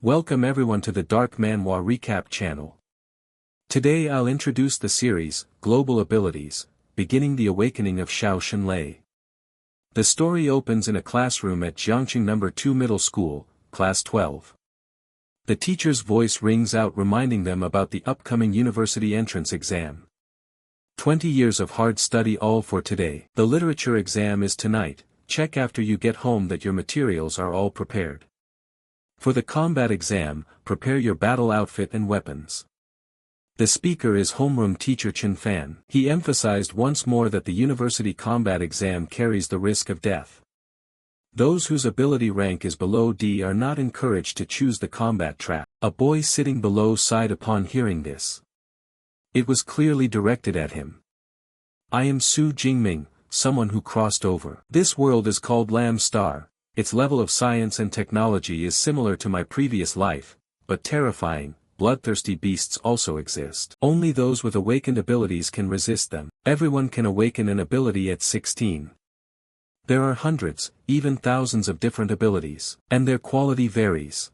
Welcome everyone to the Dark Manhwa Recap channel. Today I'll introduce the series, Global Abilities, beginning the awakening of Xiao Xinlei. The story opens in a classroom at Jiangqing No. 2 Middle School, Class 12. The teacher's voice rings out reminding them about the upcoming university entrance exam. 20 years of hard study all for today. The literature exam is tonight. Check after you get home that your materials are all prepared. For the combat exam, prepare your battle outfit and weapons. The speaker is homeroom teacher Chen Fan. He emphasized once more that the university combat exam carries the risk of death. Those whose ability rank is below D are not encouraged to choose the combat track. A boy sitting below sighed upon hearing this. It was clearly directed at him. I am Su Jingming, someone who crossed over. This world is called Lam Star. Its level of science and technology is similar to my previous life, but terrifying, bloodthirsty beasts also exist. Only those with awakened abilities can resist them. Everyone can awaken an ability at 16. There are hundreds, even thousands of different abilities, and their quality varies.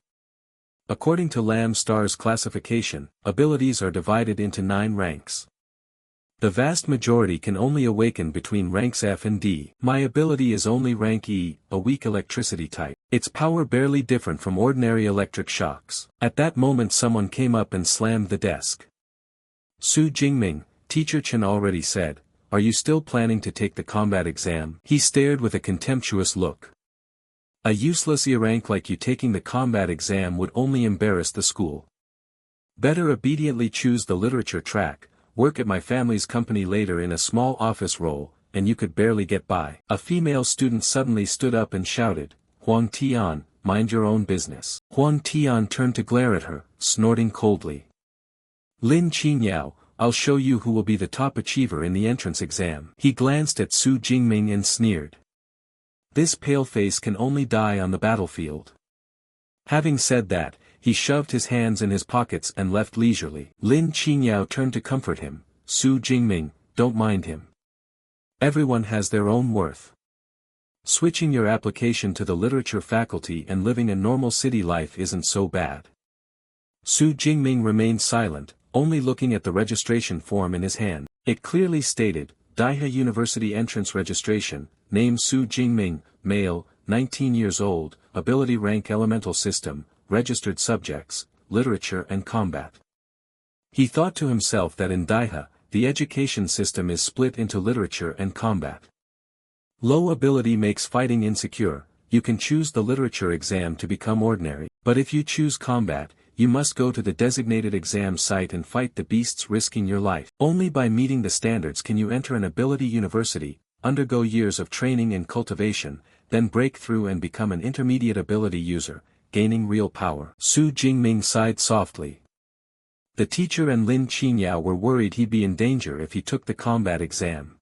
According to Lam Star's classification, abilities are divided into 9 ranks. The vast majority can only awaken between ranks F and D. My ability is only rank E, a weak electricity type. Its power barely different from ordinary electric shocks. At that moment someone came up and slammed the desk. Su Jingming, teacher Chen already said, are you still planning to take the combat exam? He stared with a contemptuous look. A useless E rank like you taking the combat exam would only embarrass the school. Better obediently choose the literature track. Work at my family's company later in a small office role, and you could barely get by. A female student suddenly stood up and shouted, Huang Tian, mind your own business. Huang Tian turned to glare at her, snorting coldly. Lin Qingyao, I'll show you who will be the top achiever in the entrance exam. He glanced at Su Jingming and sneered. This paleface can only die on the battlefield. Having said that, he shoved his hands in his pockets and left leisurely. Lin Qingyao turned to comfort him. Su Jingming, don't mind him. Everyone has their own worth. Switching your application to the literature faculty and living a normal city life isn't so bad. Su Jingming remained silent, only looking at the registration form in his hand. It clearly stated, Daiha University Entrance Registration, name Su Jingming, male, 19 years old, ability rank elemental system, registered subjects, literature and combat. He thought to himself that in Daiha, the education system is split into literature and combat. Low ability makes fighting insecure. You can choose the literature exam to become ordinary, but if you choose combat, you must go to the designated exam site and fight the beasts risking your life. Only by meeting the standards can you enter an ability university, undergo years of training and cultivation, then break through and become an intermediate ability user, gaining real power. Su Jingming sighed softly. The teacher and Lin Qingyao were worried he'd be in danger if he took the combat exam.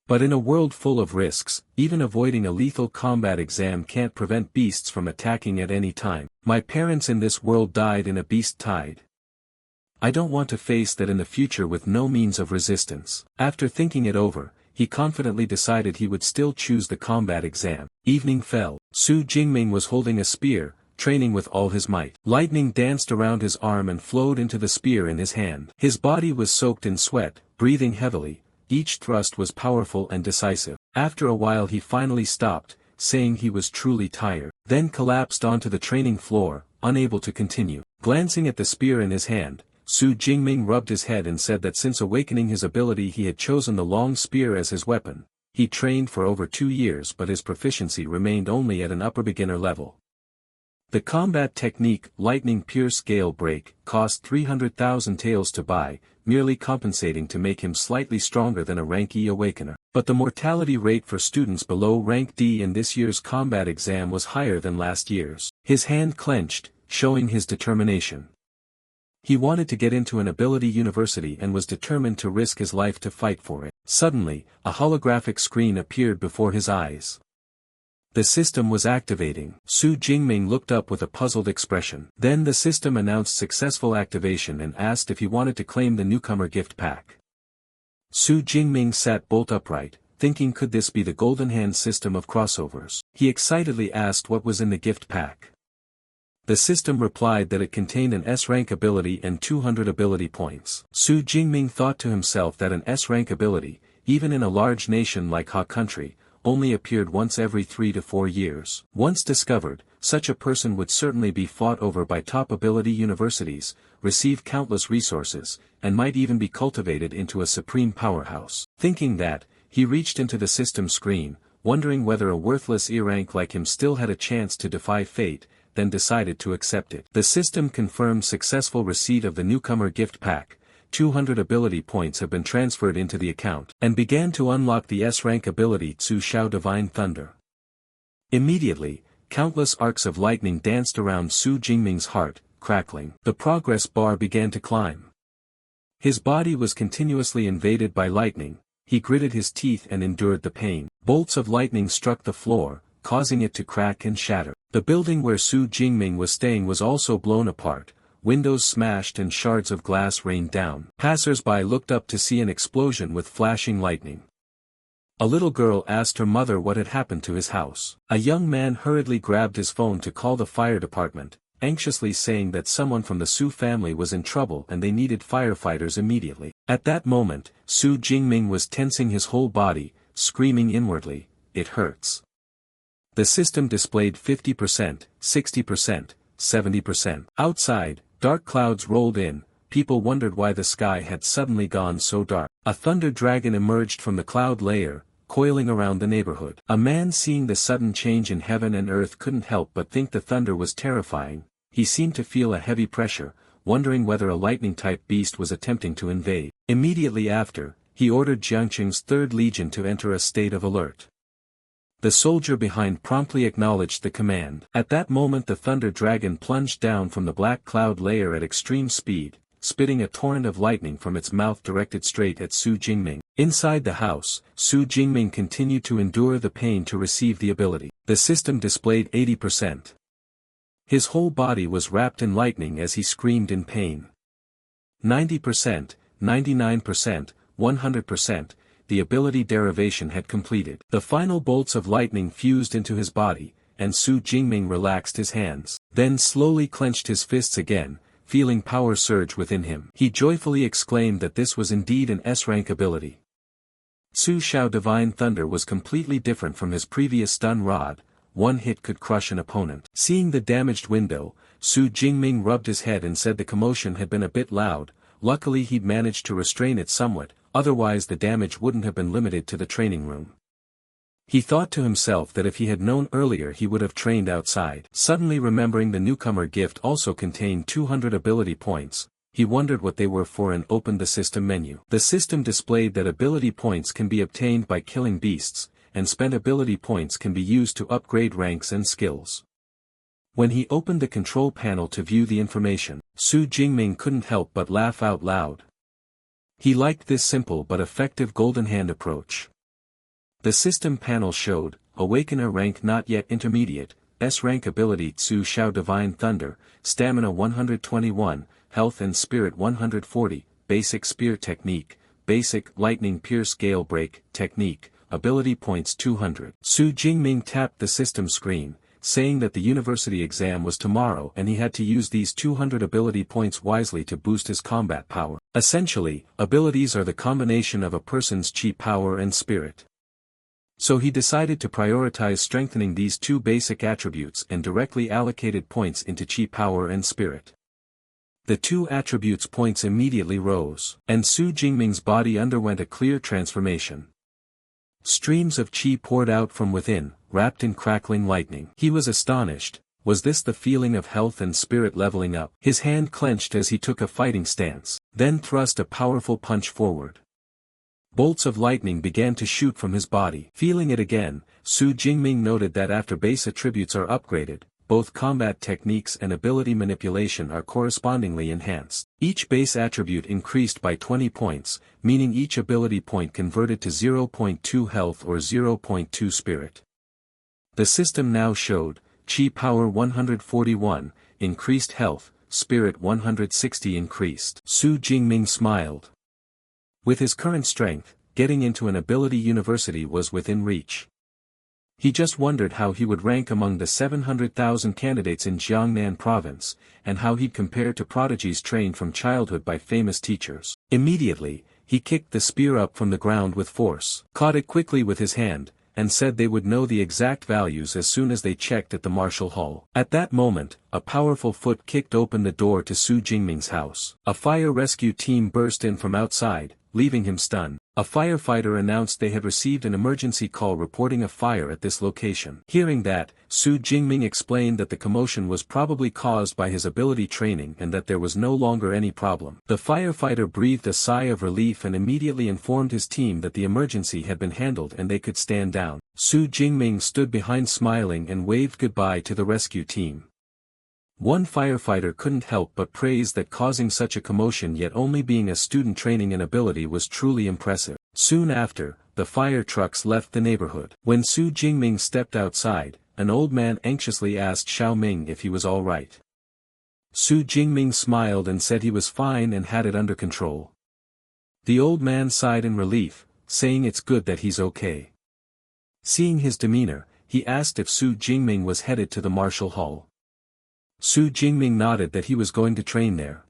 But in a world full of risks, even avoiding a lethal combat exam can't prevent beasts from attacking at any time. My parents in this world died in a beast tide. I don't want to face that in the future with no means of resistance. After thinking it over, he confidently decided he would still choose the combat exam. Evening fell. Su Jingming was holding a spear, training with all his might. Lightning danced around his arm and flowed into the spear in his hand. His body was soaked in sweat, breathing heavily. Each thrust was powerful and decisive. After a while he finally stopped, saying he was truly tired, then collapsed onto the training floor, unable to continue. Glancing at the spear in his hand, Su Jingming rubbed his head and said that since awakening his ability he had chosen the long spear as his weapon. He trained for over 2 years but his proficiency remained only at an upper beginner level. The combat technique, Lightning Pierce Gale Break, cost 300,000 taels to buy, merely compensating to make him slightly stronger than a rank E awakener. But the mortality rate for students below rank D in this year's combat exam was higher than last year's. His hand clenched, showing his determination. He wanted to get into an ability university and was determined to risk his life to fight for it. Suddenly, a holographic screen appeared before his eyes. The system was activating. Su Jingming looked up with a puzzled expression. Then the system announced successful activation and asked if he wanted to claim the newcomer gift pack. Su Jingming sat bolt upright, thinking could this be the golden hand system of crossovers. He excitedly asked what was in the gift pack. The system replied that it contained an S-rank ability and 200 ability points. Su Jingming thought to himself that an S-rank ability, even in a large nation like Ha Country, only appeared once every 3 to 4 years. Once discovered, such a person would certainly be fought over by top ability universities, receive countless resources, and might even be cultivated into a supreme powerhouse. Thinking that, he reached into the system screen, wondering whether a worthless E-rank like him still had a chance to defy fate, then decided to accept it. The system confirmed successful receipt of the newcomer gift pack. 200 ability points have been transferred into the account, and began to unlock the S-rank ability Tsu Xiao Divine Thunder. Immediately, countless arcs of lightning danced around Su Jingming's heart, crackling. The progress bar began to climb. His body was continuously invaded by lightning. He gritted his teeth and endured the pain. Bolts of lightning struck the floor, causing it to crack and shatter. The building where Su Jingming was staying was also blown apart. Windows smashed and shards of glass rained down. Passers-by looked up to see an explosion with flashing lightning. A little girl asked her mother what had happened to his house. A young man hurriedly grabbed his phone to call the fire department, anxiously saying that someone from the Su family was in trouble and they needed firefighters immediately. At that moment, Su Jingming was tensing his whole body, screaming inwardly, "It hurts." The system displayed 50%, 60%, 70%. Outside, dark clouds rolled in. People wondered why the sky had suddenly gone so dark. A thunder dragon emerged from the cloud layer, coiling around the neighborhood. A man seeing the sudden change in heaven and earth couldn't help but think the thunder was terrifying. He seemed to feel a heavy pressure, wondering whether a lightning-type beast was attempting to invade. Immediately after, he ordered Jiangqing's 3rd Legion to enter a state of alert. The soldier behind promptly acknowledged the command. At that moment the thunder dragon plunged down from the black cloud layer at extreme speed, spitting a torrent of lightning from its mouth directed straight at Su Jingming. Inside the house, Su Jingming continued to endure the pain to receive the ability. The system displayed 80%. His whole body was wrapped in lightning as he screamed in pain. 90%, 99%, 100%, the ability derivation had completed. The final bolts of lightning fused into his body, and Su Jingming relaxed his hands, then slowly clenched his fists again, feeling power surge within him. He joyfully exclaimed that this was indeed an S-rank ability. Tsu Xiao Divine Thunder was completely different from his previous stun rod. One hit could crush an opponent. Seeing the damaged window, Su Jingming rubbed his head and said the commotion had been a bit loud. Luckily he'd managed to restrain it somewhat, otherwise the damage wouldn't have been limited to the training room. He thought to himself that if he had known earlier he would have trained outside. Suddenly remembering the newcomer gift also contained 200 ability points, he wondered what they were for and opened the system menu. The system displayed that ability points can be obtained by killing beasts, and spent ability points can be used to upgrade ranks and skills. When he opened the control panel to view the information, Su Jingming couldn't help but laugh out loud. He liked this simple but effective golden hand approach. The system panel showed, Awakener rank not yet intermediate, S-rank ability Tsu Xiao Divine Thunder, Stamina 121, Health and Spirit 140, Basic Spear Technique, Basic Lightning Pierce Gale Break Technique, Ability Points 200. Su Jingming tapped the system screen, saying that the university exam was tomorrow and he had to use these 200 ability points wisely to boost his combat power. Essentially, abilities are the combination of a person's chi power and spirit. So he decided to prioritize strengthening these two basic attributes and directly allocated points into chi power and spirit. The two attributes points immediately rose, and Su Jingming's body underwent a clear transformation. Streams of chi poured out from within, wrapped in crackling lightning. He was astonished. Was this the feeling of health and spirit leveling up? His hand clenched as he took a fighting stance, then thrust a powerful punch forward. Bolts of lightning began to shoot from his body. Feeling it again, Su Jingming noted that after base attributes are upgraded, both combat techniques and ability manipulation are correspondingly enhanced. Each base attribute increased by 20 points, meaning each ability point converted to 0.2 health or 0.2 spirit. The system now showed, Chi Power 141, increased health, Spirit 160 increased. Su Jingming smiled. With his current strength, getting into an ability university was within reach. He just wondered how he would rank among the 700,000 candidates in Jiangnan province, and how he'd compare to prodigies trained from childhood by famous teachers. Immediately, he kicked the spear up from the ground with force, caught it quickly with his hand, and said they would know the exact values as soon as they checked at the martial hall. At that moment, a powerful foot kicked open the door to Su Jingming's house. A fire rescue team burst in from outside, leaving him stunned. A firefighter announced they had received an emergency call reporting a fire at this location. Hearing that, Su Jingming explained that the commotion was probably caused by his ability training and that there was no longer any problem. The firefighter breathed a sigh of relief and immediately informed his team that the emergency had been handled and they could stand down. Su Jingming stood behind smiling and waved goodbye to the rescue team. One firefighter couldn't help but praise that causing such a commotion yet only being a student training an ability was truly impressive. Soon after, the fire trucks left the neighborhood. When Su Jingming stepped outside, an old man anxiously asked Xiao Ming if he was all right. Su Jingming smiled and said he was fine and had it under control. The old man sighed in relief, saying it's good that he's okay. Seeing his demeanor, he asked if Su Jingming was headed to the martial hall. Su Jingming nodded that he was going to train there.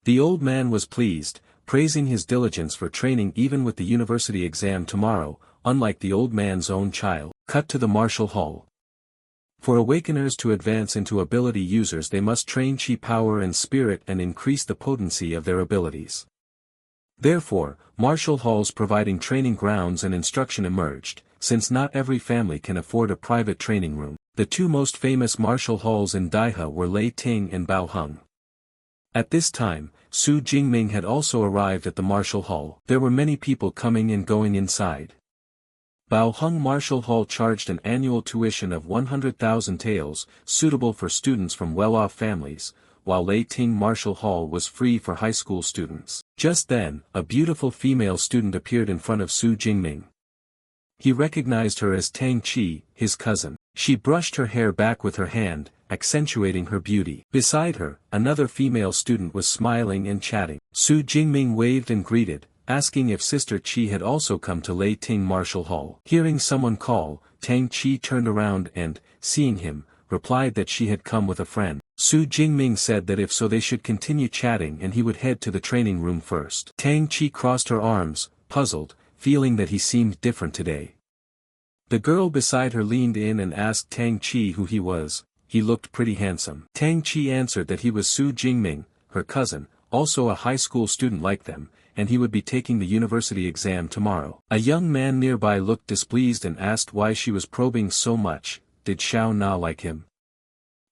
The old man was pleased, praising his diligence for training even with the university exam tomorrow, unlike the old man's own child. Cut to the martial hall. For awakeners to advance into ability users they must train chi power and spirit and increase the potency of their abilities. Therefore, martial halls providing training grounds and instruction emerged, since not every family can afford a private training room. The two most famous martial halls in Daihe were Lei Ting and Baoheng. At this time, Su Jingming had also arrived at the martial hall. There were many people coming and going inside. Baoheng Martial Hall charged an annual tuition of 100,000 taels, suitable for students from well-off families, while Lei Ting Martial Hall was free for high school students. Just then, a beautiful female student appeared in front of Su Jingming. He recognized her as Tang Qi, his cousin. She brushed her hair back with her hand, accentuating her beauty. Beside her, another female student was smiling and chatting. Su Jingming waved and greeted, asking if Sister Qi had also come to Lei Ting Martial Hall. Hearing someone call, Tang Qi turned around and, seeing him, replied that she had come with a friend. Su Jingming said that if so they should continue chatting and he would head to the training room first. Tang Qi crossed her arms, puzzled, feeling that he seemed different today. The girl beside her leaned in and asked Tang Qi who he was. He looked pretty handsome. Tang Qi answered that he was Su Jingming, her cousin, also a high school student like them, and he would be taking the university exam tomorrow. A young man nearby looked displeased and asked why she was probing so much. Did Xiao Na like him?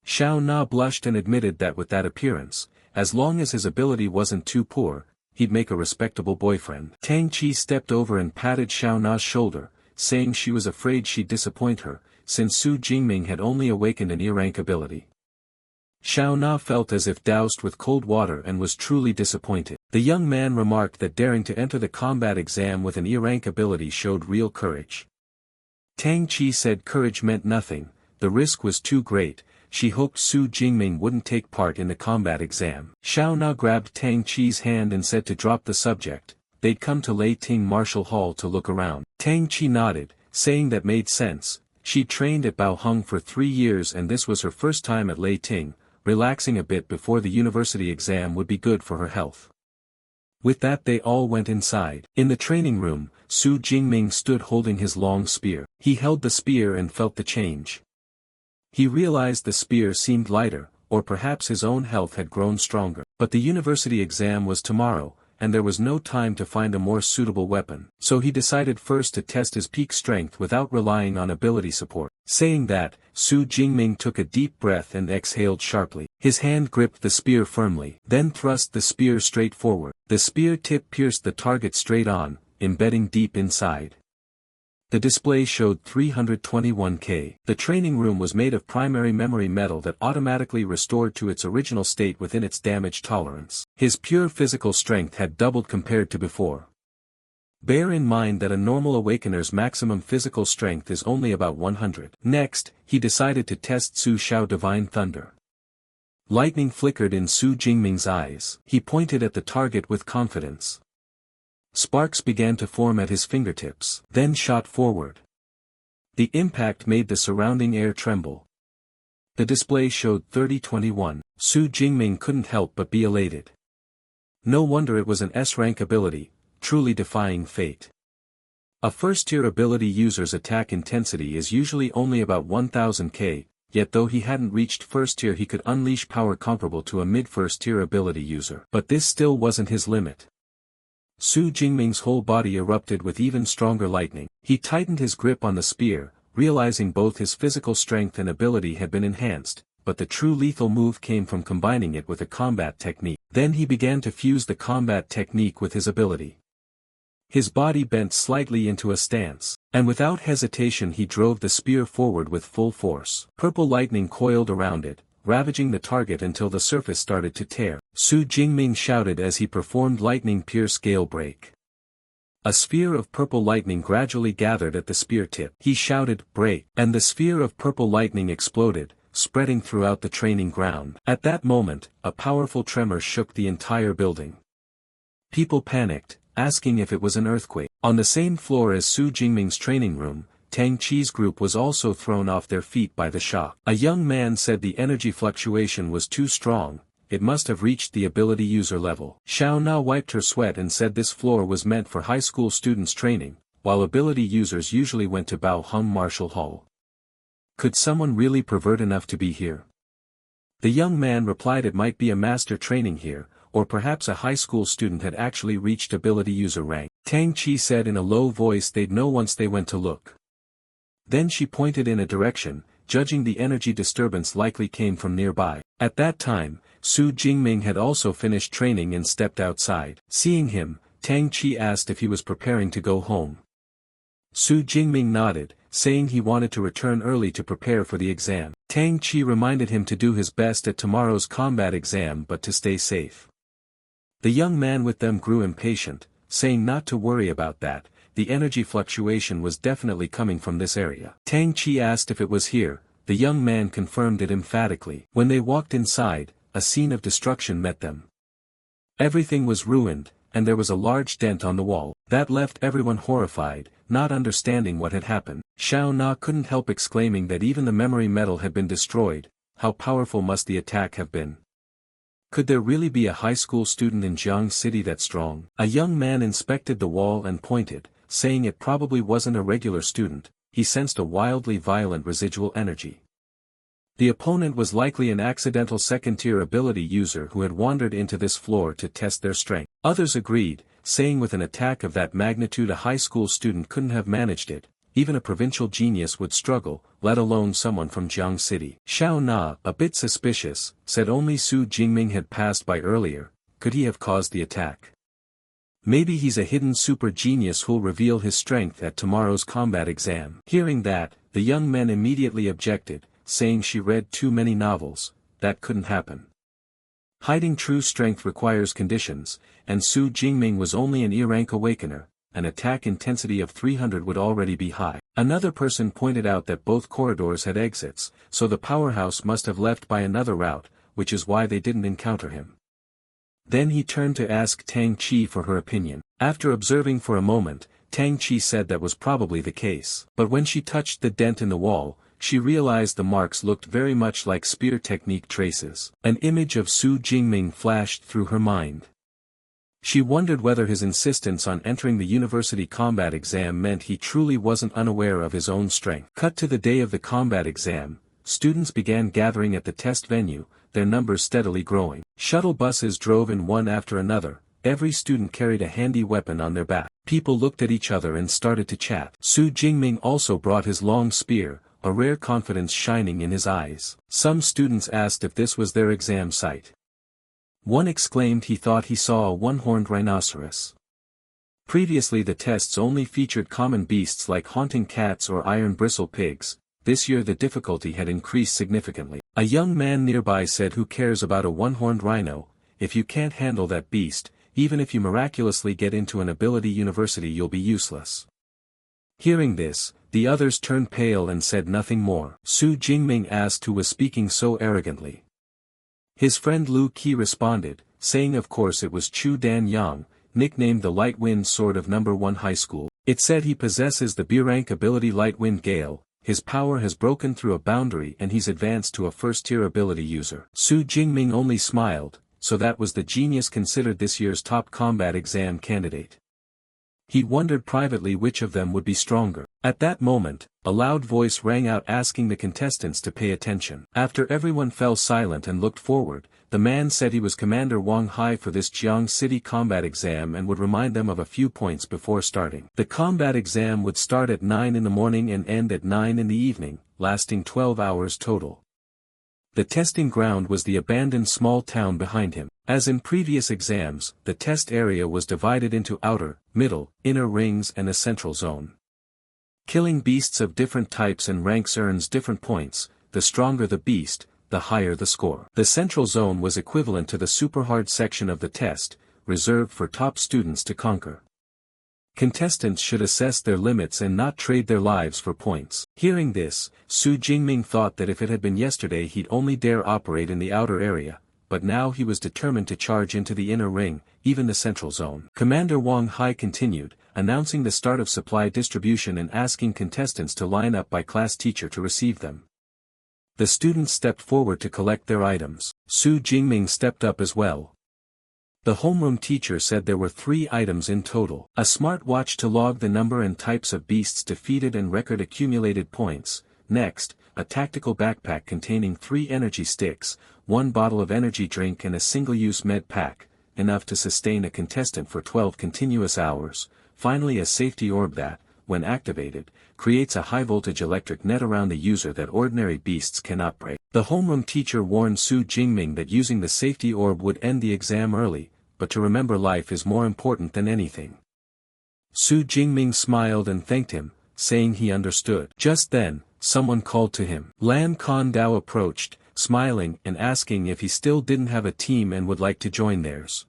Xiao Na blushed and admitted that with that appearance, as long as his ability wasn't too poor, he'd make a respectable boyfriend. Tang Qi stepped over and patted Xiao Na's shoulder, saying she was afraid she'd disappoint her, since Su Jingming had only awakened an E-rank ability. Xiao Na felt as if doused with cold water and was truly disappointed. The young man remarked that daring to enter the combat exam with an E-rank ability showed real courage. Tang Qi said courage meant nothing, the risk was too great. She hoped Su Jingming wouldn't take part in the combat exam. Xiao Na grabbed Tang Qi's hand and said to drop the subject. They'd come to Lei Ting Martial Hall to look around. Tang Qi nodded, saying that made sense. She trained at Baoheng for 3 years and this was her first time at Lei Ting. Relaxing a bit before the university exam would be good for her health. With that they all went inside. In the training room, Su Jingming stood holding his long spear. He held the spear and felt the change. He realized the spear seemed lighter, or perhaps his own health had grown stronger. But the university exam was tomorrow, and there was no time to find a more suitable weapon. So he decided first to test his peak strength without relying on ability support. Saying that, Su Jingming took a deep breath and exhaled sharply. His hand gripped the spear firmly, then thrust the spear straight forward. The spear tip pierced the target straight on, embedding deep inside. The display showed 321K. The training room was made of primary memory metal that automatically restored to its original state within its damage tolerance. His pure physical strength had doubled compared to before. Bear in mind that a normal awakener's maximum physical strength is only about 100. Next, he decided to test Su Xiao Divine Thunder. Lightning flickered in Su Jingming's eyes. He pointed at the target with confidence. Sparks began to form at his fingertips, then shot forward. The impact made the surrounding air tremble. The display showed 3021. Su Jingming couldn't help but be elated. No wonder it was an S-rank ability, truly defying fate. A first-tier ability user's attack intensity is usually only about 1000k, yet though he hadn't reached first tier he could unleash power comparable to a mid-first tier ability user. But this still wasn't his limit. Su Jingming's whole body erupted with even stronger lightning. He tightened his grip on the spear, realizing both his physical strength and ability had been enhanced, but the true lethal move came from combining it with a combat technique. Then he began to fuse the combat technique with his ability. His body bent slightly into a stance, and without hesitation he drove the spear forward with full force. Purple lightning coiled around it, ravaging the target until the surface started to tear. Su Jingming shouted as he performed lightning pierce gale break. A sphere of purple lightning gradually gathered at the spear tip. He shouted, "Break!" and the sphere of purple lightning exploded, spreading throughout the training ground. At that moment, a powerful tremor shook the entire building. People panicked, asking if it was an earthquake. On the same floor as Su Jingming's training room, Tang Chi's group was also thrown off their feet by the shock. A young man said the energy fluctuation was too strong, it must have reached the ability user level. Xiao Na wiped her sweat and said this floor was meant for high school students training, while ability users usually went to Bao Hung Martial Hall. Could someone really pervert enough to be here? The young man replied it might be a master training here, or perhaps a high school student had actually reached ability user rank. Tang Chi said in a low voice they'd know once they went to look. Then she pointed in a direction, judging the energy disturbance likely came from nearby. At that time, Su Jingming had also finished training and stepped outside. Seeing him, Tang Chi asked if he was preparing to go home. Su Jingming nodded, saying he wanted to return early to prepare for the exam. Tang Chi reminded him to do his best at tomorrow's combat exam but to stay safe. The young man with them grew impatient, saying not to worry about that, the energy fluctuation was definitely coming from this area. Tang Chi asked if it was here, the young man confirmed it emphatically. When they walked inside, a scene of destruction met them. Everything was ruined, and there was a large dent on the wall. That left everyone horrified, not understanding what had happened. Xiao Na couldn't help exclaiming that even the memory metal had been destroyed. How powerful must the attack have been? Could there really be a high school student in Jiang City that strong? A young man inspected the wall and pointed, saying it probably wasn't a regular student. He sensed a wildly violent residual energy. The opponent was likely an accidental second-tier ability user who had wandered into this floor to test their strength. Others agreed, saying with an attack of that magnitude a high school student couldn't have managed it, even a provincial genius would struggle, let alone someone from Jiang City. Xiao Na, a bit suspicious, said only Su Jingming had passed by earlier. Could he have caused the attack? Maybe he's a hidden super genius who'll reveal his strength at tomorrow's combat exam. Hearing that, the young men immediately objected, saying she read too many novels. That couldn't happen. Hiding true strength requires conditions, and Su Jingming was only an E-rank awakener. An attack intensity of 300 would already be high. Another person pointed out that both corridors had exits, so the powerhouse must have left by another route, which is why they didn't encounter him. Then he turned to ask Tang Chi for her opinion. After observing for a moment, Tang Chi said that was probably the case. But when she touched the dent in the wall, she realized the marks looked very much like spear technique traces. An image of Su Jingming flashed through her mind. She wondered whether his insistence on entering the university combat exam meant he truly wasn't unaware of his own strength. Cut to the day of the combat exam, students began gathering at the test venue, their numbers steadily growing. Shuttle buses drove in one after another, every student carried a handy weapon on their back. People looked at each other and started to chat. Su Jingming also brought his long spear, a rare confidence shining in his eyes. Some students asked if this was their exam site. One exclaimed he thought he saw a one-horned rhinoceros. Previously the tests only featured common beasts like haunting cats or iron bristle pigs. This year the difficulty had increased significantly. A young man nearby said, "Who cares about a one-horned rhino? If you can't handle that beast, even if you miraculously get into an ability university you'll be useless." Hearing this, the others turned pale and said nothing more. Su Jingming asked who was speaking so arrogantly. His friend Lu Qi responded, saying of course it was Chu Dan Yang, nicknamed the Light Wind Sword of No. 1 High School. It said he possesses the B-rank ability Light Wind Gale, his power has broken through a boundary and he's advanced to a first-tier ability user. Su Jingming only smiled, so that was the genius considered this year's top combat exam candidate. He wondered privately which of them would be stronger. At that moment, a loud voice rang out asking the contestants to pay attention. After everyone fell silent and looked forward, the man said he was Commander Wang Hai for this Jiang City combat exam and would remind them of a few points before starting. The combat exam would start at 9 in the morning and end at 9 in the evening, lasting 12 hours total. The testing ground was the abandoned small town behind him. As in previous exams, the test area was divided into outer, middle, inner rings and a central zone. Killing beasts of different types and ranks earns different points. The stronger the beast, the higher the score. The central zone was equivalent to the super hard section of the test, reserved for top students to conquer. Contestants should assess their limits and not trade their lives for points. Hearing this, Su Jingming thought that if it had been yesterday he'd only dare operate in the outer area, but now he was determined to charge into the inner ring, even the central zone. Commander Wang Hai continued, announcing the start of supply distribution and asking contestants to line up by class teacher to receive them. The students stepped forward to collect their items. Su Jingming stepped up as well. The homeroom teacher said there were 3 items in total. A smartwatch to log the number and types of beasts defeated and record accumulated points. Next, a tactical backpack containing 3 energy sticks, 1 bottle of energy drink and a single-use med pack, enough to sustain a contestant for 12 continuous hours. Finally, a safety orb that, when activated, creates a high-voltage electric net around the user that ordinary beasts cannot break. The homeroom teacher warned Su Jingming that using the safety orb would end the exam early, but to remember life is more important than anything. Su Jingming smiled and thanked him, saying he understood. Just then, someone called to him. Lam Kon Dao approached, smiling and asking if he still didn't have a team and would like to join theirs.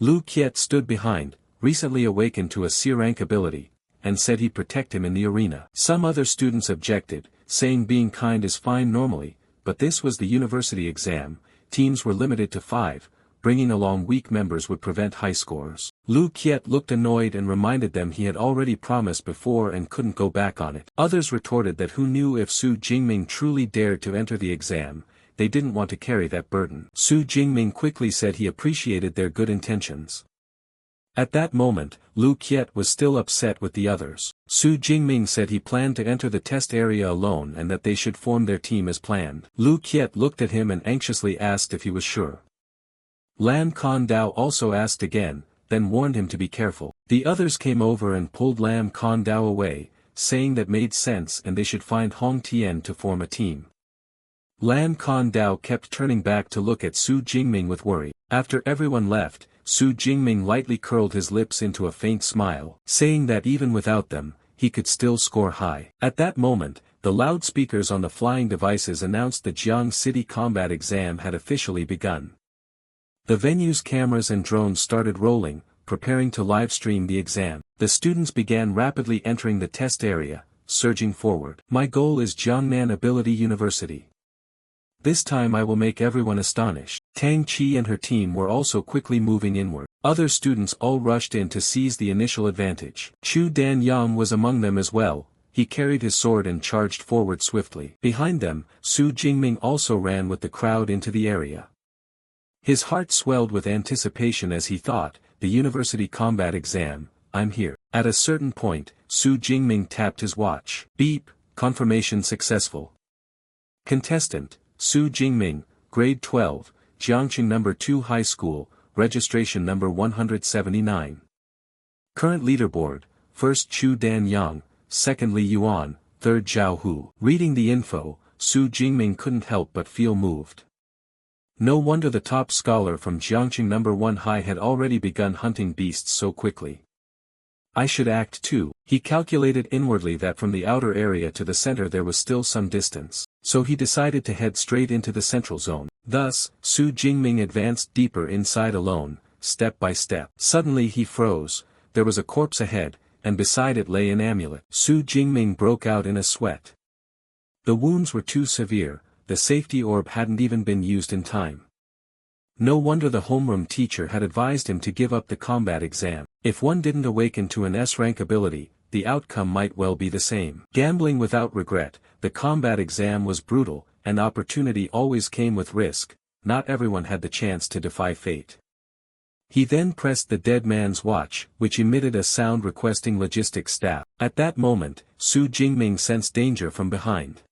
Lu Qiet stood behind, recently awakened to a C-rank ability, and said he'd protect him in the arena. Some other students objected, saying being kind is fine normally, but this was the university exam, teams were limited to 5, bringing along weak members would prevent high scores. Lu Qiet looked annoyed and reminded them he had already promised before and couldn't go back on it. Others retorted that who knew if Su Jingming truly dared to enter the exam, they didn't want to carry that burden. Su Jingming quickly said he appreciated their good intentions. At that moment, Lu Qiet was still upset with the others. Su Jingming said he planned to enter the test area alone and that they should form their team as planned. Lu Qiet looked at him and anxiously asked if he was sure. Lam Kon Dao also asked again, then warned him to be careful. The others came over and pulled Lam Kon Dao away, saying that made sense and they should find Hong Tian to form a team. Lam Kon Dao kept turning back to look at Su Jingming with worry. After everyone left, Su Jingming lightly curled his lips into a faint smile, saying that even without them, he could still score high. At that moment, the loudspeakers on the flying devices announced the Jiang City combat exam had officially begun. The venue's cameras and drones started rolling, preparing to livestream the exam. The students began rapidly entering the test area, surging forward. My goal is Jiangnan Ability University. This time I will make everyone astonished. Tang Qi and her team were also quickly moving inward. Other students all rushed in to seize the initial advantage. Chu Danyang was among them as well. He carried his sword and charged forward swiftly. Behind them, Su Jingming also ran with the crowd into the area. His heart swelled with anticipation as he thought, the university combat exam, I'm here. At a certain point, Su Jingming tapped his watch. Beep, confirmation successful. Contestant, Su Jingming, grade 12, Jiangqing No. 2 High School, registration number 179. Current leaderboard, 1st Chu Danyang, 2nd Li Yuan, 3rd Zhao Hu. Reading the info, Su Jingming couldn't help but feel moved. No wonder the top scholar from Jiangqing No. 1 High had already begun hunting beasts so quickly. I should act too. He calculated inwardly that from the outer area to the center there was still some distance, so he decided to head straight into the central zone. Thus, Su Jingming advanced deeper inside alone, step by step. Suddenly he froze, there was a corpse ahead, and beside it lay an amulet. Su Jingming broke out in a sweat. The wounds were too severe, the safety orb hadn't even been used in time. No wonder the homeroom teacher had advised him to give up the combat exam. If one didn't awaken to an S-rank ability, the outcome might well be the same. Gambling without regret, the combat exam was brutal, and opportunity always came with risk. Not everyone had the chance to defy fate. He then pressed the dead man's watch, which emitted a sound requesting logistics staff. At that moment, Su Jingming sensed danger from behind.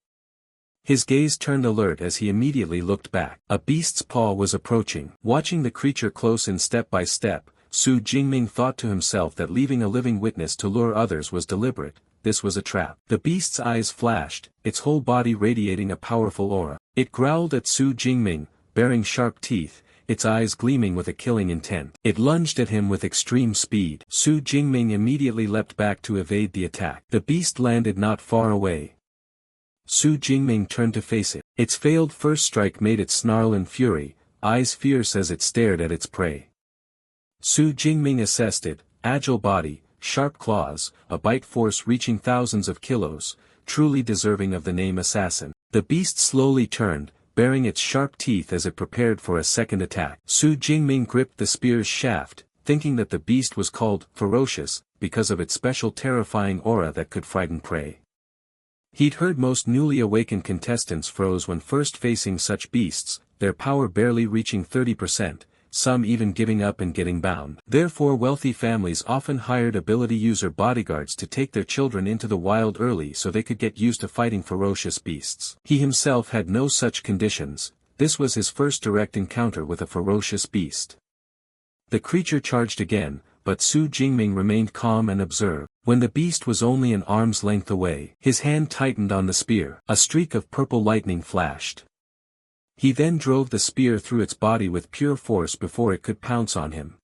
His gaze turned alert as he immediately looked back. A beast's paw was approaching. Watching the creature close in step by step, Su Jingming thought to himself that leaving a living witness to lure others was deliberate. This was a trap. The beast's eyes flashed, its whole body radiating a powerful aura. It growled at Su Jingming, baring sharp teeth, its eyes gleaming with a killing intent. It lunged at him with extreme speed. Su Jingming immediately leapt back to evade the attack. The beast landed not far away. Su Jingming turned to face it. Its failed first strike made it snarl in fury, eyes fierce as it stared at its prey. Su Jingming assessed it, agile body, sharp claws, a bite force reaching thousands of kilos, truly deserving of the name assassin. The beast slowly turned, baring its sharp teeth as it prepared for a second attack. Su Jingming gripped the spear's shaft, thinking that the beast was called ferocious, because of its special terrifying aura that could frighten prey. He'd heard most newly awakened contestants froze when first facing such beasts, their power barely reaching 30%, some even giving up and getting bound. Therefore wealthy families often hired ability user bodyguards to take their children into the wild early so they could get used to fighting ferocious beasts. He himself had no such conditions. This was his first direct encounter with a ferocious beast. The creature charged again, but Su Jingming remained calm and observed. When the beast was only an arm's length away, his hand tightened on the spear. A streak of purple lightning flashed. He then drove the spear through its body with pure force before it could pounce on him.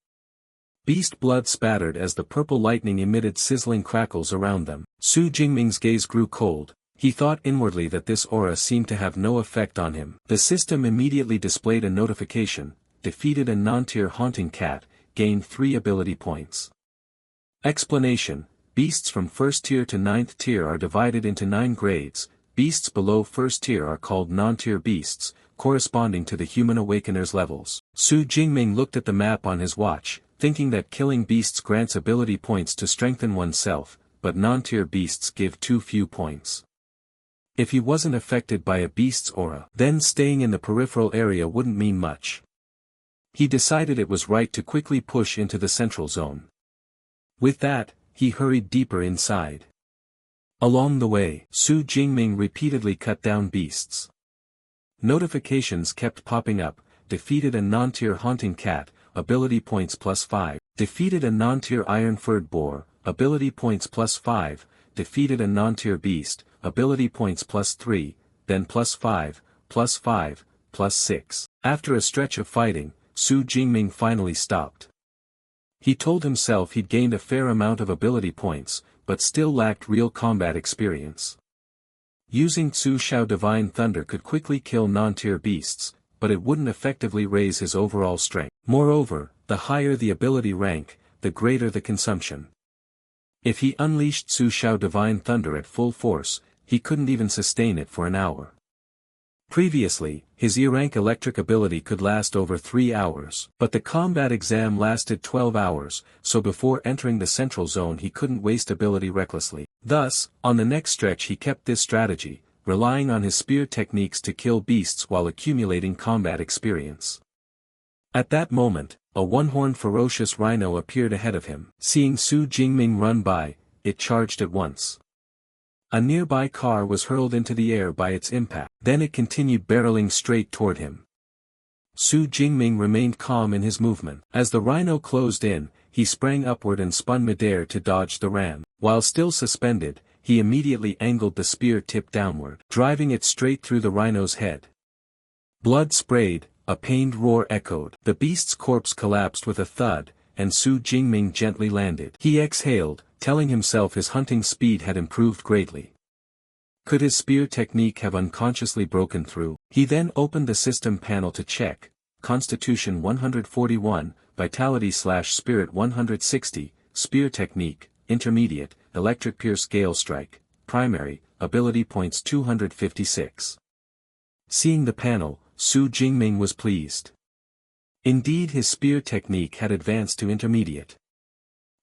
Beast blood spattered as the purple lightning emitted sizzling crackles around them. Su Jingming's gaze grew cold. He thought inwardly that this aura seemed to have no effect on him. The system immediately displayed a notification: defeated a non-tier haunting cat, gained 3 ability points. Explanation: beasts from 1st tier to 9th tier are divided into 9 grades. Beasts below 1st tier are called non-tier beasts, corresponding to the human awakener's levels. Su Jingming looked at the map on his watch, thinking that killing beasts grants ability points to strengthen oneself, but non-tier beasts give too few points. If he wasn't affected by a beast's aura, then staying in the peripheral area wouldn't mean much. He decided it was right to quickly push into the central zone. With that, he hurried deeper inside. Along the way, Su Jingming repeatedly cut down beasts. Notifications kept popping up: defeated a non-tier haunting cat, ability points +5, defeated a non-tier iron-furred boar, ability points +5, defeated a non-tier beast, ability points +3, then +5, +5, +6. After a stretch of fighting, Su Jingming finally stopped. He told himself he'd gained a fair amount of ability points, but still lacked real combat experience. Using Tsu Xiao Divine Thunder could quickly kill non-tier beasts, but it wouldn't effectively raise his overall strength. Moreover, the higher the ability rank, the greater the consumption. If he unleashed Tsu Xiao Divine Thunder at full force, he couldn't even sustain it for an hour. Previously, his E-rank electric ability could last over 3 hours, but the combat exam lasted 12 hours, so before entering the central zone he couldn't waste ability recklessly. Thus, on the next stretch he kept this strategy, relying on his spear techniques to kill beasts while accumulating combat experience. At that moment, a one-horned ferocious rhino appeared ahead of him. Seeing Su Jingming run by, it charged at once. A nearby car was hurled into the air by its impact. Then it continued barreling straight toward him. Su Jingming remained calm in his movement. As the rhino closed in, he sprang upward and spun midair to dodge the ram. While still suspended, he immediately angled the spear tip downward, driving it straight through the rhino's head. Blood sprayed, a pained roar echoed. The beast's corpse collapsed with a thud, and Su Jingming gently landed. He exhaled, telling himself his hunting speed had improved greatly. Could his spear technique have unconsciously broken through? He then opened the system panel to check: Constitution 141, Vitality/Spirit 160, Spear Technique, Intermediate, Electric Pierce Gale Strike, Primary, Ability Points 256. Seeing the panel, Su Jingming was pleased. Indeed, his spear technique had advanced to Intermediate.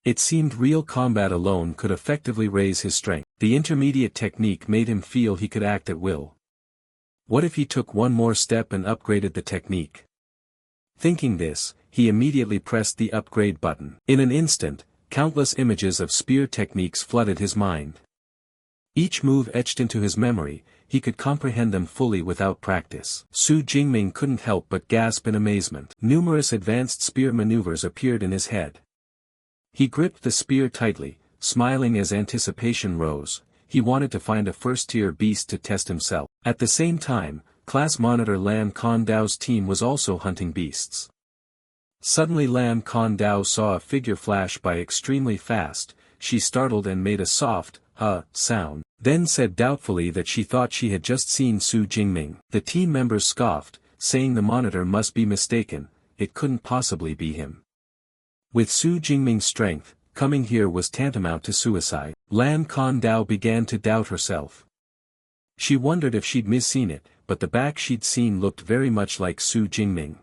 It seemed real combat alone could effectively raise his strength. The intermediate technique made him feel he could act at will. What if he took one more step and upgraded the technique? Thinking this, he immediately pressed the upgrade button. In an instant, countless images of spear techniques flooded his mind. Each move etched into his memory, he could comprehend them fully without practice. Su Jingming couldn't help but gasp in amazement. Numerous advanced spear maneuvers appeared in his head. He gripped the spear tightly, smiling as anticipation rose. He wanted to find a first-tier beast to test himself. At the same time, class monitor Lam Kondao's team was also hunting beasts. Suddenly Lam Kondao saw a figure flash by extremely fast. She startled and made a soft, sound, then said doubtfully that she thought she had just seen Su Jingming. The team members scoffed, saying the monitor must be mistaken, it couldn't possibly be him. With Su Jingming's strength, coming here was tantamount to suicide. Lam Kondao began to doubt herself. She wondered if she'd misseen it, but the back she'd seen looked very much like Su Jingming.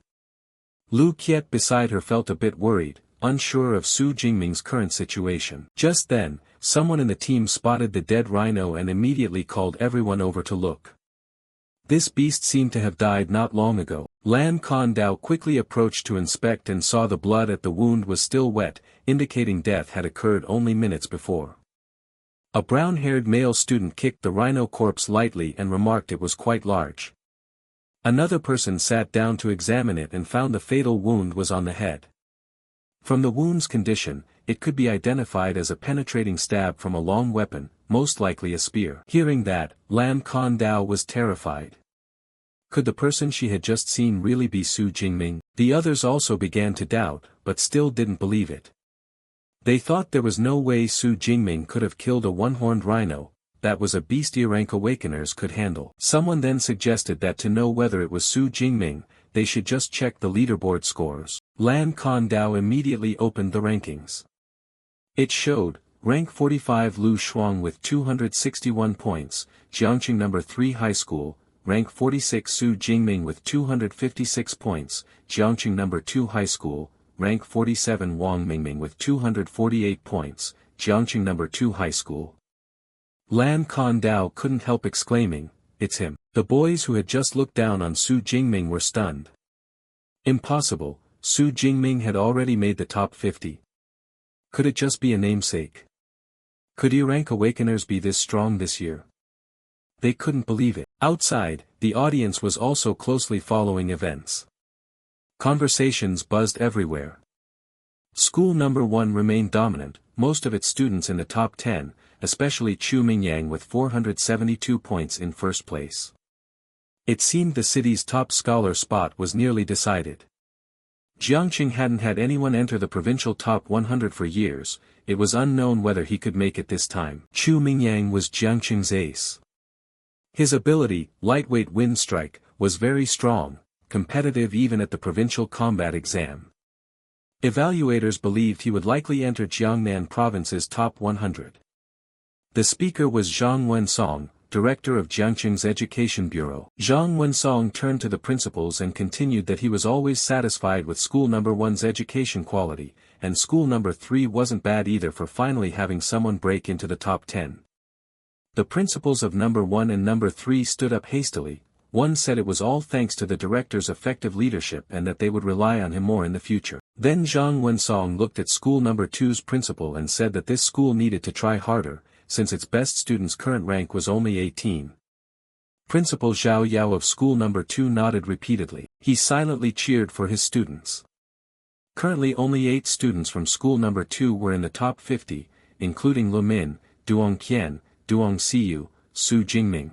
Lu Qiet beside her felt a bit worried, unsure of Su Jingming's current situation. Just then, someone in the team spotted the dead rhino and immediately called everyone over to look. This beast seemed to have died not long ago. Lam Kondao quickly approached to inspect and saw the blood at the wound was still wet, indicating death had occurred only minutes before. A brown-haired male student kicked the rhino corpse lightly and remarked it was quite large. Another person sat down to examine it and found the fatal wound was on the head. From the wound's condition, it could be identified as a penetrating stab from a long weapon, most likely a spear. Hearing that, Lam Kondao was terrified. Could the person she had just seen really be Su Jingming? The others also began to doubt, but still didn't believe it. They thought there was no way Su Jingming could have killed a one-horned rhino, that was a beast rank awakeners could handle. Someone then suggested that to know whether it was Su Jingming, they should just check the leaderboard scores. Lam Kondao immediately opened the rankings. It showed, rank 45 Lu Shuang with 261 points, Jiangqing No. 3 High School, rank 46 Su Jingming with 256 points, Jiangqing No. 2 High School, rank 47 Wang Mingming with 248 points, Jiangqing No. 2 High School. Lam Kondao couldn't help exclaiming, "It's him." The boys who had just looked down on Su Jingming were stunned. Impossible, Su Jingming had already made the top 50. Could it just be a namesake? Could E-rank awakeners be this strong this year? They couldn't believe it. Outside, the audience was also closely following events. Conversations buzzed everywhere. School number 1 remained dominant, most of its students in the top 10, especially Chu Mingyang with 472 points in first place. It seemed the city's top scholar spot was nearly decided. Jiangqing hadn't had anyone enter the provincial top 100 for years, it was unknown whether he could make it this time. Chu Mingyang was Jiangqing's ace. His ability, lightweight wind strike, was very strong, competitive even at the provincial combat exam. Evaluators believed he would likely enter Jiangnan province's top 100. The speaker was Zhang Wensong, director of Jiangqing's Education Bureau. Zhang Wensong turned to the principals and continued that he was always satisfied with school number 1's education quality, and school number 3 wasn't bad either for finally having someone break into the top 10. The principals of number 1 and number 3 stood up hastily. One said it was all thanks to the director's effective leadership and that they would rely on him more in the future. Then Zhang Wensong looked at school number 2's principal and said that this school needed to try harder, since its best student's current rank was only 18. Principal Zhao Yao of school number 2 nodded repeatedly. He silently cheered for his students. Currently only 8 students from school number 2 were in the top 50, including Lu Min, Duong Qian, Duong Siyu, Su Jingming.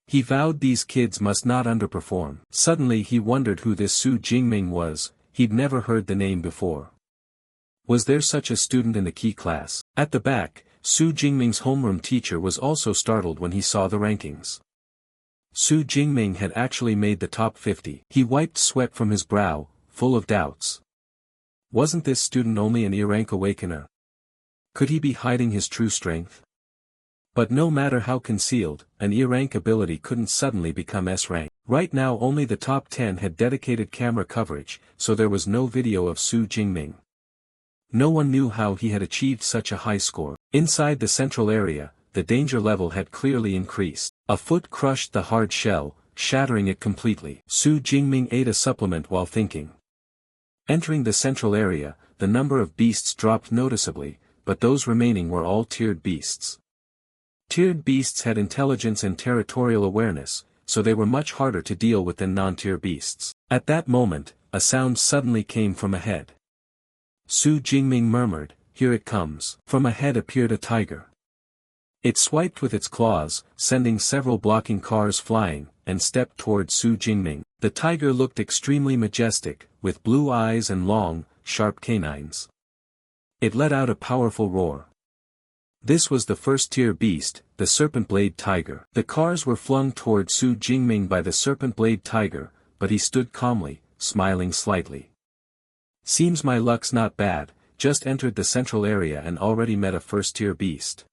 He vowed these kids must not underperform. Suddenly he wondered who this Su Jingming was, he'd never heard the name before. Was there such a student in the key class? At the back, Su Jingming's homeroom teacher was also startled when he saw the rankings. Su Jingming had actually made the top 50. He wiped sweat from his brow, full of doubts. Wasn't this student only an E-rank awakener? Could he be hiding his true strength? But no matter how concealed, an E-rank ability couldn't suddenly become S-rank. Right now only the top 10 had dedicated camera coverage, so there was no video of Su Jingming. No one knew how he had achieved such a high score. Inside the central area, the danger level had clearly increased. A foot crushed the hard shell, shattering it completely. Su Jingming ate a supplement while thinking. Entering the central area, the number of beasts dropped noticeably, but those remaining were all tiered beasts. Tiered beasts had intelligence and territorial awareness, so they were much harder to deal with than non-tier beasts. At that moment, a sound suddenly came from ahead. Su Jingming murmured, "Here it comes." From ahead appeared a tiger. It swiped with its claws, sending several blocking cars flying, and stepped toward Su Jingming. The tiger looked extremely majestic, with blue eyes and long, sharp canines. It let out a powerful roar. This was the first-tier beast, the serpent-blade tiger. The cars were flung toward Su Jingming by the serpent-blade tiger, but he stood calmly, smiling slightly. "Seems my luck's not bad, just entered the central area and already met a first-tier beast.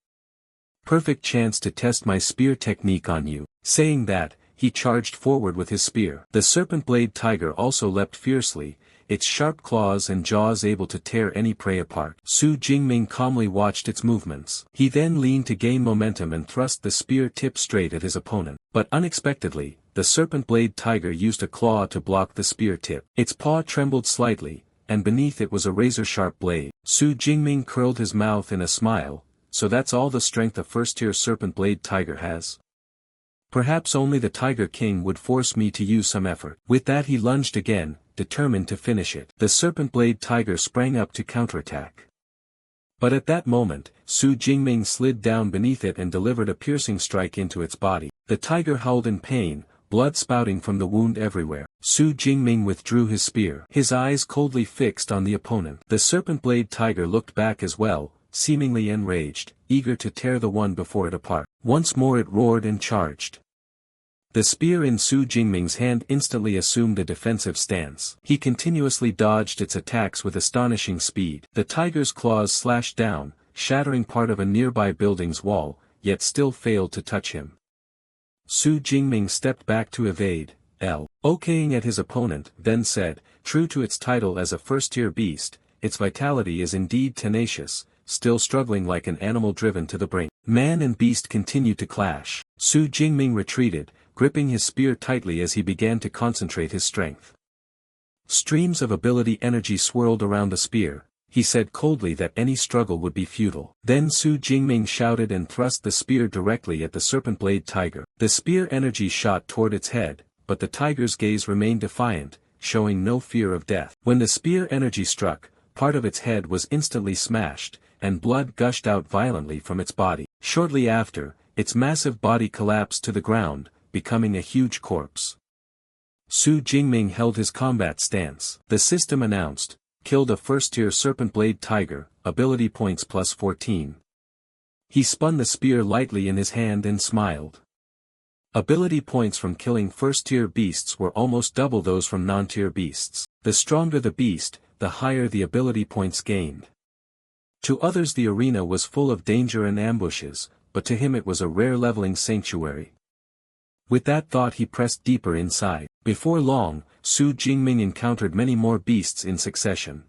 Perfect chance to test my spear technique on you." Saying that, he charged forward with his spear. The serpent-blade tiger also leapt fiercely, its sharp claws and jaws able to tear any prey apart. Su Jingming calmly watched its movements. He then leaned to gain momentum and thrust the spear tip straight at his opponent. But unexpectedly, the serpent-blade tiger used a claw to block the spear tip. Its paw trembled slightly, and beneath it was a razor-sharp blade. Su Jingming curled his mouth in a smile. "So that's all the strength a first-tier serpent-blade tiger has? Perhaps only the Tiger King would force me to use some effort." With that he lunged again, determined to finish it. The serpent-blade tiger sprang up to counterattack. But at that moment, Su Jingming slid down beneath it and delivered a piercing strike into its body. The tiger howled in pain, blood spouting from the wound everywhere. Su Jingming withdrew his spear. His eyes coldly fixed on the opponent. The serpent-blade tiger looked back as well, seemingly enraged, eager to tear the one before it apart. Once more it roared and charged. The spear in Su Jingming's hand instantly assumed a defensive stance. He continuously dodged its attacks with astonishing speed. The tiger's claws slashed down, shattering part of a nearby building's wall, yet still failed to touch him. Su Jingming stepped back to evade, okaying at his opponent, then said, "True to its title as a first-tier beast, its vitality is indeed tenacious, still struggling like an animal driven to the brink." Man and beast continued to clash. Su Jingming retreated, gripping his spear tightly as he began to concentrate his strength. Streams of ability energy swirled around the spear. He said coldly that any struggle would be futile. Then Su Jingming shouted and thrust the spear directly at the serpent-blade tiger. The spear energy shot toward its head, but the tiger's gaze remained defiant, showing no fear of death. When the spear energy struck, part of its head was instantly smashed, and blood gushed out violently from its body. Shortly after, its massive body collapsed to the ground, becoming a huge corpse. Su Jingming held his combat stance. The system announced, "Killed a first-tier serpent-blade tiger, ability points plus 14. He spun the spear lightly in his hand and smiled. Ability points from killing first-tier beasts were almost double those from non-tier beasts. The stronger the beast, the higher the ability points gained. To others the arena was full of danger and ambushes, but to him it was a rare leveling sanctuary. With that thought he pressed deeper inside. Before long, Su Jingming encountered many more beasts in succession.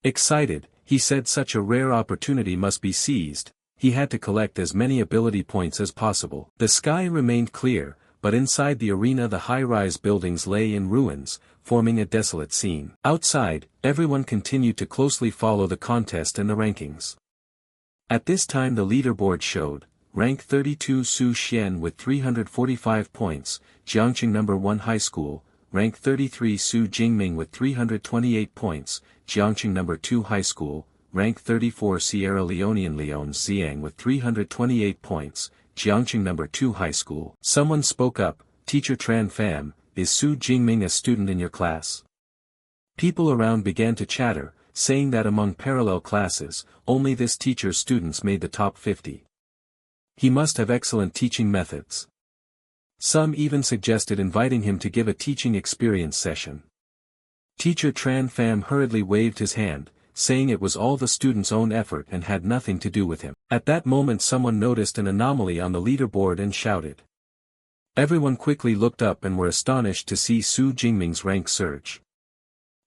Excited, he said such a rare opportunity must be seized. He had to collect as many ability points as possible. The sky remained clear, but inside the arena the high-rise buildings lay in ruins, forming a desolate scene. Outside, everyone continued to closely follow the contest and the rankings. At this time the leaderboard showed, rank 32 Su Xian with 345 points, Jiangqing No. 1 High School, rank 33 Su Jingming with 328 points, Jiangqing No. 2 High School, rank 34 Sierra Leonean Leon Xiang with 328 points, Jiangqing No. 2 High School. Someone spoke up, "Teacher Tran Pham, is Su Jingming a student in your class?" People around began to chatter, saying that among parallel classes, only this teacher's students made the top 50. He must have excellent teaching methods. Some even suggested inviting him to give a teaching experience session. Teacher Tran Pham hurriedly waved his hand, saying it was all the student's own effort and had nothing to do with him. At that moment someone noticed an anomaly on the leaderboard and shouted. Everyone quickly looked up and were astonished to see Su Jingming's rank surge.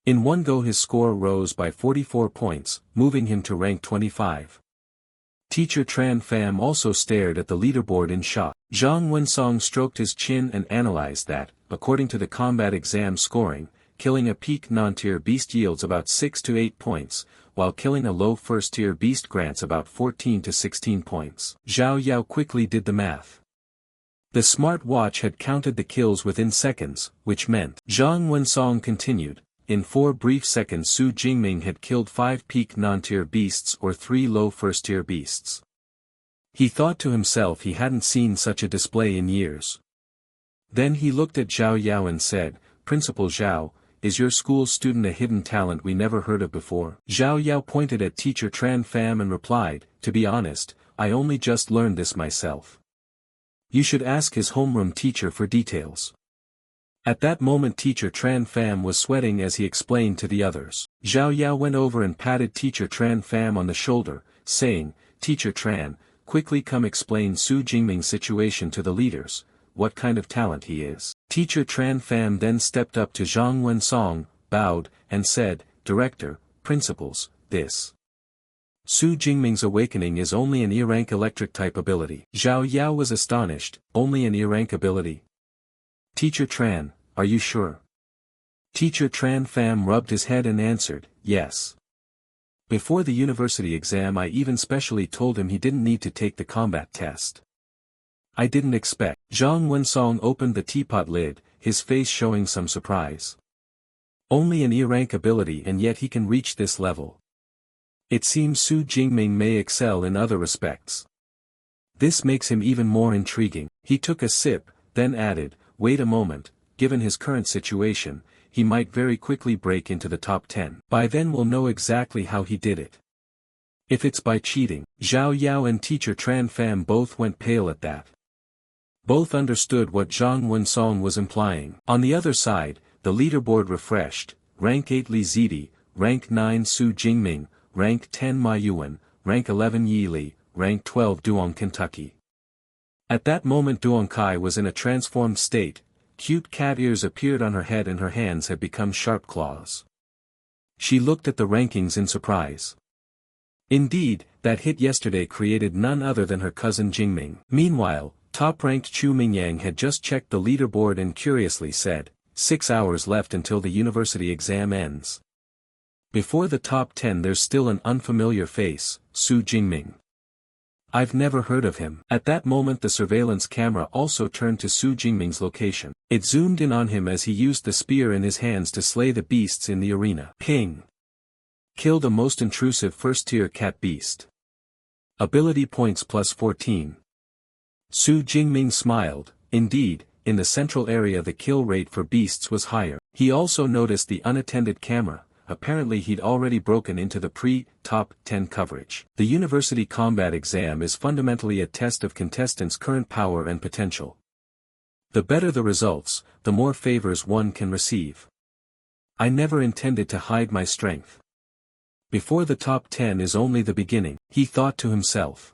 In one go his score rose by 44 points, moving him to rank 25. Teacher Tran Pham also stared at the leaderboard in shock. Zhang Wensong stroked his chin and analyzed that, according to the combat exam scoring, killing a peak non-tier beast yields about 6 to 8 points, while killing a low first-tier beast grants about 14 to 16 points. Zhao Yao quickly did the math. The smart watch had counted the kills within seconds, which meant, Zhang Wensong continued, in 4 brief seconds Su Jingming had killed 5 peak non-tier beasts or 3 low first-tier beasts. He thought to himself he hadn't seen such a display in years. Then he looked at Zhao Yao and said, Principal Zhao, is your school student a hidden talent we never heard of before? Zhao Yao pointed at teacher Tran Pham and replied, to be honest, I only just learned this myself. You should ask his homeroom teacher for details. At that moment teacher Tran Pham was sweating as he explained to the others. Zhao Yao went over and patted teacher Tran Pham on the shoulder, saying, Teacher Tran, quickly come explain Su Jingming's situation to the leaders, what kind of talent he is. Teacher Tran Pham then stepped up to Zhang Wensong, bowed, and said, Director, Principals, this Su Jingming's awakening is only an E-rank electric type ability. Zhao Yao was astonished, only an E-rank ability? Teacher Tran, are you sure? Teacher Tran Pham rubbed his head and answered, yes. Before the university exam I even specially told him he didn't need to take the combat test. I didn't expect. Zhang Wensong opened the teapot lid, his face showing some surprise. Only an E-rank ability and yet he can reach this level. It seems Su Jingming may excel in other respects. This makes him even more intriguing. He took a sip, then added, wait a moment, given his current situation, he might very quickly break into the top 10. By then we'll know exactly how he did it. If it's by cheating. Zhao Yao and teacher Tran Pham both went pale at that. Both understood what Zhang Wensong was implying. On the other side, the leaderboard refreshed, rank 8 Li Zidi, rank 9 Su Jingming, rank 10 Ma Yuan, rank 11 Yi Li, rank 12 Duong Kentucky. At that moment Duong Kai was in a transformed state, cute cat ears appeared on her head and her hands had become sharp claws. She looked at the rankings in surprise. Indeed, that hit yesterday created none other than her cousin Jingming. Meanwhile, top-ranked Chu Mingyang had just checked the leaderboard and curiously said, 6 hours left until the university exam ends. Before the top 10 there's still an unfamiliar face, Su Jingming. I've never heard of him. At that moment the surveillance camera also turned to Su Jingming's location. It zoomed in on him as he used the spear in his hands to slay the beasts in the arena. Ping! Killed a most intrusive first-tier cat beast. Ability points plus 14. Su Jingming smiled. Indeed, in the central area the kill rate for beasts was higher. He also noticed the unattended camera. Apparently he'd already broken into the pre-top 10 coverage. The university combat exam is fundamentally a test of contestants' current power and potential. The better the results, the more favors one can receive. I never intended to hide my strength. Before the top 10 is only the beginning, he thought to himself.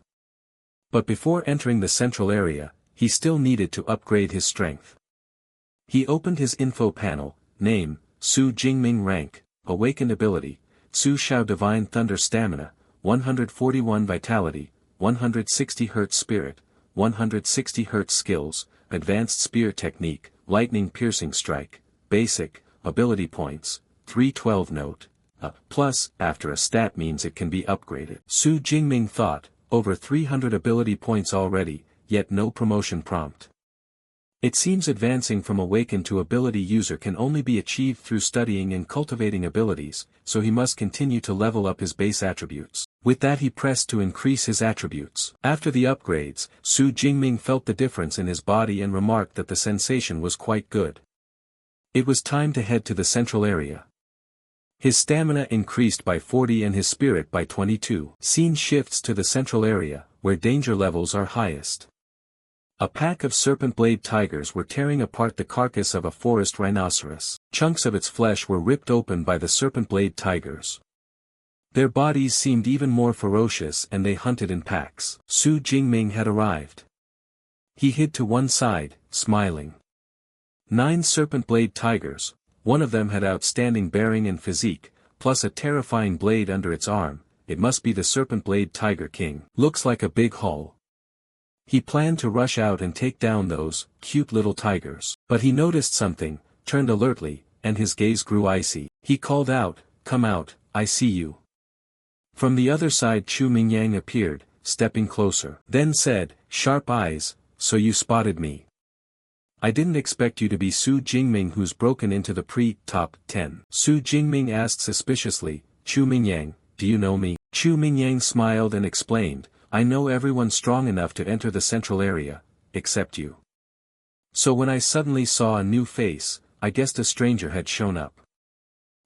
But before entering the central area, he still needed to upgrade his strength. He opened his info panel, name, Su Jingming rank, awakened ability, Su Shao Divine Thunder Stamina, 141 Vitality, 160 Hz Spirit, 160 Hz Skills, Advanced Spear Technique, Lightning Piercing Strike, Basic, Ability Points, 312 Note, plus, after a stat means it can be upgraded. Su Jingming thought, over 300 ability points already, yet no promotion prompt. It seems advancing from awakened to ability user can only be achieved through studying and cultivating abilities, so he must continue to level up his base attributes. With that he pressed to increase his attributes. After the upgrades, Su Jingming felt the difference in his body and remarked that the sensation was quite good. It was time to head to the central area. His stamina increased by 40 and his spirit by 22. Scene shifts to the central area, where danger levels are highest. A pack of serpent blade tigers were tearing apart the carcass of a forest rhinoceros. Chunks of its flesh were ripped open by the serpent blade tigers. Their bodies seemed even more ferocious and they hunted in packs. Su Jingming had arrived. He hid to one side, smiling. 9 serpent blade tigers, One of them had outstanding bearing and physique, plus a terrifying blade under its arm. It must be the Serpent Blade Tiger King. Looks like a big haul. He planned to rush out and take down those cute little tigers. But he noticed something, turned alertly, and his gaze grew icy. He called out, "Come out, I see you." From the other side Chu Mingyang appeared, stepping closer. Then said, "Sharp eyes, so you spotted me. I didn't expect you to be Su Jingming who's broken into the pre-top 10. Su Jingming asked suspiciously, "Chu Mingyang, do you know me?" Chu Mingyang smiled and explained, "I know everyone strong enough to enter the central area, except you. So when I suddenly saw a new face, I guessed a stranger had shown up."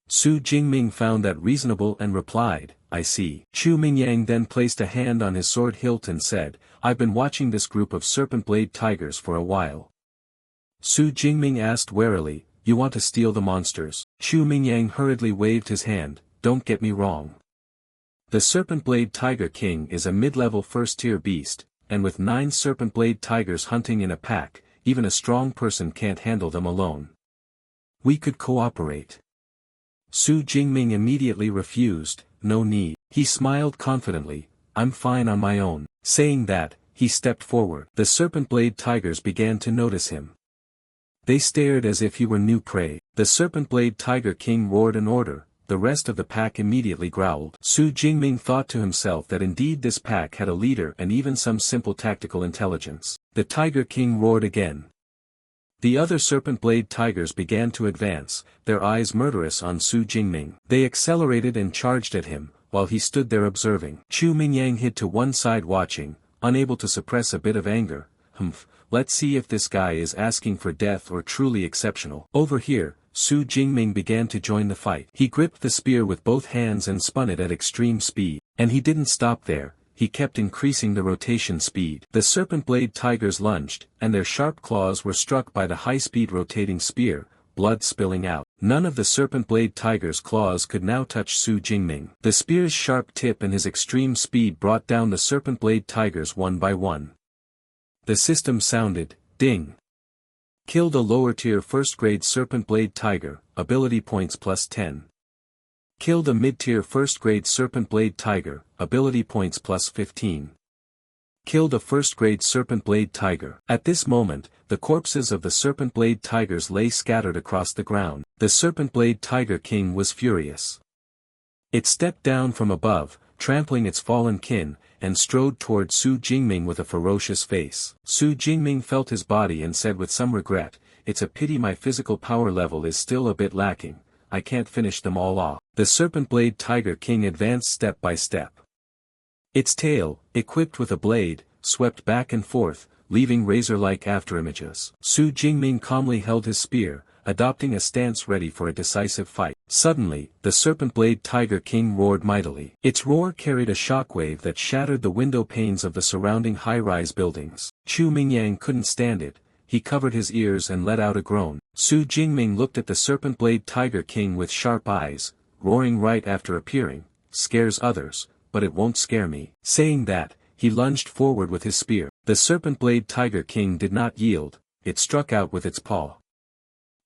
Su Jingming found that reasonable and replied, "I see." Chu Mingyang then placed a hand on his sword hilt and said, "I've been watching this group of serpent blade tigers for a while." Su Jingming asked warily, "You want to steal the monsters?" Chu Mingyang hurriedly waved his hand, "Don't get me wrong. The Serpent Blade Tiger King is a mid-level first-tier beast, and with 9 Serpent Blade Tigers hunting in a pack, even a strong person can't handle them alone. We could cooperate." Su Jingming immediately refused, "No need." He smiled confidently, "I'm fine on my own." Saying that, he stepped forward. The Serpent Blade Tigers began to notice him. They stared as if he were new prey. The Serpent Blade Tiger King roared an order. The rest of the pack immediately growled. Su Jingming thought to himself that indeed this pack had a leader and even some simple tactical intelligence. The Tiger King roared again. The other Serpent Blade Tigers began to advance, their eyes murderous on Su Jingming. They accelerated and charged at him, while he stood there observing. Chu Mingyang hid to one side watching, unable to suppress a bit of anger. Let's see if this guy is asking for death or truly exceptional. Over here, Su Jingming began to join the fight. He gripped the spear with both hands and spun it at extreme speed. And he didn't stop there, he kept increasing the rotation speed. The Serpent Blade Tigers lunged, and their sharp claws were struck by the high-speed rotating spear, blood spilling out. None of the Serpent Blade Tiger's claws could now touch Su Jingming. The spear's sharp tip and his extreme speed brought down the Serpent Blade Tigers one by one. The system sounded, ding. Killed a lower-tier first-grade Serpent Blade Tiger, ability points plus 10. Killed a mid-tier first-grade Serpent Blade Tiger, ability points plus 15. Killed a first-grade Serpent Blade Tiger. At this moment, the corpses of the Serpent Blade Tigers lay scattered across the ground. The Serpent Blade Tiger King was furious. It stepped down from above, trampling its fallen kin, and strode toward Su Jingming with a ferocious face. Su Jingming felt his body and said with some regret, "It's a pity my physical power level is still a bit lacking, I can't finish them all off." The Serpent Blade Tiger King advanced step by step. Its tail, equipped with a blade, swept back and forth, leaving razor-like afterimages. Su Jingming calmly held his spear, adopting a stance ready for a decisive fight. Suddenly, the Serpent Blade Tiger King roared mightily. Its roar carried a shockwave that shattered the window panes of the surrounding high-rise buildings. Chu Mingyang couldn't stand it, he covered his ears and let out a groan. Su Jingming looked at the Serpent Blade Tiger King with sharp eyes, roaring right after appearing, "Scares others, but it won't scare me." Saying that, he lunged forward with his spear. The Serpent Blade Tiger King did not yield, it struck out with its paw.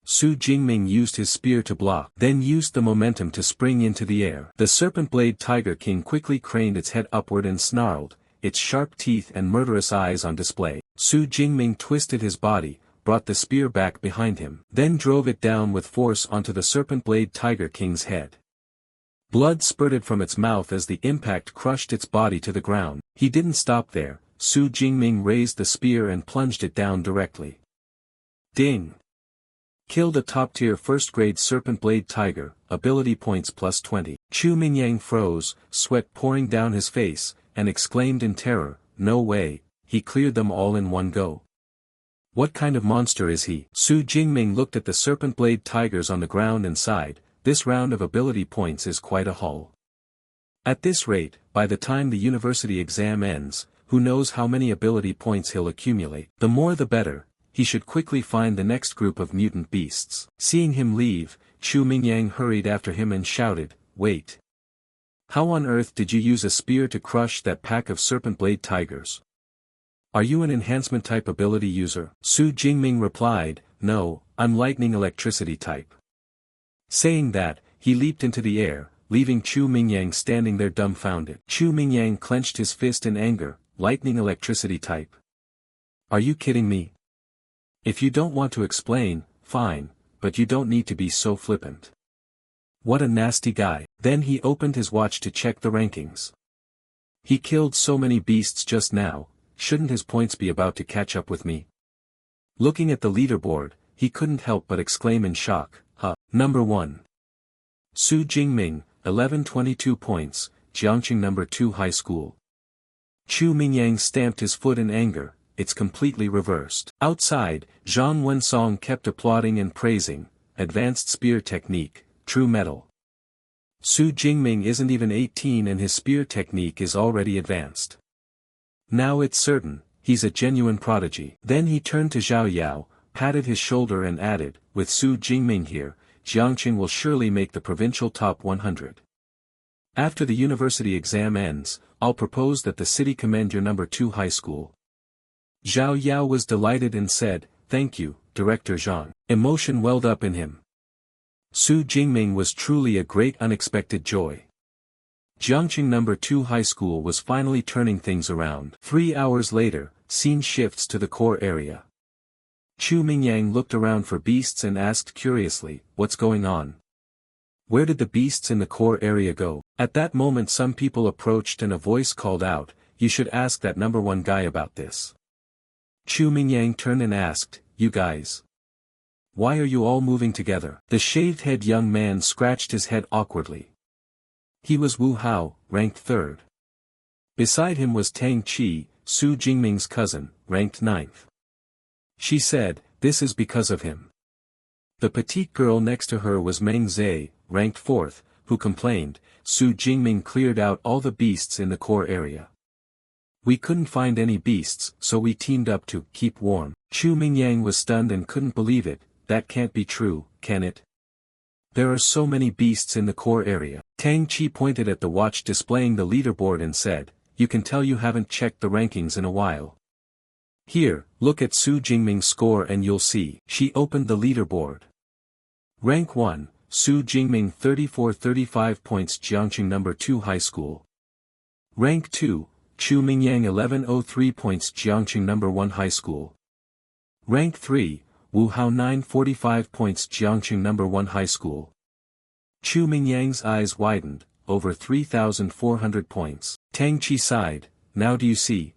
Su Jingming used his spear to block, then used the momentum to spring into the air. The Serpent Blade Tiger King quickly craned its head upward and snarled, its sharp teeth and murderous eyes on display. Su Jingming twisted his body, brought the spear back behind him, then drove it down with force onto the Serpent Blade Tiger King's head. Blood spurted from its mouth as the impact crushed its body to the ground. He didn't stop there, Su Jingming raised the spear and plunged it down directly. Ding! Killed a top-tier first-grade Serpent Blade Tiger, ability points plus 20. Chu Mingyang froze, sweat pouring down his face, and exclaimed in terror, "No way, he cleared them all in one go. What kind of monster is he?" Su Jingming looked at the Serpent Blade Tigers on the ground and sighed, "This round of ability points is quite a haul. At this rate, by the time the university exam ends, who knows how many ability points he'll accumulate. The more the better. He should quickly find the next group of mutant beasts." Seeing him leave, Chu Mingyang hurried after him and shouted, "Wait! How on earth did you use a spear to crush that pack of Serpent Blade Tigers? Are you an enhancement type ability user?" Su Jingming replied, "No, I'm lightning electricity type. Saying that, he leaped into the air, leaving Chu Mingyang standing there dumbfounded. Chu Mingyang clenched his fist in anger, lightning electricity type. Are you kidding me? If you don't want to explain, fine, but you don't need to be so flippant. What a nasty guy. Then he opened his watch to check the rankings. He killed so many beasts just now, shouldn't his points be about to catch up with me? Looking at the leaderboard, he couldn't help but exclaim in shock, Number 1. Su Jingming, 1122 points, Jiangqing Number 2 High School. Chu Mingyang stamped his foot in anger, it's completely reversed. Outside, Zhang Wensong kept applauding and praising, advanced spear technique, true metal. Su Jingming isn't even 18 and his spear technique is already advanced. Now it's certain, he's a genuine prodigy. Then he turned to Zhao Yao, patted his shoulder and added, with Su Jingming here, Jiangqing will surely make the provincial top 100. After the university exam ends, I'll propose that the city commend your Number 2 high school. Zhao Yao was delighted and said, thank you, Director Zhang. Emotion welled up in him. Su Jingming was truly a great unexpected joy. Jiangqing Number 2 High School was finally turning things around. 3 hours later, scene shifts to the core area. Chu Mingyang looked around for beasts and asked curiously, what's going on? Where did the beasts in the core area go? At that moment some people approached and a voice called out, you should ask that Number 1 guy about this. Chu Mingyang turned and asked, you guys? Why are you all moving together? The shaved-head young man scratched his head awkwardly. He was Wu Hao, ranked 3rd. Beside him was Tang Qi, Su Jingming's cousin, ranked 9th. She said, this is because of him. The petite girl next to her was Meng Zhe, ranked 4th, who complained, Su Jingming cleared out all the beasts in the core area. We couldn't find any beasts, so we teamed up to keep warm. Chu Mingyang was stunned and couldn't believe it, that can't be true, can it? There are so many beasts in the core area. Tang Qi pointed at the watch displaying the leaderboard and said, you can tell you haven't checked the rankings in a while. Here, look at Su Jingming's score and you'll see. She opened the leaderboard. Rank 1, Su Jingming 3435 points Jiangqing Number 2 High School. Rank 2, Chu Mingyang 1103 points Jiangqing Number 1 High School. Rank 3, Wu Hao 945 points Jiangqing Number 1 High School. Chu Mingyang's eyes widened, over 3,400 points. Tang Qi sighed, now do you see?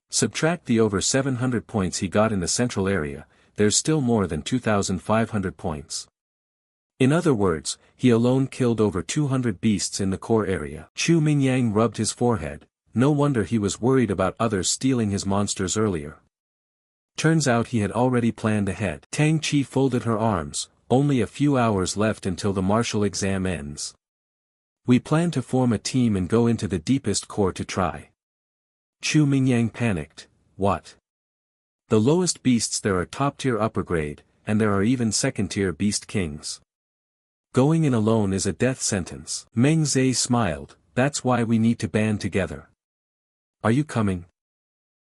Subtract the over 700 points he got in the central area, there's still more than 2,500 points. In other words, he alone killed over 200 beasts in the core area. Chu Mingyang rubbed his forehead, no wonder he was worried about others stealing his monsters earlier. Turns out he had already planned ahead. Tang Qi folded her arms, only a few hours left until the martial exam ends. We plan to form a team and go into the deepest core to try. Chu Mingyang panicked, what? The lowest beasts there are top-tier upper grade, and there are even second-tier beast kings. Going in alone is a death sentence. Meng Zhe smiled, that's why we need to band together. Are you coming?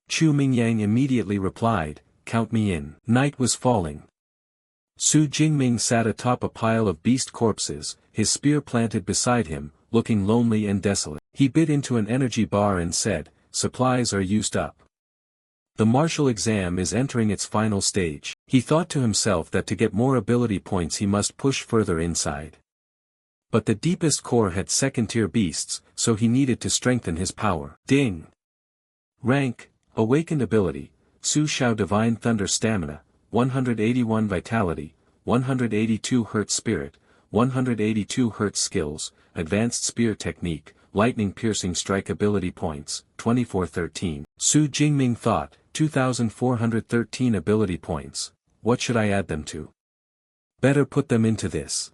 Chu Mingyang immediately replied, count me in. Night was falling. Su Jingming sat atop a pile of beast corpses, his spear planted beside him, looking lonely and desolate. He bit into an energy bar and said, supplies are used up. The martial exam is entering its final stage. He thought to himself that to get more ability points he must push further inside. But the deepest core had second-tier beasts, so he needed to strengthen his power. Ding! Rank, Awakened Ability, Su Shao Divine Thunder Stamina, 181 Vitality, 182 Hz Spirit, 182 Hz Skills, Advanced Spear Technique, Lightning Piercing Strike Ability Points, 2413. Su Jingming thought, 2,413 ability points, what should I add them to? Better put them into this.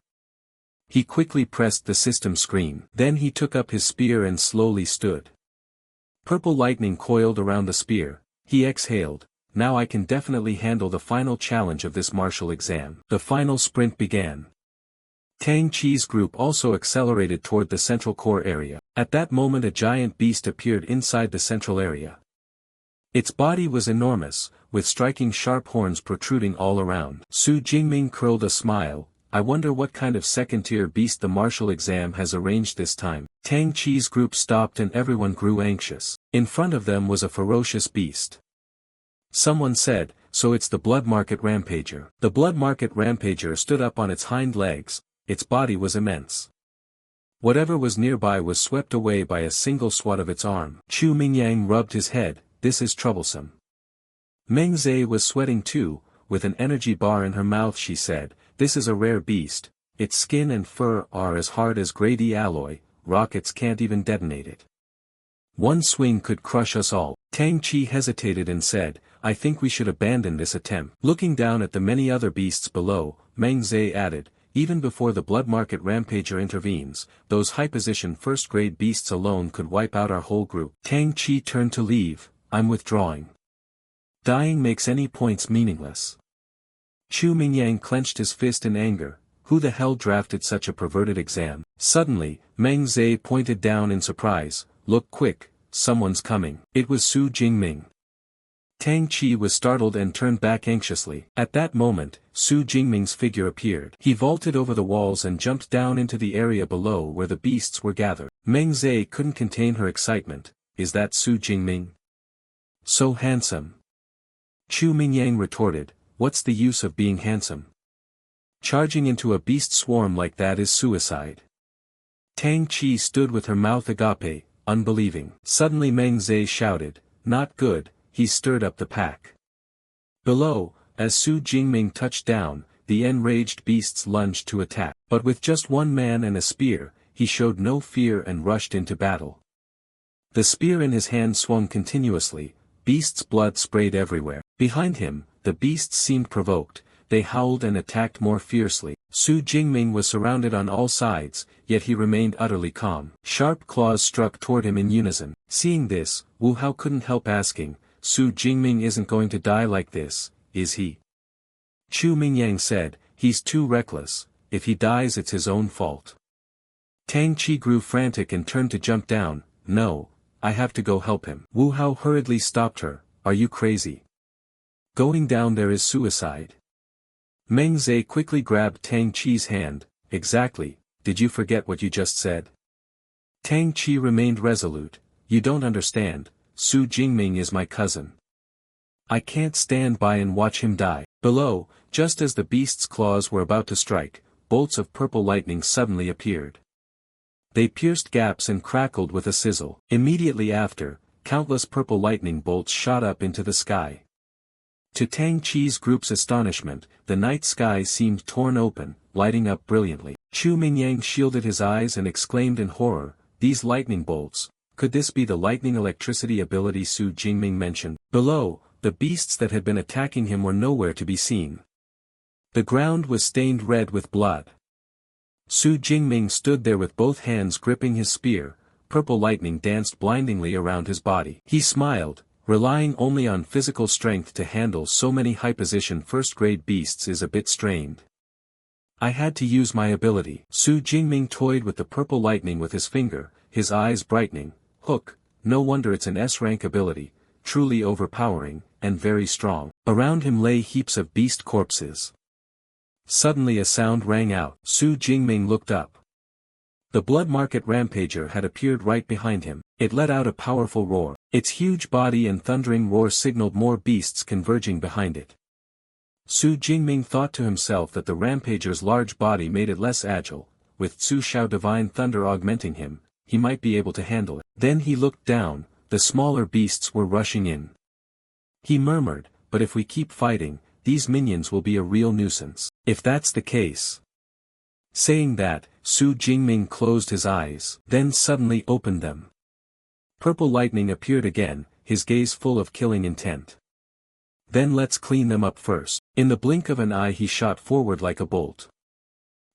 He quickly pressed the system screen. Then he took up his spear and slowly stood. Purple lightning coiled around the spear. He exhaled, now I can definitely handle the final challenge of this martial exam. The final sprint began. Tang Qi's group also accelerated toward the central core area. At that moment a giant beast appeared inside the central area. Its body was enormous, with striking sharp horns protruding all around. Su Jingming curled a smile, I wonder what kind of second-tier beast the martial exam has arranged this time. Tang Chi's group stopped and everyone grew anxious. In front of them was a ferocious beast. Someone said, "So it's the Blood Market Rampager." The Blood Market Rampager stood up on its hind legs, its body was immense. Whatever was nearby was swept away by a single swat of its arm. Chu Mingyang rubbed his head, "This is troublesome." Meng Zhe was sweating too, with an energy bar in her mouth she said, "This is a rare beast, its skin and fur are as hard as grade E alloy, rockets can't even detonate it. One swing could crush us all." Tang Chi hesitated and said, "I think we should abandon this attempt." Looking down at the many other beasts below, Meng Zhe added, "Even before the Blood Market Rampager intervenes, those high-position first-grade beasts alone could wipe out our whole group." Tang Chi turned to leave, "I'm withdrawing. Dying makes any points meaningless." Chu Mingyang clenched his fist in anger, "Who the hell drafted such a perverted exam?" Suddenly, Meng Zhe pointed down in surprise, "Look quick, someone's coming." It was Su Jingming. Tang Chi was startled and turned back anxiously. At that moment, Su Jingming's figure appeared. He vaulted over the walls and jumped down into the area below where the beasts were gathered. Meng Zhe couldn't contain her excitement. "Is that Su Jingming? So handsome." Chu Mingyang retorted, "What's the use of being handsome? Charging into a beast swarm like that is suicide." Tang Chi stood with her mouth agape, unbelieving. Suddenly Meng Zhe shouted, "Not good." He stirred up the pack. Below, as Su Jingming touched down, the enraged beasts lunged to attack. But with just one man and a spear, he showed no fear and rushed into battle. The spear in his hand swung continuously, beasts' blood sprayed everywhere. Behind him, the beasts seemed provoked, they howled and attacked more fiercely. Su Jingming was surrounded on all sides, yet he remained utterly calm. Sharp claws struck toward him in unison. Seeing this, Wu Hao couldn't help asking, "Su Jingming isn't going to die like this, is he?" Chu Mingyang said, "He's too reckless, if he dies it's his own fault." Tang Chi grew frantic and turned to jump down. "No, I have to go help him." Wu Hao hurriedly stopped her, "Are you crazy? Going down there is suicide." Meng Zhe quickly grabbed Tang Chi's hand, "Exactly, did you forget what you just said?" Tang Chi remained resolute, "You don't understand, Su Jingming is my cousin. I can't stand by and watch him die." Below, just as the beast's claws were about to strike, bolts of purple lightning suddenly appeared. They pierced gaps and crackled with a sizzle. Immediately after, countless purple lightning bolts shot up into the sky. To Tang Chi's group's astonishment, the night sky seemed torn open, lighting up brilliantly. Chu Mingyang shielded his eyes and exclaimed in horror, "These lightning bolts, could this be the lightning electricity ability Su Jingming mentioned?" Below, the beasts that had been attacking him were nowhere to be seen. The ground was stained red with blood. Su Jingming stood there with both hands gripping his spear, purple lightning danced blindingly around his body. He smiled, "Relying only on physical strength to handle so many high-position first-grade beasts is a bit strained. I had to use my ability." Su Jingming toyed with the purple lightning with his finger, his eyes brightening. "Hook, no wonder it's an S-rank ability, truly overpowering, and very strong." Around him lay heaps of beast corpses. Suddenly a sound rang out. Su Jingming looked up. The Blood Market Rampager had appeared right behind him. It let out a powerful roar. Its huge body and thundering roar signaled more beasts converging behind it. Su Jingming thought to himself that the Rampager's large body made it less agile, with Tsu Xiao Divine Thunder augmenting him, he might be able to handle it. Then he looked down, the smaller beasts were rushing in. He murmured, "But if we keep fighting, these minions will be a real nuisance. If that's the case." Saying that, Su Jingming closed his eyes, then suddenly opened them. Purple lightning appeared again, his gaze full of killing intent. "Then let's clean them up first." In the blink of an eye he shot forward like a bolt.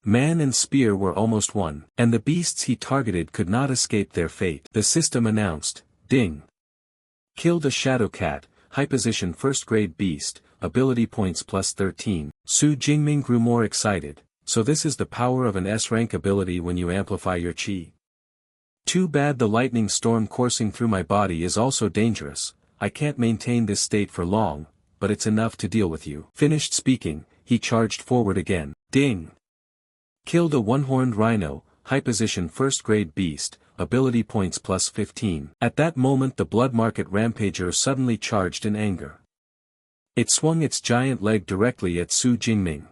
Man and spear were almost one, and the beasts he targeted could not escape their fate. The system announced, "Ding. Killed a shadow cat, high position first grade beast, ability points plus 13. Su Jingming grew more excited, "So this is the power of an S-rank ability when you amplify your chi. Too bad the lightning storm coursing through my body is also dangerous, I can't maintain this state for long, but it's enough to deal with you." Finished speaking, he charged forward again. Ding! Killed a one-horned rhino, high position first grade beast, ability points plus 15. At that moment the blood market rampager suddenly charged in anger. It swung its giant leg directly at Su Jingming.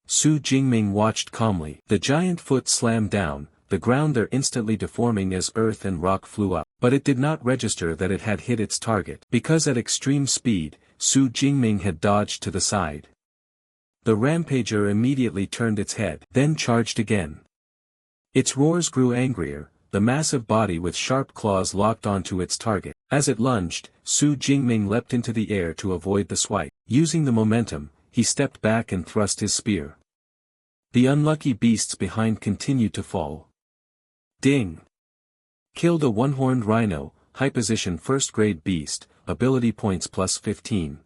Su Jingming watched calmly. The giant foot slammed down, the ground there instantly deforming as earth and rock flew up. But it did not register that it had hit its target. Because at extreme speed, Su Jingming had dodged to the side. The rampager immediately turned its head, then charged again. Its roars grew angrier, the massive body with sharp claws locked onto its target. As it lunged, Su Jingming leapt into the air to avoid the swipe. Using the momentum, he stepped back and thrust his spear. The unlucky beasts behind continued to fall. Ding! Killed a one-horned rhino, high position first grade beast, ability points plus 15.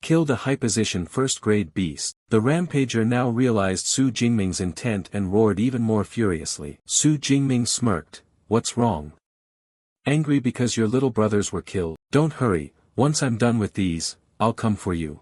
Killed a high position first grade beast. The rampager now realized Su Jingming's intent and roared even more furiously. Su Jingming smirked, "What's wrong? Angry because your little brothers were killed? Don't hurry, once I'm done with these, I'll come for you."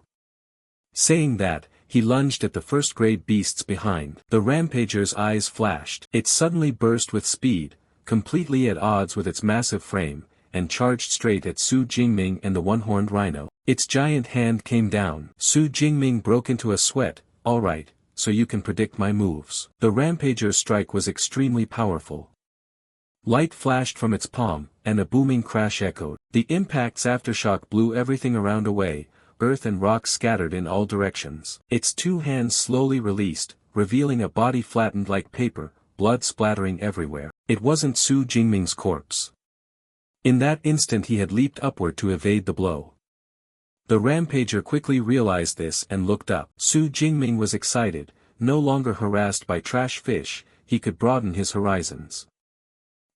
Saying that, he lunged at the first grade beasts behind. The rampager's eyes flashed. It suddenly burst with speed, completely at odds with its massive frame, and charged straight at Su Jingming and the one-horned rhino. Its giant hand came down. Su Jingming broke into a sweat. "All right, so you can predict my moves." The rampager's strike was extremely powerful. Light flashed from its palm, and a booming crash echoed. The impact's aftershock blew everything around away, earth and rock scattered in all directions. Its two hands slowly released, revealing a body flattened like paper, blood splattering everywhere. It wasn't Su Jingming's corpse. In that instant he had leaped upward to evade the blow. The rampager quickly realized this and looked up. Su Jingming was excited, no longer harassed by trash fish, he could broaden his horizons.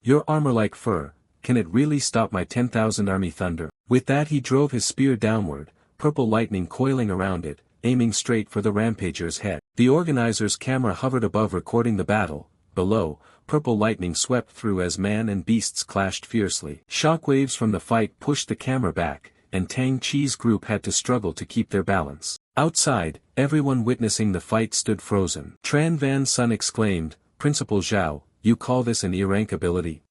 "Your armor like fur, can it really stop my 10,000 army thunder?" With that he drove his spear downward, purple lightning coiling around it, aiming straight for the rampager's head. The organizer's camera hovered above recording the battle. Below, purple lightning swept through as man and beasts clashed fiercely. Shockwaves from the fight pushed the camera back, and Tang Chi's group had to struggle to keep their balance. Outside, everyone witnessing the fight stood frozen. Tran Van Sun exclaimed, "Principal Zhao, you call this an E-rank ability?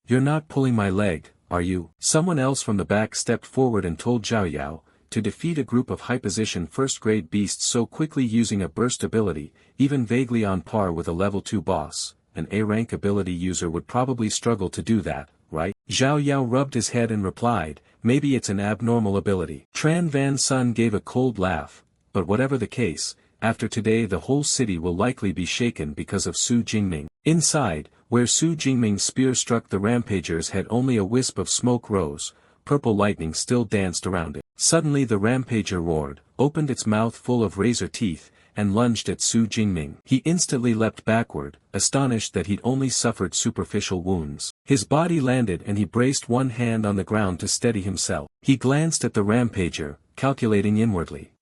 You're not pulling my leg, are you?" Someone else from the back stepped forward and told Zhao Yao, to defeat a group of high-position first-grade beasts so quickly using a burst ability, even vaguely on par with a level 2 boss, an A-rank ability user would probably struggle to do that, right? Zhao Yao rubbed his head and replied, "Maybe it's an abnormal ability." Tran Van Sun gave a cold laugh, "But whatever the case, after today the whole city will likely be shaken because of Su Jingming." Inside, where Su Jingming's spear struck the rampager's head, only a wisp of smoke rose, purple lightning still danced around it. Suddenly the rampager roared, opened its mouth full of razor teeth, and lunged at Su Jingming. He instantly leapt backward, astonished that he'd only suffered superficial wounds. His body landed and he braced one hand on the ground to steady himself. He glanced at the rampager, calculating inwardly.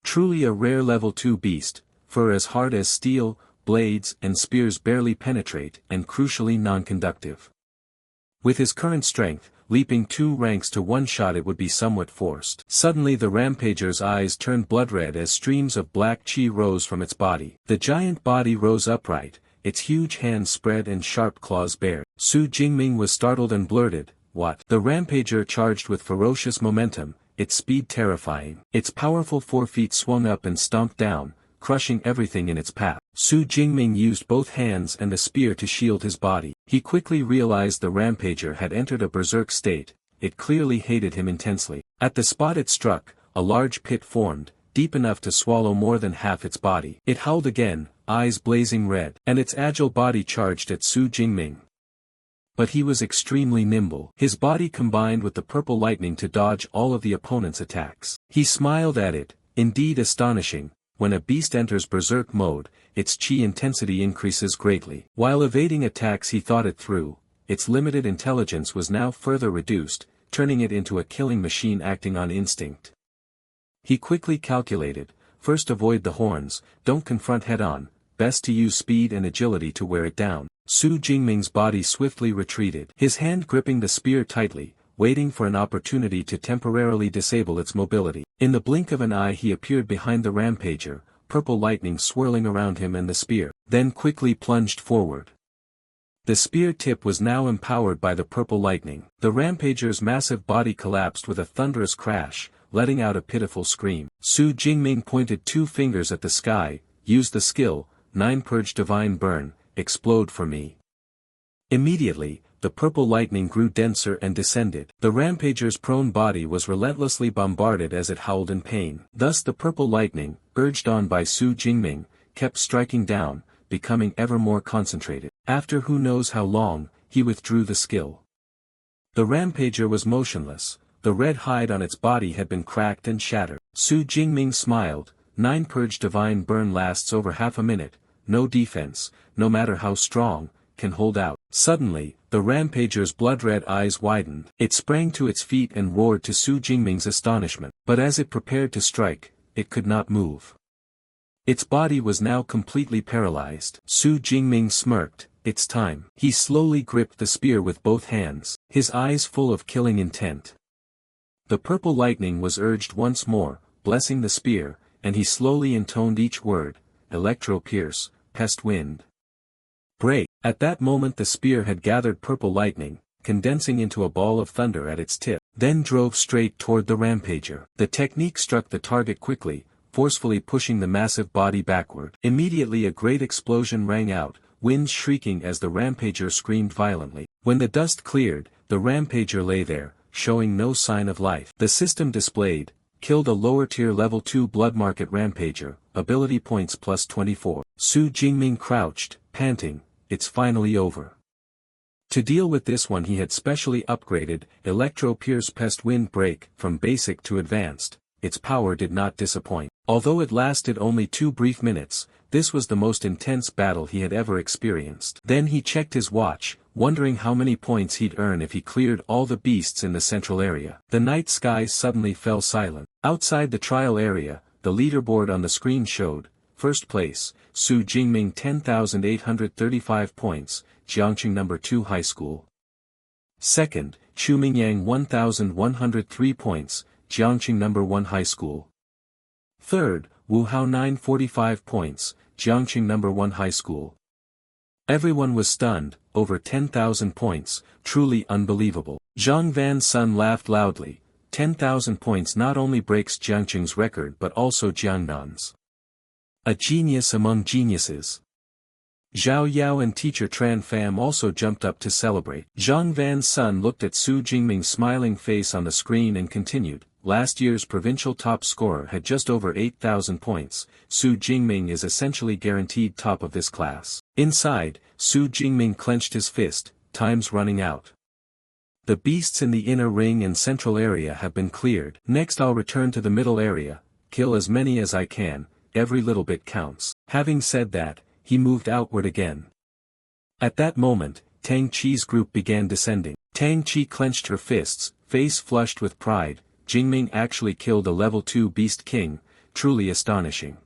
Truly a rare level 2 beast, fur as hard as steel, blades and spears barely penetrate, and crucially non-conductive. With his current strength, leaping 2 ranks to one shot it would be somewhat forced. Suddenly the rampager's eyes turned blood-red as streams of black chi rose from its body. The giant body rose upright, its huge hands spread and sharp claws bared. Su Jingming was startled and blurted, "What?" The rampager charged with ferocious momentum, its speed terrifying. Its powerful forefeet swung up and stomped down, crushing everything in its path. Su Jingming used both hands and a spear to shield his body. He quickly realized the rampager had entered a berserk state, it clearly hated him intensely. At the spot it struck, a large pit formed, deep enough to swallow more than half its body. It howled again, eyes blazing red, and its agile body charged at Su Jingming. But he was extremely nimble. His body combined with the purple lightning to dodge all of the opponent's attacks. He smiled at it, indeed astonishing. When a beast enters berserk mode, its chi intensity increases greatly. While evading attacks he thought it through, its limited intelligence was now further reduced, turning it into a killing machine acting on instinct. He quickly calculated, first avoid the horns, don't confront head-on, best to use speed and agility to wear it down. Su Jingming's body swiftly retreated, his hand gripping the spear tightly, waiting for an opportunity to temporarily disable its mobility. In the blink of an eye he appeared behind the rampager, purple lightning swirling around him and the spear, then quickly plunged forward. The spear tip was now empowered by the purple lightning. The Rampager's massive body collapsed with a thunderous crash, letting out a pitiful scream. Su Jingming pointed 2 fingers at the sky, used the skill, 9 Purge Divine Burn, explode for me. Immediately, the purple lightning grew denser and descended. The Rampager's prone body was relentlessly bombarded as it howled in pain. Thus the purple lightning, urged on by Su Jingming, kept striking down, becoming ever more concentrated. After who knows how long, he withdrew the skill. The Rampager was motionless, the red hide on its body had been cracked and shattered. Su Jingming smiled, 9 Purge Divine Burn lasts over half a minute, no defense, no matter how strong, can hold out. Suddenly, the Rampager's blood-red eyes widened. It sprang to its feet and roared to Su Jingming's astonishment. But as it prepared to strike, it could not move. Its body was now completely paralyzed. Su Jingming smirked, it's time. He slowly gripped the spear with both hands, his eyes full of killing intent. The purple lightning was urged once more, blessing the spear, and he slowly intoned each word, Electro Pierce, Pest Wind. Break. At that moment the spear had gathered purple lightning, condensing into a ball of thunder at its tip, then drove straight toward the Rampager. The technique struck the target quickly, forcefully pushing the massive body backward. Immediately a great explosion rang out, winds shrieking as the Rampager screamed violently. When the dust cleared, the Rampager lay there, showing no sign of life. The system displayed, killed a lower-tier level 2 Blood Market Rampager, ability points plus 24. Su Jingming crouched, panting, it's finally over. To deal with this one he had specially upgraded Electro Pierce Pest Wind Break from basic to advanced. Its power did not disappoint. Although it lasted only 2 brief minutes, this was the most intense battle he had ever experienced. Then he checked his watch, wondering how many points he'd earn if he cleared all the beasts in the central area. The night sky suddenly fell silent. Outside the trial area, the leaderboard on the screen showed, first place, Su Jingming 10,835 points, Jiangqing No. 2 High School. Second, Chu Mingyang 1,103 points, Jiangqing No. 1 High School. Third, Wu Hao 945 points, Jiangqing No. 1 High School. Everyone was stunned, over 10,000 points, truly unbelievable. Zhang Van Sun laughed loudly, 10,000 points not only breaks Jiangqing's record but also Jiangnan's. A genius among geniuses. Zhao Yao and teacher Tran Pham also jumped up to celebrate. Zhang Van Sun looked at Su Jingming's smiling face on the screen and continued, last year's provincial top scorer had just over 8,000 points, Su Jingming is essentially guaranteed top of this class. Inside, Su Jingming clenched his fist, time's running out. The beasts in the inner ring and central area have been cleared. Next I'll return to the middle area, kill as many as I can, every little bit counts. Having said that, he moved outward again. At that moment, Tang Chi's group began descending. Tang Chi clenched her fists, face flushed with pride. Jingming actually killed a level 2 Beast King, truly astonishing.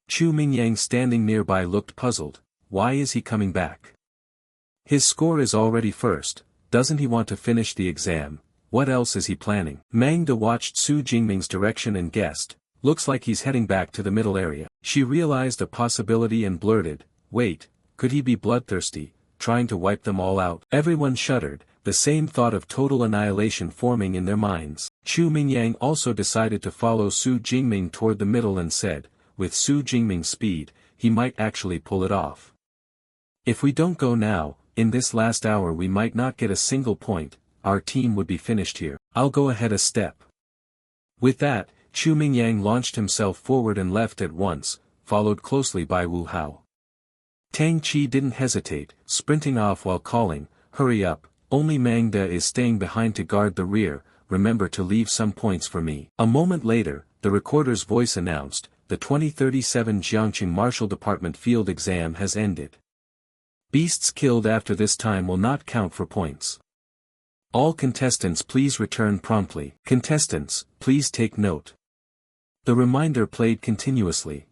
Chu Mingyang standing nearby looked puzzled, why is he coming back? His score is already first, doesn't he want to finish the exam, what else is he planning? Meng Da watched Su Jingming's direction and guessed, looks like he's heading back to the middle area. She realized a possibility and blurted, wait, could he be bloodthirsty, trying to wipe them all out? Everyone shuddered, the same thought of total annihilation forming in their minds. Chu Mingyang also decided to follow Su Jingming toward the middle and said, with Su Jingming's speed, he might actually pull it off. If we don't go now, in this last hour we might not get a single point, our team would be finished here. I'll go ahead a step. With that, Chu Mingyang launched himself forward and left at once, followed closely by Wu Hao. Tang Chi didn't hesitate, sprinting off while calling, hurry up, only Meng Da is staying behind to guard the rear, remember to leave some points for me. A moment later, the recorder's voice announced, the 2037 Jiangqing Martial Department field exam has ended. Beasts killed after this time will not count for points. All contestants please return promptly. Contestants, please take note. The reminder played continuously.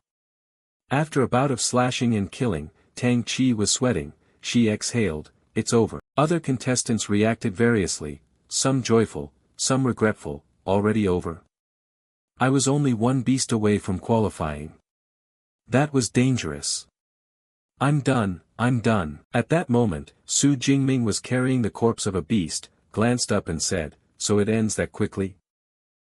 After a bout of slashing and killing, Tang Chi was sweating, she exhaled, it's over. Other contestants reacted variously, some joyful, some regretful, already over. I was only one beast away from qualifying. That was dangerous. I'm done, I'm done. At that moment, Su Jingming was carrying the corpse of a beast, glanced up and said, so it ends that quickly?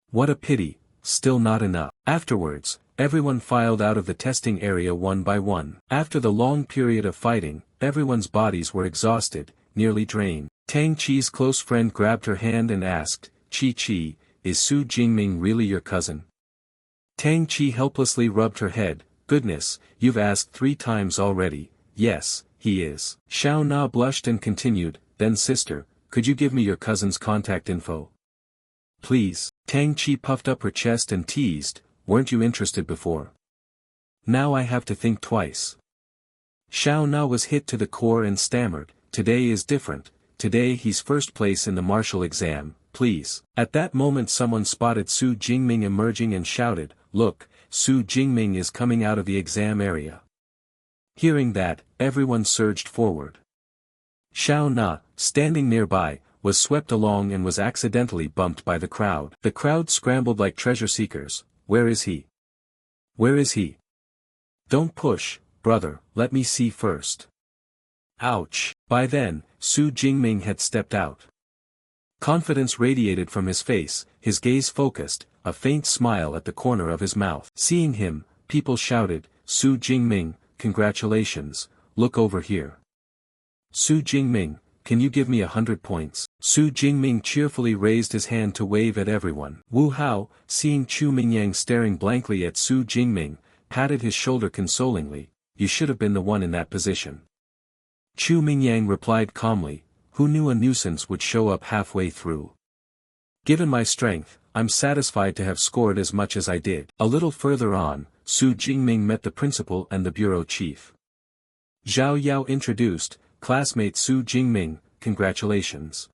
What a pity, still not enough. Afterwards, everyone filed out of the testing area one by one. After the long period of fighting, everyone's bodies were exhausted, nearly drained. Tang Chi's close friend grabbed her hand and asked, Chi, is Su Jingming really your cousin? Tang Chi helplessly rubbed her head. Goodness, you've asked 3 times already. Yes, he is. Xiao Na blushed and continued, then sister, could you give me your cousin's contact info? Please. Tang Chi puffed up her chest and teased, weren't you interested before? Now I have to think twice. Xiao Na was hit to the core and stammered, today is different, today he's first place in the martial exam, please. At that moment someone spotted Su Jingming emerging and shouted, look, Su Jingming is coming out of the exam area. Hearing that, everyone surged forward. Xiao Na, standing nearby, was swept along and was accidentally bumped by the crowd. The crowd scrambled like treasure seekers. Where is he? Where is he? Don't push, brother, let me see first. Ouch. By then, Su Jingming had stepped out. Confidence radiated from his face, his gaze focused, a faint smile at the corner of his mouth. Seeing him, people shouted, Su Jingming, congratulations, look over here. Su Jingming, can you give me 100 points? Su Jingming cheerfully raised his hand to wave at everyone. Wu Hao, seeing Chu Mingyang staring blankly at Su Jingming, patted his shoulder consolingly, you should have been the one in that position. Chu Mingyang replied calmly, who knew a nuisance would show up halfway through? Given my strength, I'm satisfied to have scored as much as I did. A little further on, Su Jingming met the principal and the bureau chief. Zhao Yao introduced, classmate Su Jingming, congratulations.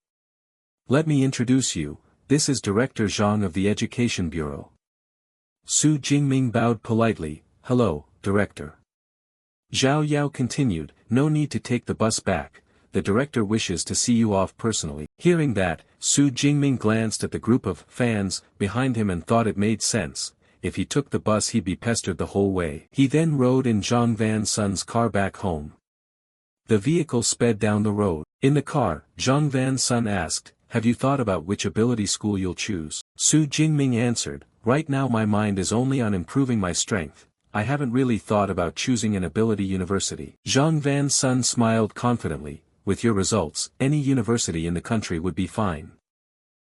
Let me introduce you, this is Director Zhang of the Education Bureau. Su Jingming bowed politely, hello, Director. Zhao Yao continued, no need to take the bus back, the director wishes to see you off personally. Hearing that, Su Jingming glanced at the group of fans behind him and thought it made sense, if he took the bus he'd be pestered the whole way. He then rode in Zhang Van Sun's car back home. The vehicle sped down the road. In the car, Zhang Van Sun asked, have you thought about which ability school you'll choose? Su Jingming answered, right now my mind is only on improving my strength, I haven't really thought about choosing an ability university. Zhang Van Sun smiled confidently, with your results, any university in the country would be fine.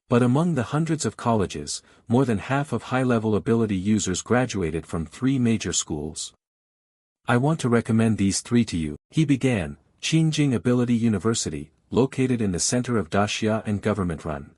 But among the hundreds of colleges, more than half of high-level ability users graduated from 3 major schools. I want to recommend these 3 to you. He began, Qingjing Ability University, located in the center of Daxia and government-run.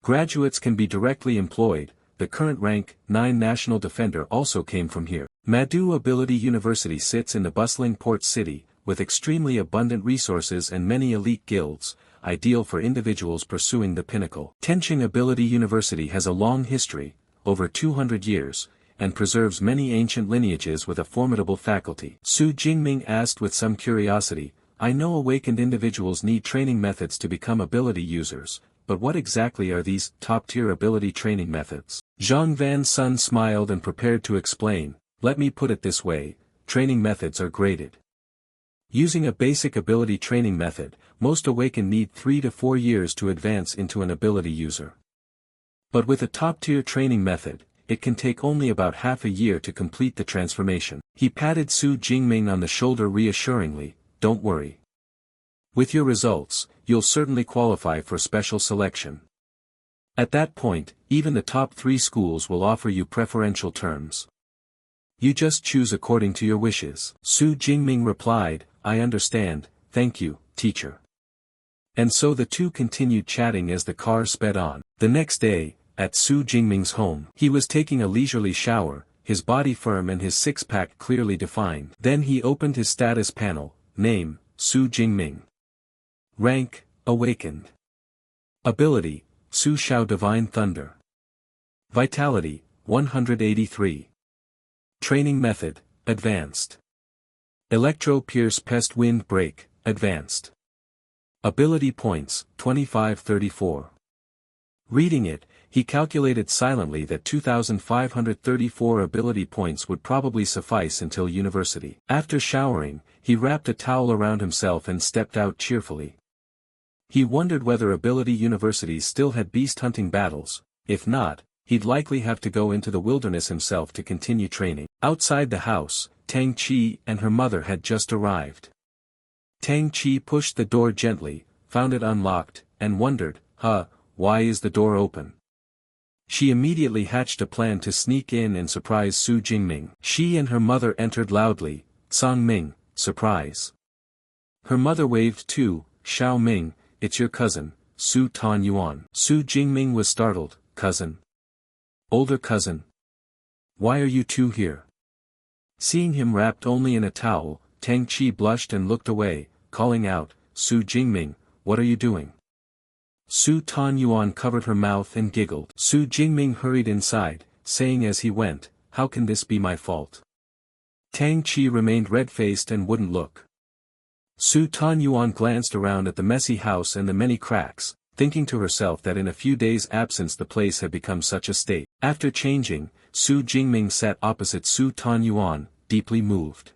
Graduates can be directly employed, the current rank 9 national defender also came from here. Madu Ability University sits in the bustling port city, with extremely abundant resources and many elite guilds, ideal for individuals pursuing the pinnacle. Tenching Ability University has a long history, over 200 years, and preserves many ancient lineages with a formidable faculty. Su Jingming asked with some curiosity, I know awakened individuals need training methods to become ability users, but what exactly are these top-tier ability training methods? Zhang Van Sun smiled and prepared to explain, let me put it this way, training methods are graded. Using a basic ability training method, most awakened need 3 to 4 years to advance into an ability user. But with a top-tier training method, it can take only about half a year to complete the transformation. He patted Su Jingming on the shoulder reassuringly, don't worry. With your results, you'll certainly qualify for special selection. At that point, even the top 3 schools will offer you preferential terms. You just choose according to your wishes. Su Jingming replied, I understand, thank you, teacher. And so the two continued chatting as the car sped on. The next day, at Su Jingming's home, he was taking a leisurely shower, his body firm and his six-pack clearly defined. Then he opened his status panel, name, Su Jingming. Rank, awakened. Ability, Su Xiao Divine Thunder. Vitality, 183. Training method, advanced. Electro Pierce Pest Wind Break, advanced. Ability points, 2534. Reading it, He calculated silently that 2,534 ability points would probably suffice until university. After showering, he wrapped a towel around himself and stepped out cheerfully. He wondered whether ability universities still had beast hunting battles. If not, he'd likely have to go into the wilderness himself to continue training. Outside the house, Tang Chi and her mother had just arrived. Tang Chi pushed the door gently, found it unlocked, and wondered, why is the door open? She immediately hatched a plan to sneak in and surprise Su Jingming. She and her mother entered loudly, "Song Ming, surprise." Her mother waved too, "Xiao Ming, it's your cousin, Su Tan Yuan." Su Jingming was startled, "Cousin? Older cousin? Why are you two here?" Seeing him wrapped only in a towel, Tang Chi blushed and looked away, calling out, "Su Jingming, what are you doing?" Su Tan Yuan covered her mouth and giggled. Su Jingming hurried inside, saying as he went, "How can this be my fault?" Tang Chi remained red-faced and wouldn't look. Su Tan Yuan glanced around at the messy house and the many cracks, thinking to herself that in a few days' absence the place had become such a state. After changing, Su Jingming sat opposite Su Tan Yuan, deeply moved.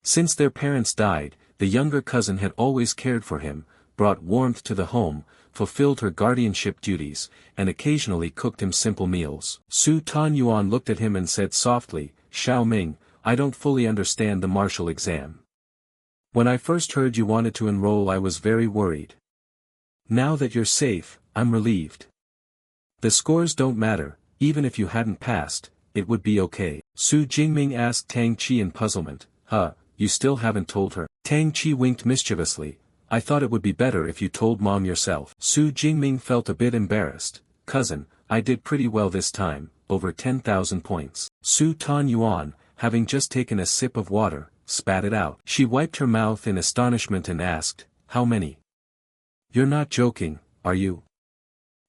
Since their parents died, the younger cousin had always cared for him, brought warmth to the home, fulfilled her guardianship duties, and occasionally cooked him simple meals. Su Tan Yuan looked at him and said softly, "Xiao Ming, I don't fully understand the martial exam. When I first heard you wanted to enroll I was very worried. Now that you're safe, I'm relieved. The scores don't matter, even if you hadn't passed, it would be okay." Su Jingming asked Tang Chi in puzzlement, You still haven't told her?" Tang Chi winked mischievously, "I thought it would be better if you told Mom yourself." Su Jingming felt a bit embarrassed, "Cousin, I did pretty well this time, over 10,000 points." Su Tan Yuan, having just taken a sip of water, spat it out. She wiped her mouth in astonishment and asked, "How many?" "You're not joking, are you?"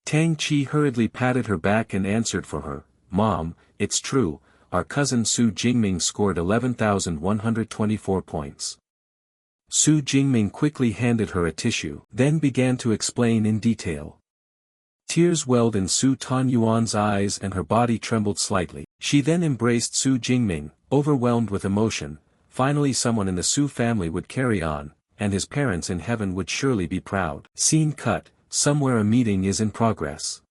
Tang Chi hurriedly patted her back and answered for her, "Mom, it's true, our cousin Su Jingming scored 11,124 points." Su Jingming quickly handed her a tissue, then began to explain in detail. Tears welled in Su Tan Yuan's eyes and her body trembled slightly. She then embraced Su Jingming, overwhelmed with emotion. Finally someone in the Su family would carry on, and his parents in heaven would surely be proud. Scene cut, somewhere a meeting is in progress.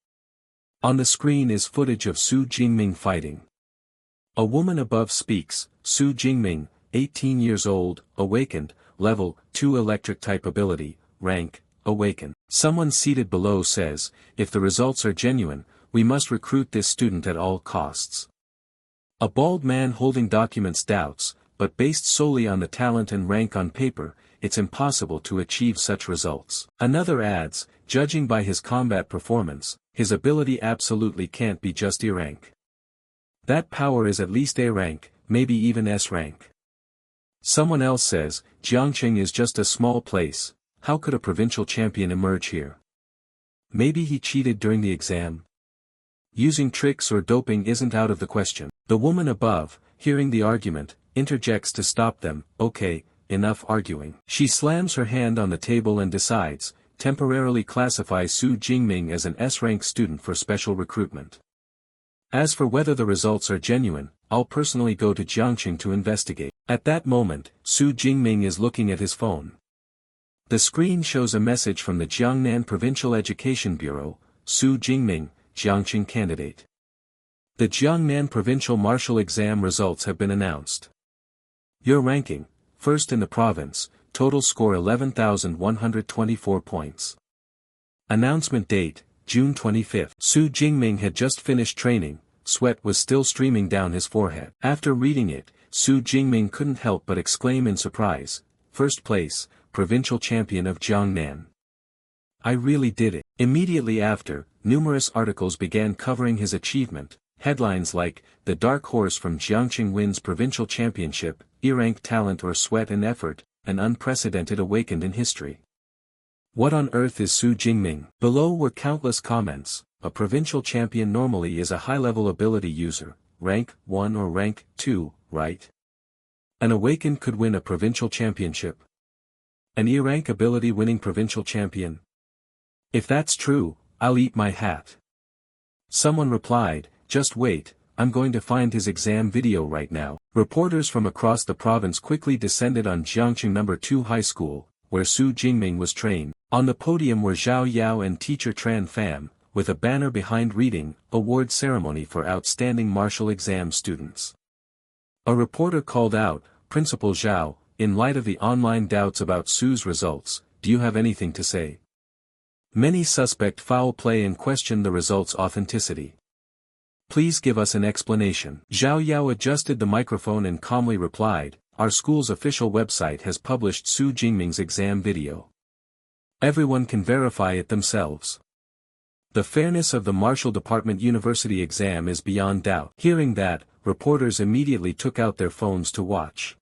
On the screen is footage of Su Jingming fighting. A woman above speaks, Su Jingming, 18 years old, awakened, level 2 electric type ability, rank, awaken. Someone seated below says, "If the results are genuine, we must recruit this student at all costs." A bald man holding documents doubts, but based solely on the talent and rank on paper, it's impossible to achieve such results. Another adds, "Judging by his combat performance, his ability absolutely can't be just E rank. That power is at least A rank, maybe even S rank." Someone else says, "Jiangqing is just a small place, how could a provincial champion emerge here? Maybe he cheated during the exam. Using tricks or doping isn't out of the question." The woman above, hearing the argument, interjects to stop them, "Okay, enough arguing." She slams her hand on the table and decides, temporarily classify Su Jingming as an S-rank student for special recruitment. As for whether the results are genuine, I'll personally go to Jiangqing to investigate. At that moment, Su Jingming is looking at his phone. The screen shows a message from the Jiangnan Provincial Education Bureau, Su Jingming, Jiangqing candidate. The Jiangnan Provincial Martial Exam results have been announced. Your ranking, first in the province, total score 11,124 points. Announcement date, June 25. Su Jingming had just finished training, sweat was still streaming down his forehead. After reading it, Su Jingming couldn't help but exclaim in surprise, "First place, provincial champion of Jiangnan. I really did it." Immediately after, numerous articles began covering his achievement, headlines like, "The Dark Horse from Jiangqing wins provincial championship, E-rank talent or sweat and effort, an unprecedented awakened in history. What on earth is Su Jingming?" Below were countless comments. A provincial champion normally is a high-level ability user, rank 1 or rank 2, right? An awakened could win a provincial championship. An E-rank ability winning provincial champion? If that's true, I'll eat my hat. Someone replied, just wait, I'm going to find his exam video right now. Reporters from across the province quickly descended on Jiangqing No. 2 High School, where Su Jingming was trained. On the podium were Zhao Yao and teacher Tran Pham, with a banner behind reading, Award Ceremony for Outstanding Martial Exam Students. A reporter called out, Principal Zhao, in light of the online doubts about Su's results, do you have anything to say? Many suspect foul play and question the results' authenticity. Please give us an explanation. Zhao Yao adjusted the microphone and calmly replied, our school's official website has published Su Jingming's exam video. Everyone can verify it themselves. The fairness of the Martial Department University exam is beyond doubt. Hearing that, reporters immediately took out their phones to watch.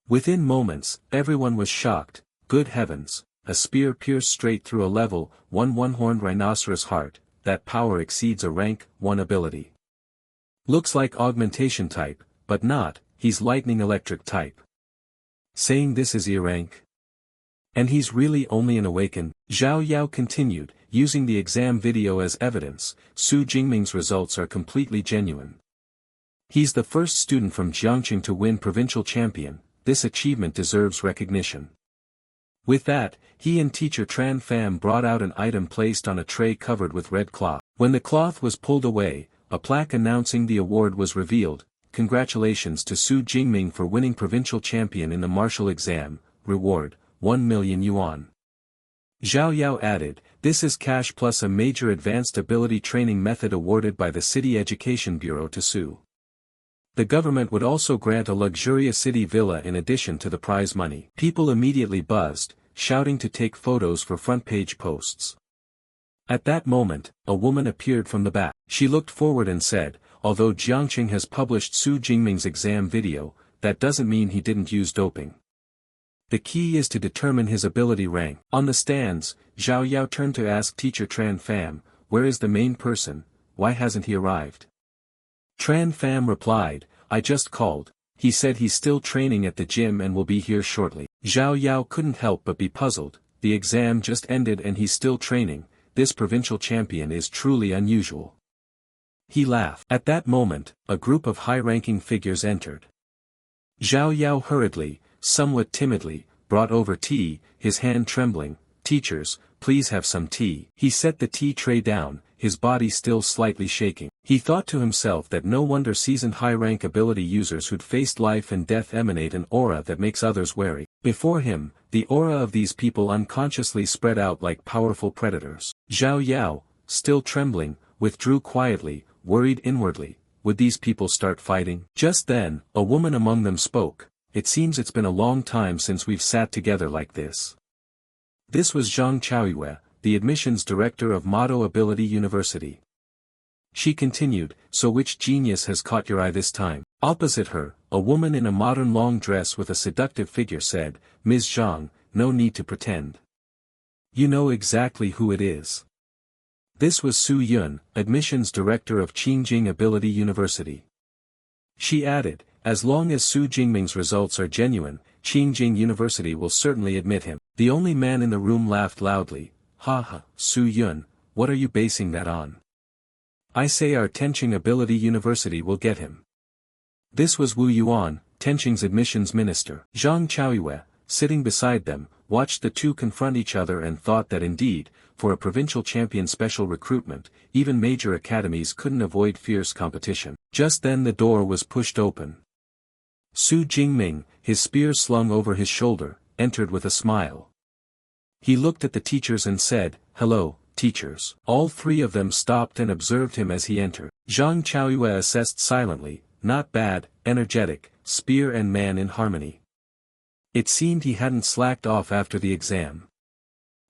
Within moments, everyone was shocked. Good heavens, a spear pierced straight through a level 1 one-horned rhinoceros heart, that power exceeds a rank 1 ability. Looks like augmentation type, but not, he's lightning electric type. Saying this is E rank? And he's really only an awaken. Zhao Yao continued, using the exam video as evidence, Su Jingming's results are completely genuine. He's the first student from Jiangqing to win provincial champion, this achievement deserves recognition. With that, he and teacher Tran Pham brought out an item placed on a tray covered with red cloth. When the cloth was pulled away, a plaque announcing the award was revealed. Congratulations to Su Jingming for winning provincial champion in the martial exam, reward, 1 million yuan. Zhao Yao added, this is cash plus a major advanced ability training method awarded by the City Education Bureau to Su. The government would also grant a luxurious city villa in addition to the prize money. People immediately buzzed, shouting to take photos for front-page posts. At that moment, a woman appeared from the back. She looked forward and said, although Jiangqing has published Su Jingming's exam video, that doesn't mean he didn't use doping. The key is to determine his ability rank. On the stands, Zhao Yao turned to ask teacher Tran Pham, where is the main person, why hasn't he arrived? Tran Pham replied, I just called, he said he's still training at the gym and will be here shortly. Zhao Yao couldn't help but be puzzled, the exam just ended and he's still training, this provincial champion is truly unusual. He laughed. At that moment, a group of high-ranking figures entered. Zhao Yao hurriedly, somewhat timidly, brought over tea, his hand trembling, teachers, please have some tea. He set the tea tray down, his body still slightly shaking. He thought to himself that no wonder seasoned high-rank ability users who'd faced life and death emanate an aura that makes others wary. Before him, the aura of these people unconsciously spread out like powerful predators. Zhao Yao, still trembling, withdrew quietly, worried inwardly, would these people start fighting? Just then, a woman among them spoke, it seems it's been a long time since we've sat together like this. This was Zhang Chaoyue, the admissions director of Motto Ability University. She continued, so which genius has caught your eye this time? Opposite her, a woman in a modern long dress with a seductive figure said, Ms. Zhang, no need to pretend. You know exactly who it is. This was Su Yun, admissions director of Qingjing Ability University. She added, as long as Su Jingming's results are genuine, Qingjing University will certainly admit him. The only man in the room laughed loudly, ha ha, Su Yun, what are you basing that on? I say our Tenqing Ability University will get him. This was Wu Yuan, Tenqing's admissions minister. Zhang Chaoyue, sitting beside them, watched the two confront each other and thought that indeed, for a provincial champion special recruitment, even major academies couldn't avoid fierce competition. Just then the door was pushed open. Su Jingming, his spear slung over his shoulder, entered with a smile. He looked at the teachers and said, hello, teachers. All three of them stopped and observed him as he entered. Zhang Chaoyue assessed silently, not bad, energetic, spear and man in harmony. It seemed he hadn't slacked off after the exam.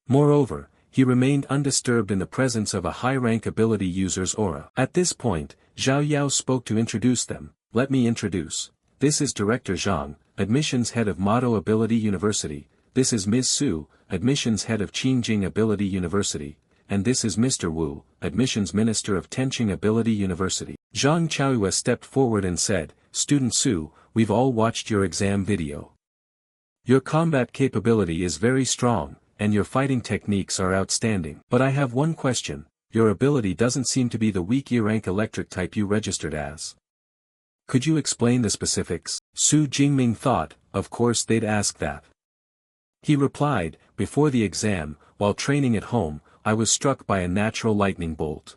Moreover, he remained undisturbed in the presence of a high-rank ability user's aura. At this point, Zhao Yao spoke to introduce them. Let me introduce. This is Director Zhang, admissions head of Motto Ability University. This is Ms. Su, admissions head of Qingjing Ability University. And this is Mr. Wu, admissions minister of Tenqing Ability University. Zhang Chaoyue stepped forward and said, Student Su, we've all watched your exam video. Your combat capability is very strong, and your fighting techniques are outstanding. But I have one question, your ability doesn't seem to be the weak E-rank electric type you registered as. Could you explain the specifics? Su Jingming thought, of course they'd ask that. He replied, before the exam, while training at home, I was struck by a natural lightning bolt.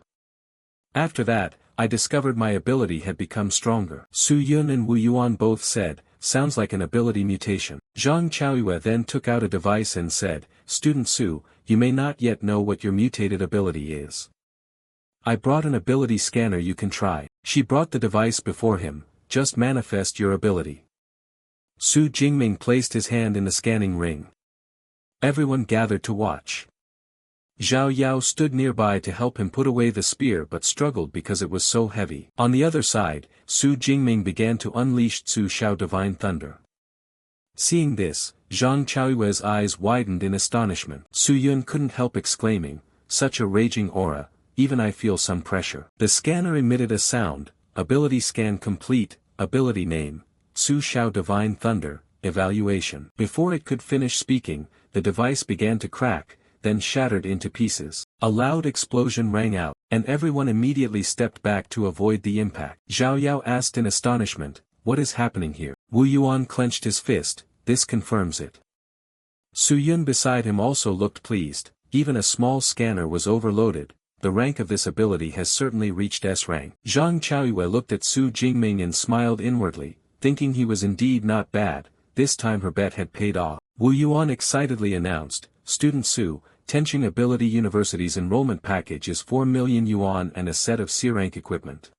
After that, I discovered my ability had become stronger. Su Yun and Wu Yuan both said, sounds like an ability mutation. Zhang Chaoyue then took out a device and said, Student Su, you may not yet know what your mutated ability is. I brought an ability scanner you can try. She brought the device before him, just manifest your ability. Su Jingming placed his hand in the scanning ring. Everyone gathered to watch. Zhao Yao stood nearby to help him put away the spear but struggled because it was so heavy. On the other side, Su Jingming began to unleash Su Xiao Divine Thunder. Seeing this, Zhang Chaoyue's eyes widened in astonishment. Su Yun couldn't help exclaiming, such a raging aura, even I feel some pressure. The scanner emitted a sound, ability scan complete, ability name, Su Xiao Divine Thunder, evaluation. Before it could finish speaking, the device began to crack, then shattered into pieces. A loud explosion rang out, and everyone immediately stepped back to avoid the impact. Zhao Yao asked in astonishment, what is happening here? Wu Yuan clenched his fist, this confirms it. Su Yun beside him also looked pleased, even a small scanner was overloaded, the rank of this ability has certainly reached S rank. Zhang Chaoyue looked at Su Jingming and smiled inwardly, thinking he was indeed not bad, this time her bet had paid off. Wu Yuan excitedly announced, Student Su, Tenching Ability University's enrollment package is 4 million yuan and a set of C-rank equipment.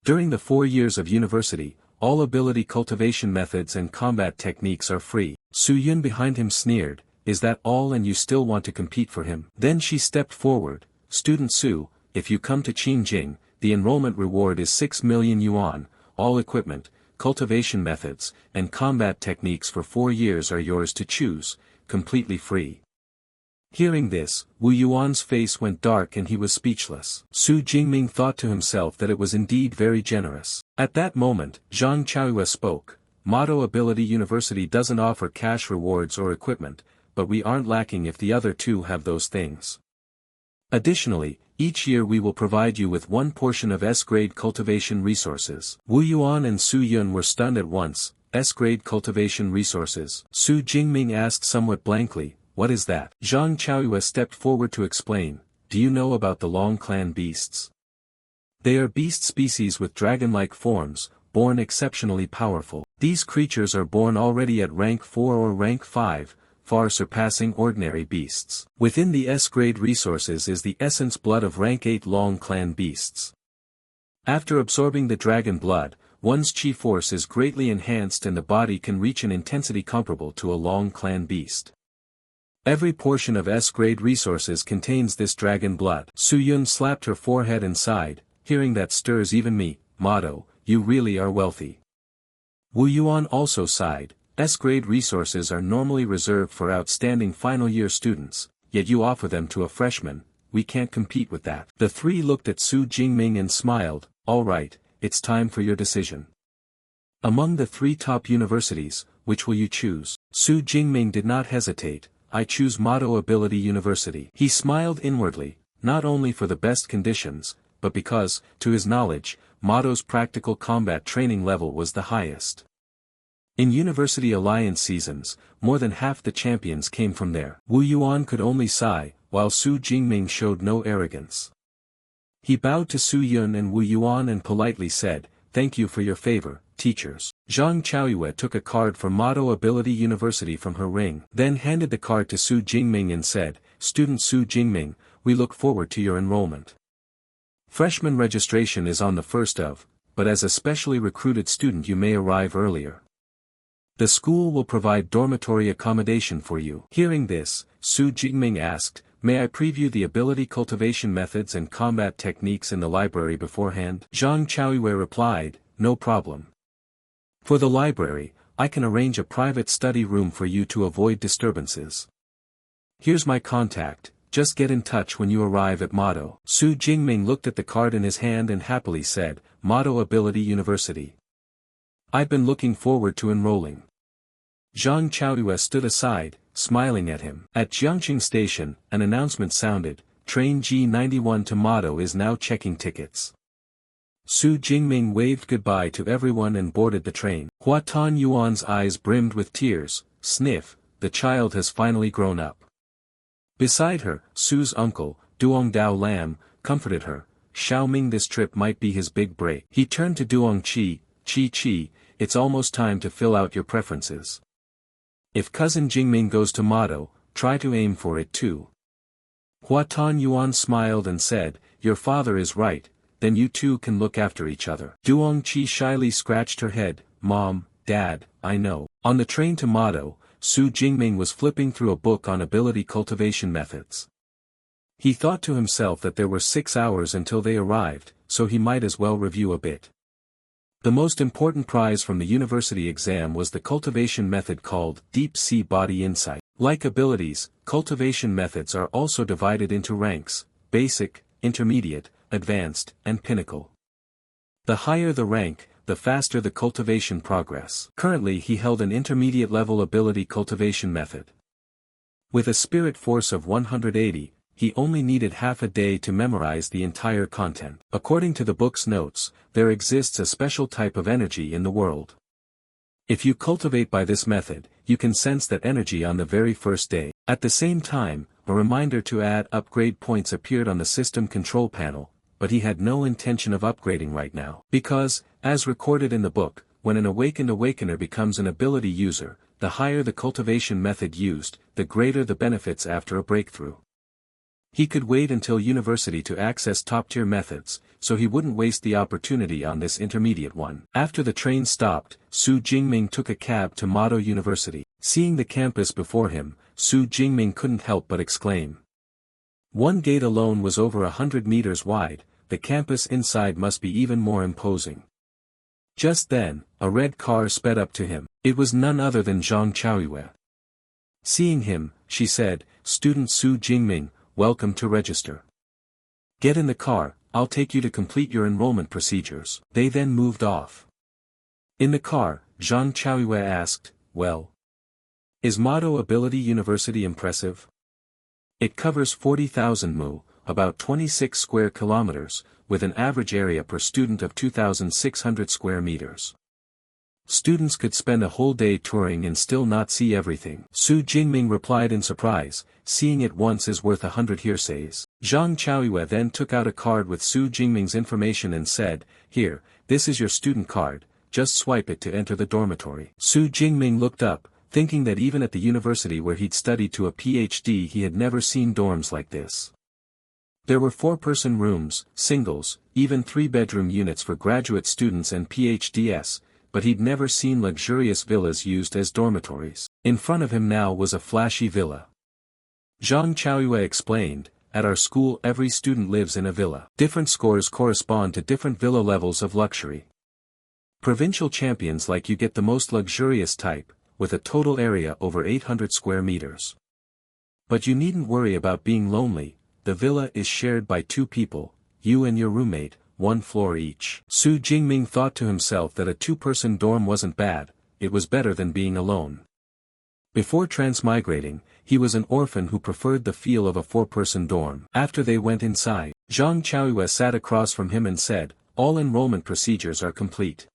During the 4 years of university, all ability cultivation methods and combat techniques are free. Su Yun behind him sneered, is that all and you still want to compete for him? Then she stepped forward, Student Su, if you come to Qingjing, the enrollment reward is 6 million yuan, all equipment, cultivation methods, and combat techniques for 4 years are yours to choose, completely free. Hearing this, Wu Yuan's face went dark and he was speechless. Su Jingming thought to himself that it was indeed very generous. At that moment, Zhang Chaoyue spoke, Motto Ability University doesn't offer cash rewards or equipment, but we aren't lacking if the other two have those things. Additionally, each year we will provide you with 1 portion of S-grade cultivation resources. Wu Yuan and Su Yun were stunned at once. S-grade cultivation resources. Su Jingming asked somewhat blankly, what is that? Zhang Chaoyue stepped forward to explain, do you know about the Long Clan beasts? They are beast species with dragon-like forms, born exceptionally powerful. These creatures are born already at rank 4 or rank 5, far surpassing ordinary beasts. Within the S-grade resources is the essence blood of rank 8 Long Clan beasts. After absorbing the dragon blood, one's chi force is greatly enhanced and the body can reach an intensity comparable to a Long Clan beast. Every portion of S-grade resources contains this dragon blood. Su Yun slapped her forehead and sighed, hearing that stirs even me, motto, you really are wealthy. Wu Yuan also sighed, S-grade resources are normally reserved for outstanding final-year students, yet you offer them to a freshman, we can't compete with that. The three looked at Su Jingming and smiled, all right, it's time for your decision. Among the 3 top universities, which will you choose? Su Jingming did not hesitate, I choose Motto Ability University. He smiled inwardly, not only for the best conditions, but because, to his knowledge, Motto's practical combat training level was the highest. In University Alliance seasons, more than half the champions came from there. Wu Yuan could only sigh, while Su Jingming showed no arrogance. He bowed to Su Yun and Wu Yuan and politely said, thank you for your favor, teachers. Zhang Chaoyue took a card for Motto Ability University from her ring, then handed the card to Su Jingming and said, Student Su Jingming, we look forward to your enrollment. Freshman registration is on the 1st of, but as a specially recruited student you may arrive earlier. The school will provide dormitory accommodation for you. Hearing this, Su Jingming asked, may I preview the ability cultivation methods and combat techniques in the library beforehand? Zhang Chaoyue replied, no problem. For the library, I can arrange a private study room for you to avoid disturbances. Here's my contact, just get in touch when you arrive at Motto. Su Jingming looked at the card in his hand and happily said, Motto Ability University. I've been looking forward to enrolling. Zhang Chaoyue stood aside, smiling at him. At Jiangqing Station, an announcement sounded, train G91 to Mado is now checking tickets. Su Jingming waved goodbye to everyone and boarded the train. Hua Tan Yuan's eyes brimmed with tears. Sniff, the child has finally grown up. Beside her, Su's uncle, Duong Dao Lam, comforted her. Xiaoming, this trip might be his big break. He turned to Duong Chi, it's almost time to fill out your preferences. If cousin Jingming goes to Mado, try to aim for it too. Hua Tan Yuan smiled and said, your father is right, then you two can look after each other. Duong Chi shyly scratched her head. Mom, Dad, I know. On the train to Mado, Su Jingming was flipping through a book on ability cultivation methods. He thought to himself that there were 6 hours until they arrived, so he might as well review a bit. The most important prize from the university exam was the cultivation method called Deep Sea Body Insight. Like abilities, cultivation methods are also divided into ranks: basic, intermediate, advanced, and pinnacle. The higher the rank, the faster the cultivation progress. Currently he held an intermediate level ability cultivation method. With a spirit force of 180, he only needed half a day to memorize the entire content. According to the book's notes, there exists a special type of energy in the world. If you cultivate by this method, you can sense that energy on the very first day. At the same time, a reminder to add upgrade points appeared on the system control panel, but he had no intention of upgrading right now. Because, as recorded in the book, when an awakened awakener becomes an ability user, the higher the cultivation method used, the greater the benefits after a breakthrough. He could wait until university to access top-tier methods, so he wouldn't waste the opportunity on this intermediate one. After the train stopped, Su Jingming took a cab to Mado University. Seeing the campus before him, Su Jingming couldn't help but exclaim. One gate alone was over 100 meters wide, the campus inside must be even more imposing. Just then, a red car sped up to him. It was none other than Zhang Chaoyue. Seeing him, she said, "Student Su Jingming, welcome to register. Get in the car, I'll take you to complete your enrollment procedures." They then moved off. In the car, Zhang Chaoyue asked, "Well, is Mado Ability University impressive? It covers 40,000 mu, about 26 square kilometers, with an average area per student of 2,600 square meters. Students could spend a whole day touring and still not see everything." Su Jingming replied in surprise, "Seeing it once is worth 100 hearsays." Zhang Chaoyue then took out a card with Su Jingming's information and said, "Here, this is your student card, just swipe it to enter the dormitory." Su Jingming looked up, thinking that even at the university where he'd studied to a PhD he had never seen dorms like this. There were 4-person rooms, singles, even 3-bedroom units for graduate students and PhDs, but he'd never seen luxurious villas used as dormitories. In front of him now was a flashy villa. Zhang Chaoyue explained, "At our school every student lives in a villa. Different scores correspond to different villa levels of luxury. Provincial champions like you get the most luxurious type, with a total area over 800 square meters. But you needn't worry about being lonely, the villa is shared by 2 people, you and your roommate, 1 floor each." Su Jingming thought to himself that a 2-person dorm wasn't bad, it was better than being alone. Before transmigrating, he was an orphan who preferred the feel of a 4-person dorm. After they went inside, Zhang Chaoyue sat across from him and said, "All enrollment procedures are complete.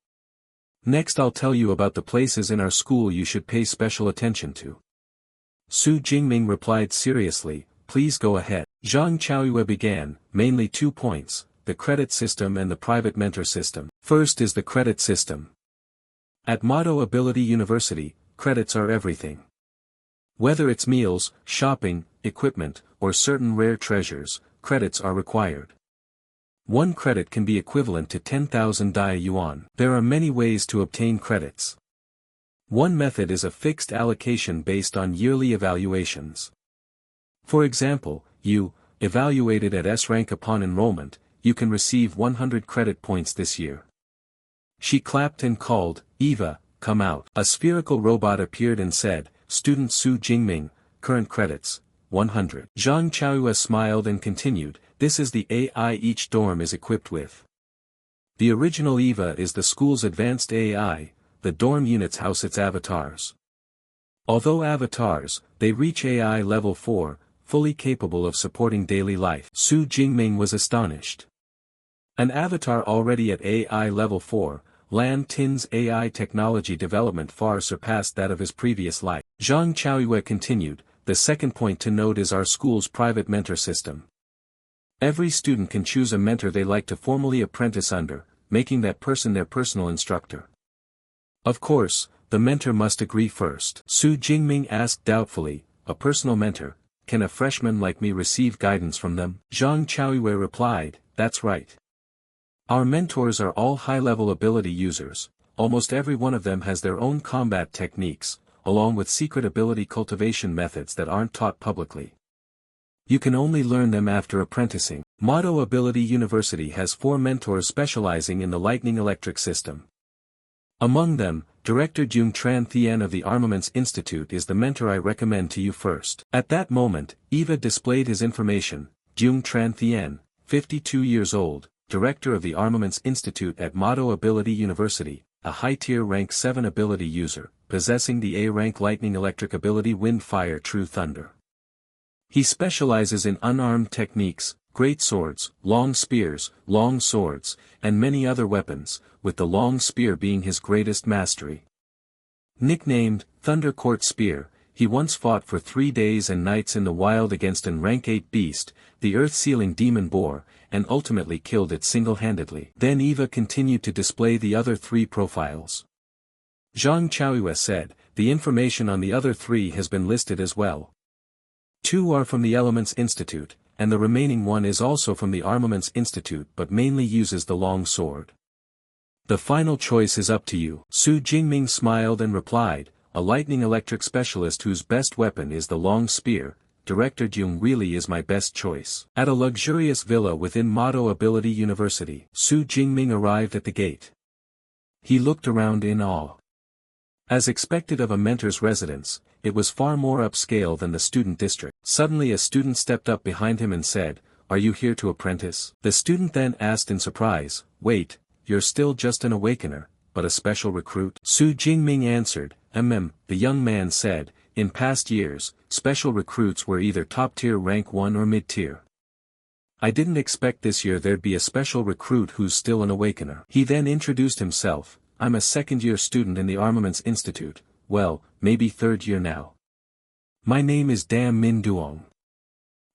Next I'll tell you about the places in our school you should pay special attention to." Su Jingming replied seriously, "Please go ahead." Zhang Chaoyue began, mainly 2 points, the credit system and the private mentor system. First is the credit system. At Mado Ability University, credits are everything. Whether it's meals, shopping, equipment, or certain rare treasures, credits are required. 1 credit can be equivalent to 10,000 Dai Yuan. There are many ways to obtain credits. One method is a fixed allocation based on yearly evaluations. For example, you, evaluated at S rank upon enrollment, you can receive 100 credit points this year. She clapped and called, "Eva, come out." A spherical robot appeared and said, "Student Su Jingming, current credits, 100. Zhang Chaoyue smiled and continued, "This is the AI each dorm is equipped with. The original Eva is the school's advanced AI, the dorm units house its avatars. Although avatars, they reach AI level 4, fully capable of supporting daily life. Su Jingming was astonished. An avatar already at AI level 4, Lan Tin's AI technology development far surpassed that of his previous life. Zhang Chaoyue continued, the second point to note is our school's private mentor system. Every student can choose a mentor they like to formally apprentice under, making that person their personal instructor. Of course, the mentor must agree first. Su Jingming asked doubtfully, a personal mentor, can a freshman like me receive guidance from them? Zhang Chaoyue replied, that's right. Our mentors are all high-level ability users, almost every one of them has their own combat techniques, along with secret ability cultivation methods that aren't taught publicly. You can only learn them after apprenticing. Motto Ability University has 4 mentors specializing in the lightning electric system. Among them, Director Jung Tran Thien of the Armaments Institute is the mentor I recommend to you first. At that moment, Eva displayed his information. Jung Tran Thien, 52 years old, Director of the Armaments Institute at Motto Ability University, a high-tier rank 7 ability user, possessing the A-rank lightning electric ability Wind Fire True Thunder. He specializes in unarmed techniques, great swords, long spears, long swords, and many other weapons, with the long spear being his greatest mastery. Nicknamed Thunder Court Spear, he once fought for 3 days and nights in the wild against an rank 8 beast, the earth-sealing demon boar, and ultimately killed it single-handedly. Then Eva continued to display the other 3 profiles. Zhang Chaoyue said, the information on the other 3 has been listed as well. 2 are from the Elements Institute, and the remaining 1 is also from the Armaments Institute but mainly uses the long sword. The final choice is up to you. Su Jingming smiled and replied, a lightning electric specialist whose best weapon is the long spear, Director Jung really is my best choice. At a luxurious villa within Motto Ability University, Su Jingming arrived at the gate. He looked around in awe. As expected of a mentor's residence, it was far more upscale than the student district. Suddenly a student stepped up behind him and said, are you here to apprentice? The student then asked in surprise, wait, you're still just an awakener, but a special recruit? Su Jingming answered, the young man said, in past years, special recruits were either top-tier rank 1 or mid-tier. I didn't expect this year there'd be a special recruit who's still an awakener. He then introduced himself, I'm a second-year student in the Armaments Institute, well, maybe third year now. My name is Dam Min Duong.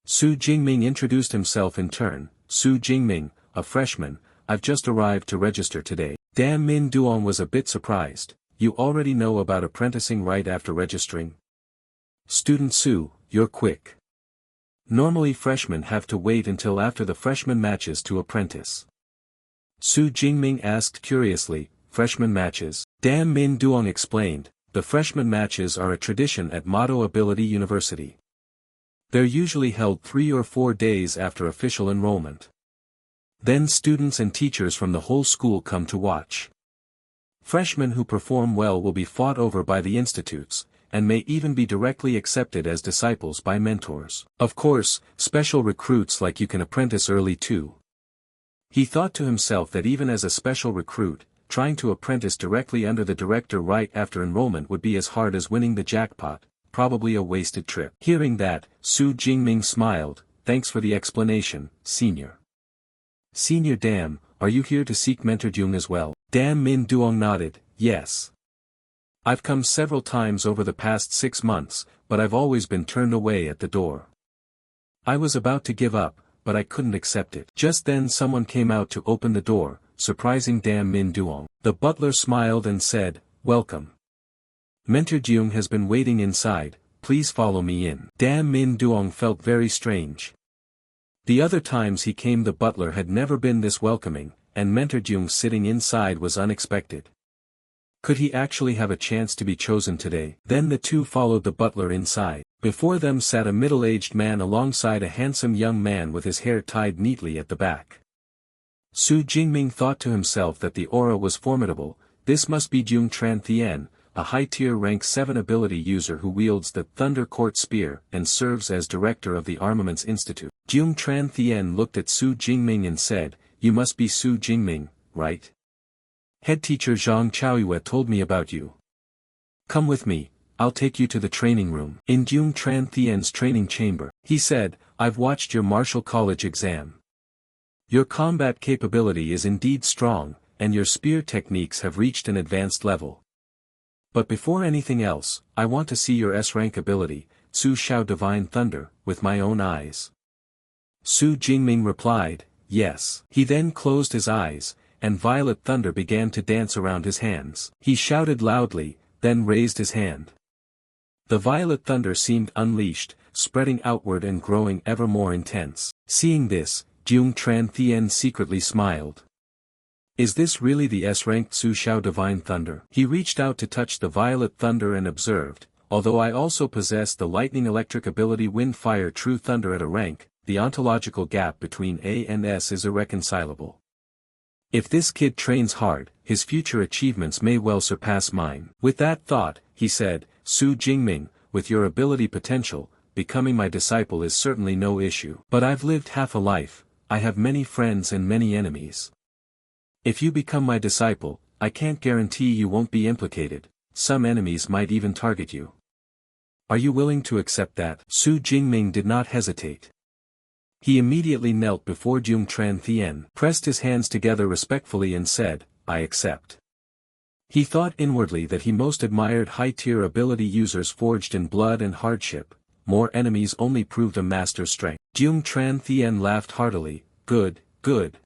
Su Jingming introduced himself in turn, Su Jingming, a freshman, I've just arrived to register today. Dam Min Duong was a bit surprised, you already know about apprenticing right after registering? Student Su, you're quick. Normally freshmen have to wait until after the freshman matches to apprentice. Su Jingming asked curiously, freshman matches? Dam Min Duong explained, the freshman matches are a tradition at Motto Ability University. They're usually held 3 or 4 days after official enrollment. Then students and teachers from the whole school come to watch. Freshmen who perform well will be fought over by the institutes, and may even be directly accepted as disciples by mentors. Of course, special recruits like you can apprentice early too. He thought to himself that even as a special recruit, trying to apprentice directly under the director right after enrollment would be as hard as winning the jackpot, probably a wasted trip. Hearing that, Su Jingming smiled, thanks for the explanation, senior. Senior Dam, are you here to seek Mentor Jung as well? Dam Min Duong nodded, yes. I've come several times over the past 6 months, but I've always been turned away at the door. I was about to give up, but I couldn't accept it. Just then someone came out to open the door, surprising Dam Min Duong. The butler smiled and said, welcome. Mentor Jung has been waiting inside, please follow me in. Dam Min Duong felt very strange. The other times he came the butler had never been this welcoming, and Mentor Jung sitting inside was unexpected. Could he actually have a chance to be chosen today? Then the two followed the butler inside. Before them sat a middle-aged man alongside a handsome young man with his hair tied neatly at the back. Su Jingming thought to himself that the aura was formidable, this must be Jung Tran Thien, a high-tier rank 7 ability user who wields the Thunder Court Spear and serves as director of the Armaments Institute. Jung Tran Thien looked at Su Jingming and said, you must be Su Jingming, right? Head teacher Zhang Chaoyue told me about you. Come with me, I'll take you to the training room. In Jung Tran Thien's training chamber, he said, I've watched your martial college exam. Your combat capability is indeed strong, and your spear techniques have reached an advanced level. But before anything else, I want to see your S-rank ability, Su Xiao Divine Thunder, with my own eyes. Su Jingming replied, yes. He then closed his eyes, and violet thunder began to dance around his hands. He shouted loudly, then raised his hand. The violet thunder seemed unleashed, spreading outward and growing ever more intense. Seeing this, Jung Tran Thien secretly smiled. Is this really the S-ranked Su Xiao Divine Thunder? He reached out to touch the violet thunder and observed, although I also possess the lightning electric ability Wind Fire True Thunder at a rank, the ontological gap between A and S is irreconcilable. If this kid trains hard, his future achievements may well surpass mine. With that thought, he said, Su Jingming, with your ability potential, becoming my disciple is certainly no issue. But I've lived half a life, I have many friends and many enemies. If you become my disciple, I can't guarantee you won't be implicated, some enemies might even target you. Are you willing to accept that? Su Jingming did not hesitate. He immediately knelt before Jung Tran Thien, pressed his hands together respectfully and said, I accept. He thought inwardly that he most admired high-tier ability users forged in blood and hardship, more enemies only proved a master's strength. Jung Tran Thien laughed heartily, good, good.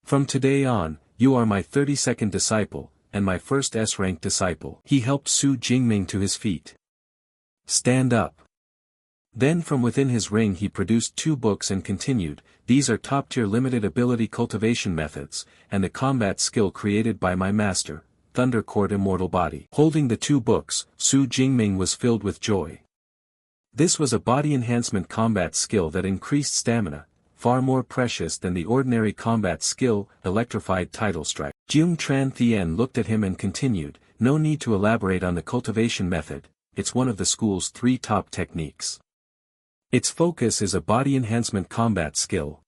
From today on, you are my 32nd disciple, and my first S-rank disciple. He helped Su Jingming to his feet. Stand up. Then from within his ring he produced 2 books and continued, these are top-tier limited ability cultivation methods, and a combat skill created by my master, Thunder Court Immortal Body. Holding the 2 books, Su Jingming was filled with joy. This was a body enhancement combat skill that increased stamina, far more precious than the ordinary combat skill, Electrified Tidal Strike. Jung Tran Thien looked at him and continued, no need to elaborate on the cultivation method, it's one of the school's 3 top techniques. Its focus is a body enhancement combat skill.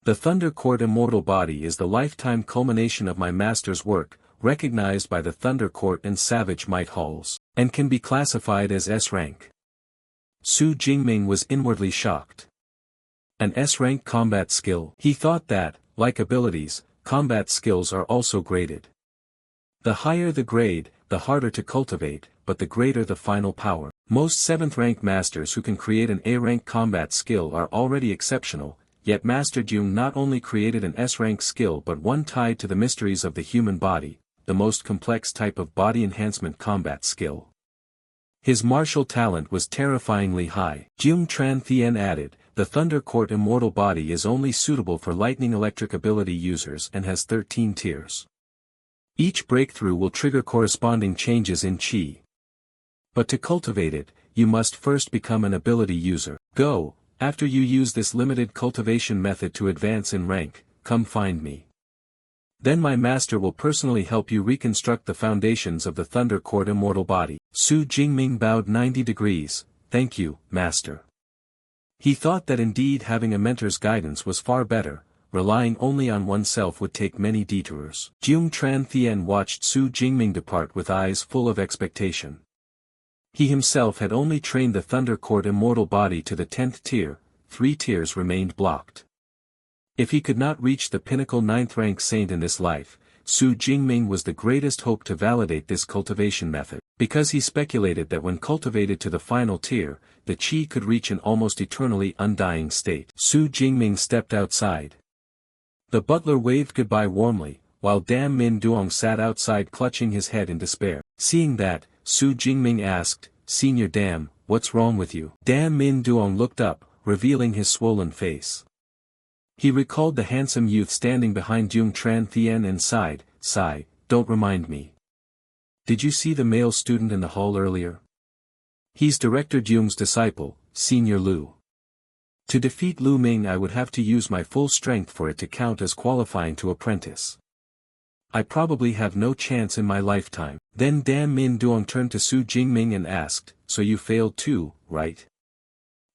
The Thunder Court Immortal Body is the lifetime culmination of my master's work, recognized by the Thunder Court and Savage Might Halls, and can be classified as S-rank. Su Jingming was inwardly shocked. An S-rank combat skill. He thought that, like abilities, combat skills are also graded. The higher the grade, the harder to cultivate, but the greater the final power. Most 7th-rank masters who can create an A-rank combat skill are already exceptional, yet Master Jung not only created an S-rank skill but one tied to the mysteries of the human body, the most complex type of body enhancement combat skill. His martial talent was terrifyingly high. Jung Tran Thien added, the Thunder Court Immortal Body is only suitable for lightning electric ability users and has 13 tiers. Each breakthrough will trigger corresponding changes in Qi. But to cultivate it, you must first become an ability user. Go, after you use this limited cultivation method to advance in rank, come find me. Then my master will personally help you reconstruct the foundations of the Thunder Court Immortal Body. Su Jingming bowed 90 degrees, thank you, master. He thought that indeed having a mentor's guidance was far better, relying only on oneself would take many detours. Jung Tran Thien watched Su Jingming depart with eyes full of expectation. He himself had only trained the Thunder Court Immortal Body to the 10th tier, 3 tiers remained blocked. If he could not reach the pinnacle 9th-rank saint in this life, Su Jingming was the greatest hope to validate this cultivation method, because he speculated that when cultivated to the final tier, the Qi could reach an almost eternally undying state. Su Jingming stepped outside. The butler waved goodbye warmly, while Dam Min Duong sat outside clutching his head in despair. Seeing that, Su Jingming asked, Senior Dam, what's wrong with you? Dam Min Duong looked up, revealing his swollen face. He recalled the handsome youth standing behind Jung Tran Thien and sighed, sigh, don't remind me. Did you see the male student in the hall earlier? He's Director Jung's disciple, Senior Lu. To defeat Lu Ming I would have to use my full strength for it to count as qualifying to apprentice. I probably have no chance in my lifetime. Then Dam Min Duong turned to Su Jingming and asked, so you failed too, right?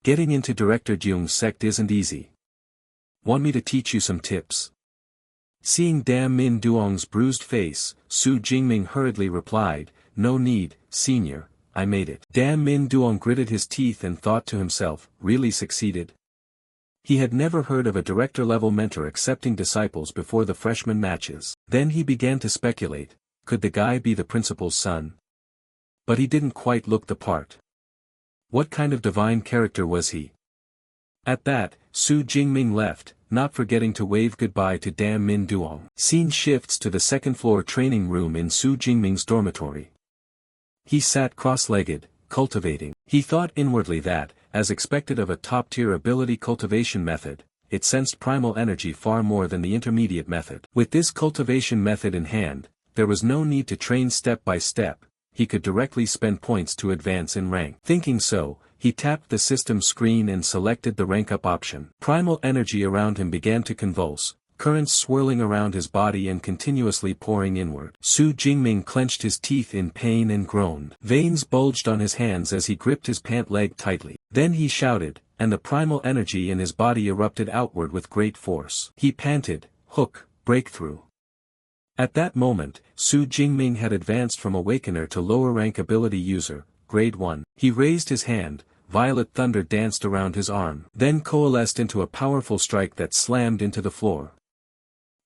Getting into Director Jung's sect isn't easy. Want me to teach you some tips? Seeing Dam Min Duong's bruised face, Su Jingming hurriedly replied, no need, senior, I made it. Damn, Min Duong gritted his teeth and thought to himself, really succeeded? He had never heard of a director-level mentor accepting disciples before the freshman matches. Then he began to speculate, could the guy be the principal's son? But he didn't quite look the part. What kind of divine character was he? At that, Su Jingming left, not forgetting to wave goodbye to Damn Min Duong. Scene shifts to the second-floor training room in Su Jingming's dormitory. He sat cross-legged, cultivating. He thought inwardly that, as expected of a top-tier ability cultivation method, it sensed primal energy far more than the intermediate method. With this cultivation method in hand, there was no need to train step by step, he could directly spend points to advance in rank. Thinking so, he tapped the system screen and selected the rank up option. Primal energy around him began to convulse, currents swirling around his body and continuously pouring inward. Su Jingming clenched his teeth in pain and groaned. Veins bulged on his hands as he gripped his pant leg tightly. Then he shouted, and the primal energy in his body erupted outward with great force. He panted, hook, breakthrough. At that moment, Su Jingming had advanced from Awakener to lower rank ability user, grade 1. He raised his hand, violet thunder danced around his arm, then coalesced into a powerful strike that slammed into the floor.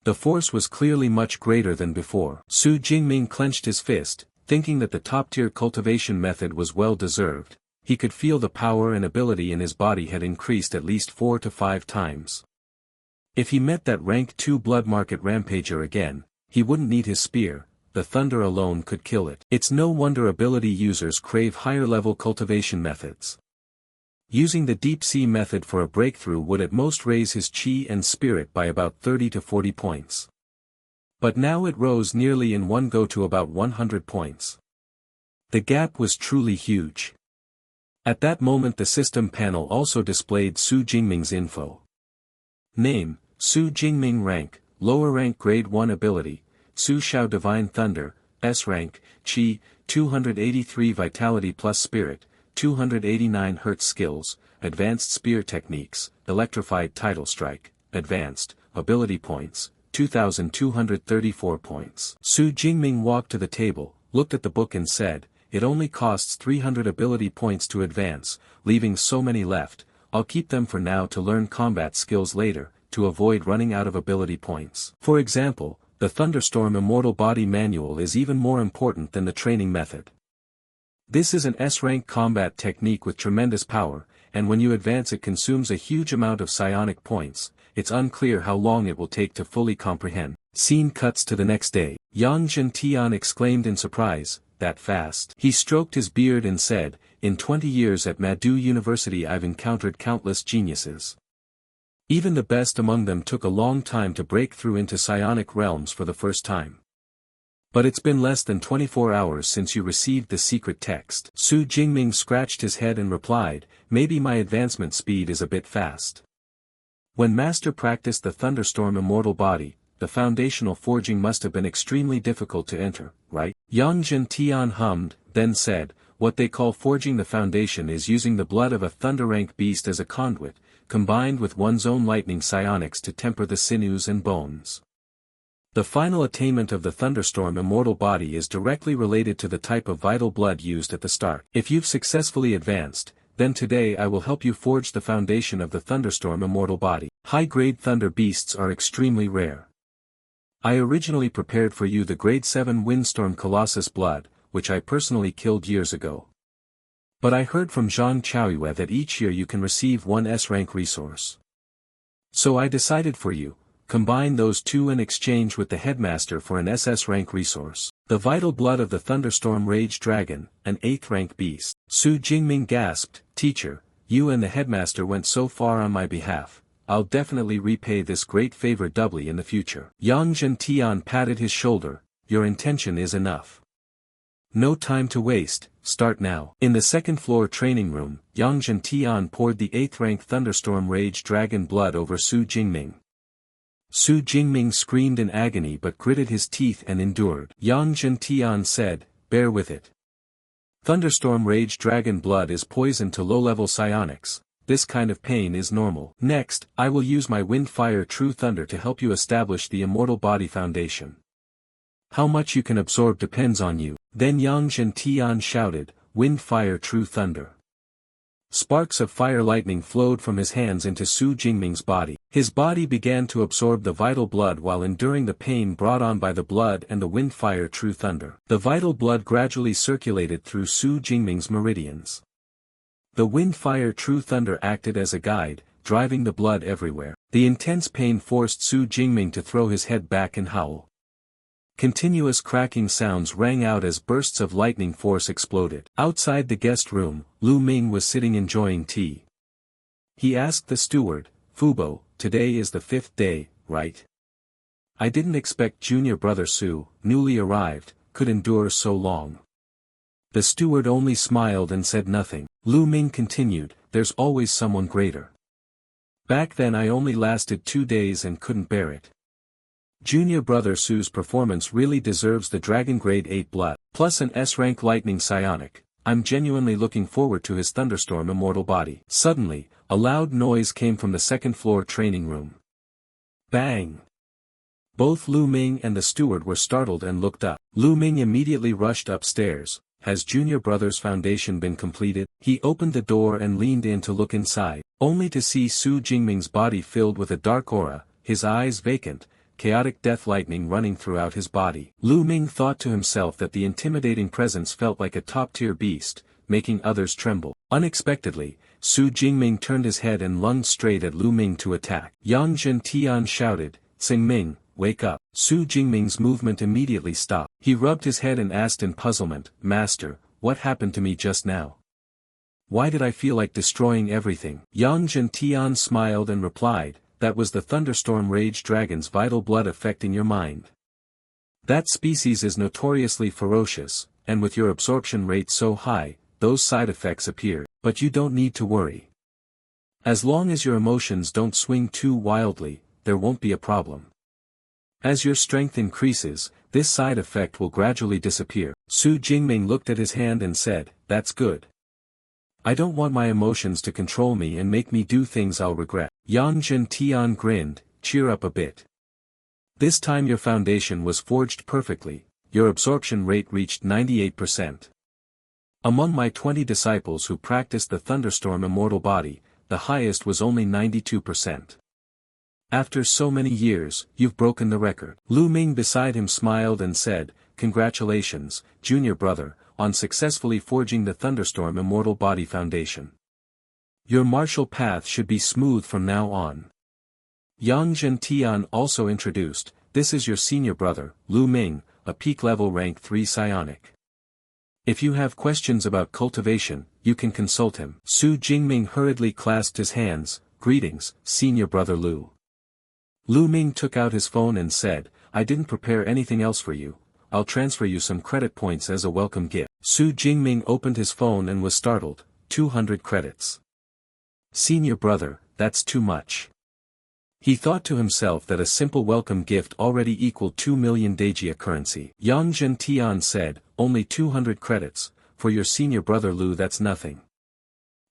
The force was clearly much greater than before. Su Jingming clenched his fist, thinking that the top-tier cultivation method was well deserved. He could feel the power and ability in his body had increased at least 4 to 5 times. If he met that rank 2 blood market rampager again, he wouldn't need his spear, the thunder alone could kill it. It's no wonder ability users crave higher-level cultivation methods. Using the deep sea method for a breakthrough would at most raise his chi and spirit by about 30 to 40 points. But now it rose nearly in one go to about 100 points. The gap was truly huge. At that moment the system panel also displayed Su Jingming's info. Name, Su Jingming. Rank, lower rank grade 1 ability, Su Xiao Divine Thunder, S rank, Chi, 283 Vitality plus Spirit, 289 Hz skills, Advanced Spear Techniques, Electrified Tidal Strike, Advanced, Ability Points, 2,234 points. Su Jingming walked to the table, looked at the book and said, it only costs 300 ability points to advance, leaving so many left, I'll keep them for now to learn combat skills later, to avoid running out of ability points. For example, the Thunderstorm Immortal Body Manual is even more important than the training method. This is an S-rank combat technique with tremendous power, and when you advance it consumes a huge amount of psionic points. It's unclear how long it will take to fully comprehend. Scene cuts to the next day. Yang Zhentian exclaimed in surprise, that fast. He stroked his beard and said, in 20 years at Madu University I've encountered countless geniuses. Even the best among them took a long time to break through into psionic realms for the first time. But it's been less than 24 hours since you received the secret text. Su Jingming scratched his head and replied, maybe my advancement speed is a bit fast. When Master practiced the Thunderstorm Immortal Body, the foundational forging must have been extremely difficult to enter, right? Yang Zhentian hummed, then said, what they call forging the foundation is using the blood of a thunder-rank beast as a conduit, combined with one's own lightning psionics to temper the sinews and bones. The final attainment of the Thunderstorm Immortal Body is directly related to the type of vital blood used at the start. If you've successfully advanced, then today I will help you forge the foundation of the Thunderstorm Immortal Body. High-grade thunder beasts are extremely rare. I originally prepared for you the grade 7 Windstorm Colossus blood, which I personally killed years ago. But I heard from Zhang Chaoyue that each year you can receive one S-rank resource. So I decided for you, combine those two and exchange with the headmaster for an SS rank resource. The vital blood of the Thunderstorm Rage Dragon, an 8th rank beast. Su Jingming gasped, teacher, you and the headmaster went so far on my behalf, I'll definitely repay this great favor doubly in the future. Yang Zhentian patted his shoulder, your intention is enough. No time to waste, start now. In the second-floor training room, Yang Zhentian poured the 8th rank Thunderstorm Rage Dragon blood over Su Jingming. Su Jingming screamed in agony but gritted his teeth and endured. Yang Zhentian said, bear with it. Thunderstorm Rage Dragon blood is poison to low-level psionics, this kind of pain is normal. Next, I will use my Wind Fire True Thunder to help you establish the Immortal Body Foundation. How much you can absorb depends on you. Then Yang Zhentian shouted, wind fire true thunder. Sparks of fire lightning flowed from his hands into Su Jingming's body. His body began to absorb the vital blood while enduring the pain brought on by the blood and the wind fire true thunder. The vital blood gradually circulated through Su Jingming's meridians. The wind fire true thunder acted as a guide, driving the blood everywhere. The intense pain forced Su Jingming to throw his head back and howl. Continuous cracking sounds rang out as bursts of lightning force exploded. Outside the guest room, Lu Ming was sitting enjoying tea. He asked the steward, "Fubo, today is the 5th day, right? I didn't expect junior brother Su, newly arrived, could endure so long." The steward only smiled and said nothing. Lu Ming continued, "There's always someone greater. Back then I only lasted 2 days and couldn't bear it. Junior brother Su's performance really deserves the Dragon Grade 8 blood, plus an S-rank lightning psionic. I'm genuinely looking forward to his thunderstorm immortal body." Suddenly, a loud noise came from the second-floor training room. Bang! Both Lu Ming and the steward were startled and looked up. Lu Ming immediately rushed upstairs. "Has junior brother's foundation been completed?" He opened the door and leaned in to look inside, only to see Su Jingming's body filled with a dark aura, his eyes vacant, chaotic death lightning running throughout his body. Lu Ming thought to himself that the intimidating presence felt like a top-tier beast, making others tremble. Unexpectedly, Su Jingming turned his head and lunged straight at Lu Ming to attack. Yang Zhentian shouted, "Tsing Ming, wake up." Su Jingming's movement immediately stopped. He rubbed his head and asked in puzzlement, "Master, what happened to me just now? Why did I feel like destroying everything?" Yang Zhentian smiled and replied, "That was the thunderstorm rage dragon's vital blood affecting your mind. That species is notoriously ferocious, and with your absorption rate so high, those side effects appear. But you don't need to worry. As long as your emotions don't swing too wildly, there won't be a problem. As your strength increases, this side effect will gradually disappear." Su Jingming looked at his hand and said, "That's good. I don't want my emotions to control me and make me do things I'll regret." Yang Zhentian grinned, "Cheer up a bit. This time your foundation was forged perfectly, your absorption rate reached 98%. Among my 20 disciples who practiced the thunderstorm immortal body, the highest was only 92%. After so many years, you've broken the record." Lu Ming beside him smiled and said, "Congratulations, junior brother, on successfully forging the thunderstorm immortal body foundation. Your martial path should be smooth from now on." Yang Zhentian also introduced, "This is your senior brother, Lu Ming, a peak-level rank 3 psionic. If you have questions about cultivation, you can consult him." Su Jingming hurriedly clasped his hands, "Greetings, senior brother Lu." Lu Ming took out his phone and said, "I didn't prepare anything else for you. I'll transfer you some credit points as a welcome gift." Su Jingming opened his phone and was startled, 200 credits. "Senior brother, that's too much." He thought to himself that a simple welcome gift already equaled 2 million Dejia currency. Yang Zhentian said, "Only 200 credits, for your senior brother Lu that's nothing.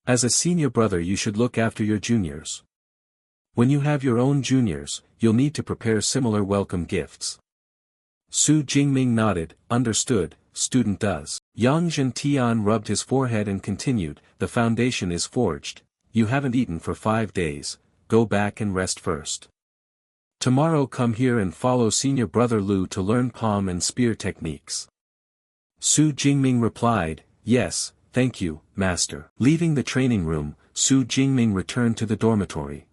As a senior brother you should look after your juniors. When you have your own juniors, you'll need to prepare similar welcome gifts." Su Jingming nodded, "Understood, student does." Yang Zhentian rubbed his forehead and continued, "The foundation is forged. You haven't eaten for 5 days, go back and rest first. Tomorrow come here and follow senior brother Lu to learn palm and spear techniques." Su Jingming replied, "Yes, thank you, master." Leaving the training room, Su Jingming returned to the dormitory.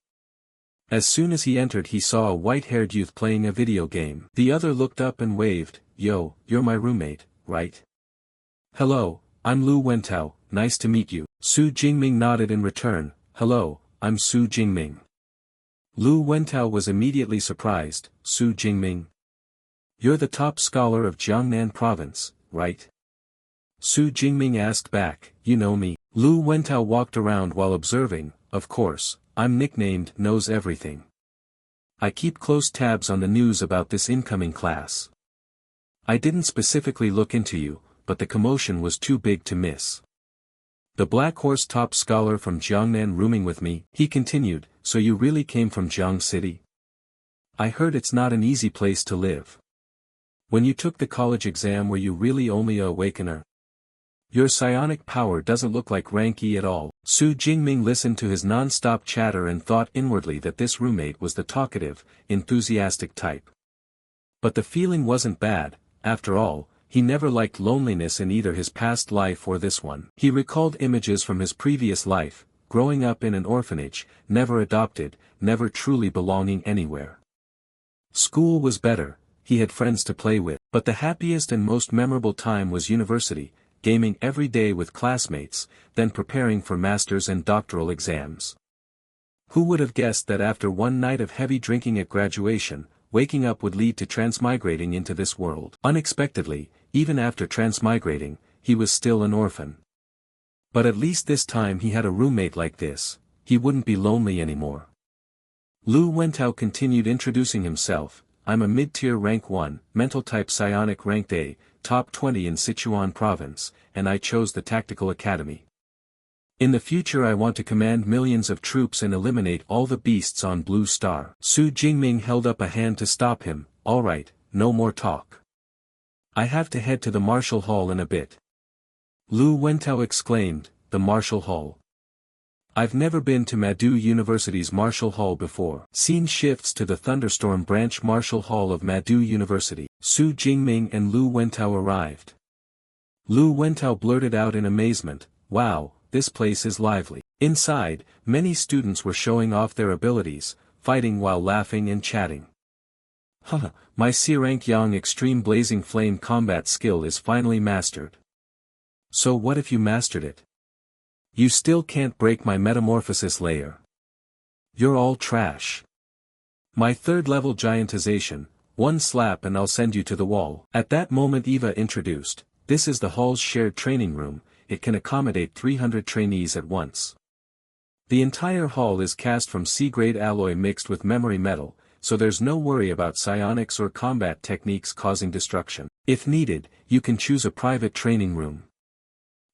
As soon as he entered he saw a white-haired youth playing a video game. The other looked up and waved, "Yo, you're my roommate, right?" "Hello, I'm Lu Wentao, nice to meet you." Su Jingming nodded in return, "Hello, I'm Su Jingming." Lu Wentao was immediately surprised, "Su Jingming? You're the top scholar of Jiangnan province, right?" Su Jingming asked back, "You know me?" Lu Wentao walked around while observing, "Of course, I'm nicknamed Knows Everything. I keep close tabs on the news about this incoming class. I didn't specifically look into you, but the commotion was too big to miss. The Black Horse top scholar from Jiangnan rooming with me," he continued, "so you really came from Jiang City? I heard it's not an easy place to live. When you took the college exam were you really only a awakener?" Your psionic power doesn't look like rank E at all. Su Jingming listened to his non-stop chatter and thought inwardly that this roommate was the talkative, enthusiastic type. But the feeling wasn't bad, after all, he never liked loneliness in either his past life or this one. He recalled images from his previous life, growing up in an orphanage, never adopted, never truly belonging anywhere. School was better, he had friends to play with, but the happiest and most memorable time was university, gaming every day with classmates, then preparing for master's and doctoral exams. Who would have guessed that after one night of heavy drinking at graduation, waking up would lead to transmigrating into this world? Unexpectedly, even after transmigrating, he was still an orphan. But at least this time he had a roommate like this, he wouldn't be lonely anymore. Lu Wentao continued introducing himself. I'm a mid-tier rank 1, mental type psionic ranked A, top 20 in Sichuan province, and I chose the tactical academy. In the future I want to command millions of troops and eliminate all the beasts on Blue Star. Su Jingming held up a hand to stop him. Alright, no more talk. I have to head to the Martial Hall in a bit. Lu Wentao exclaimed, the Martial Hall. I've never been to Madu University's Martial Hall before. Scene shifts to the Thunderstorm Branch Martial Hall of Madu University. Su Jingming and Lu Wentao arrived. Lu Wentao blurted out in amazement, wow, this place is lively. Inside, many students were showing off their abilities, fighting while laughing and chatting. Haha, my C-rank Yang Extreme Blazing Flame combat skill is finally mastered. So what if you mastered it? You still can't break my metamorphosis layer. You're all trash. My third level giantization, one slap and I'll send you to the wall. At that moment Eva introduced, this is the hall's shared training room, it can accommodate 300 trainees at once. The entire hall is cast from C-grade alloy mixed with memory metal, so there's no worry about psionics or combat techniques causing destruction. If needed, you can choose a private training room.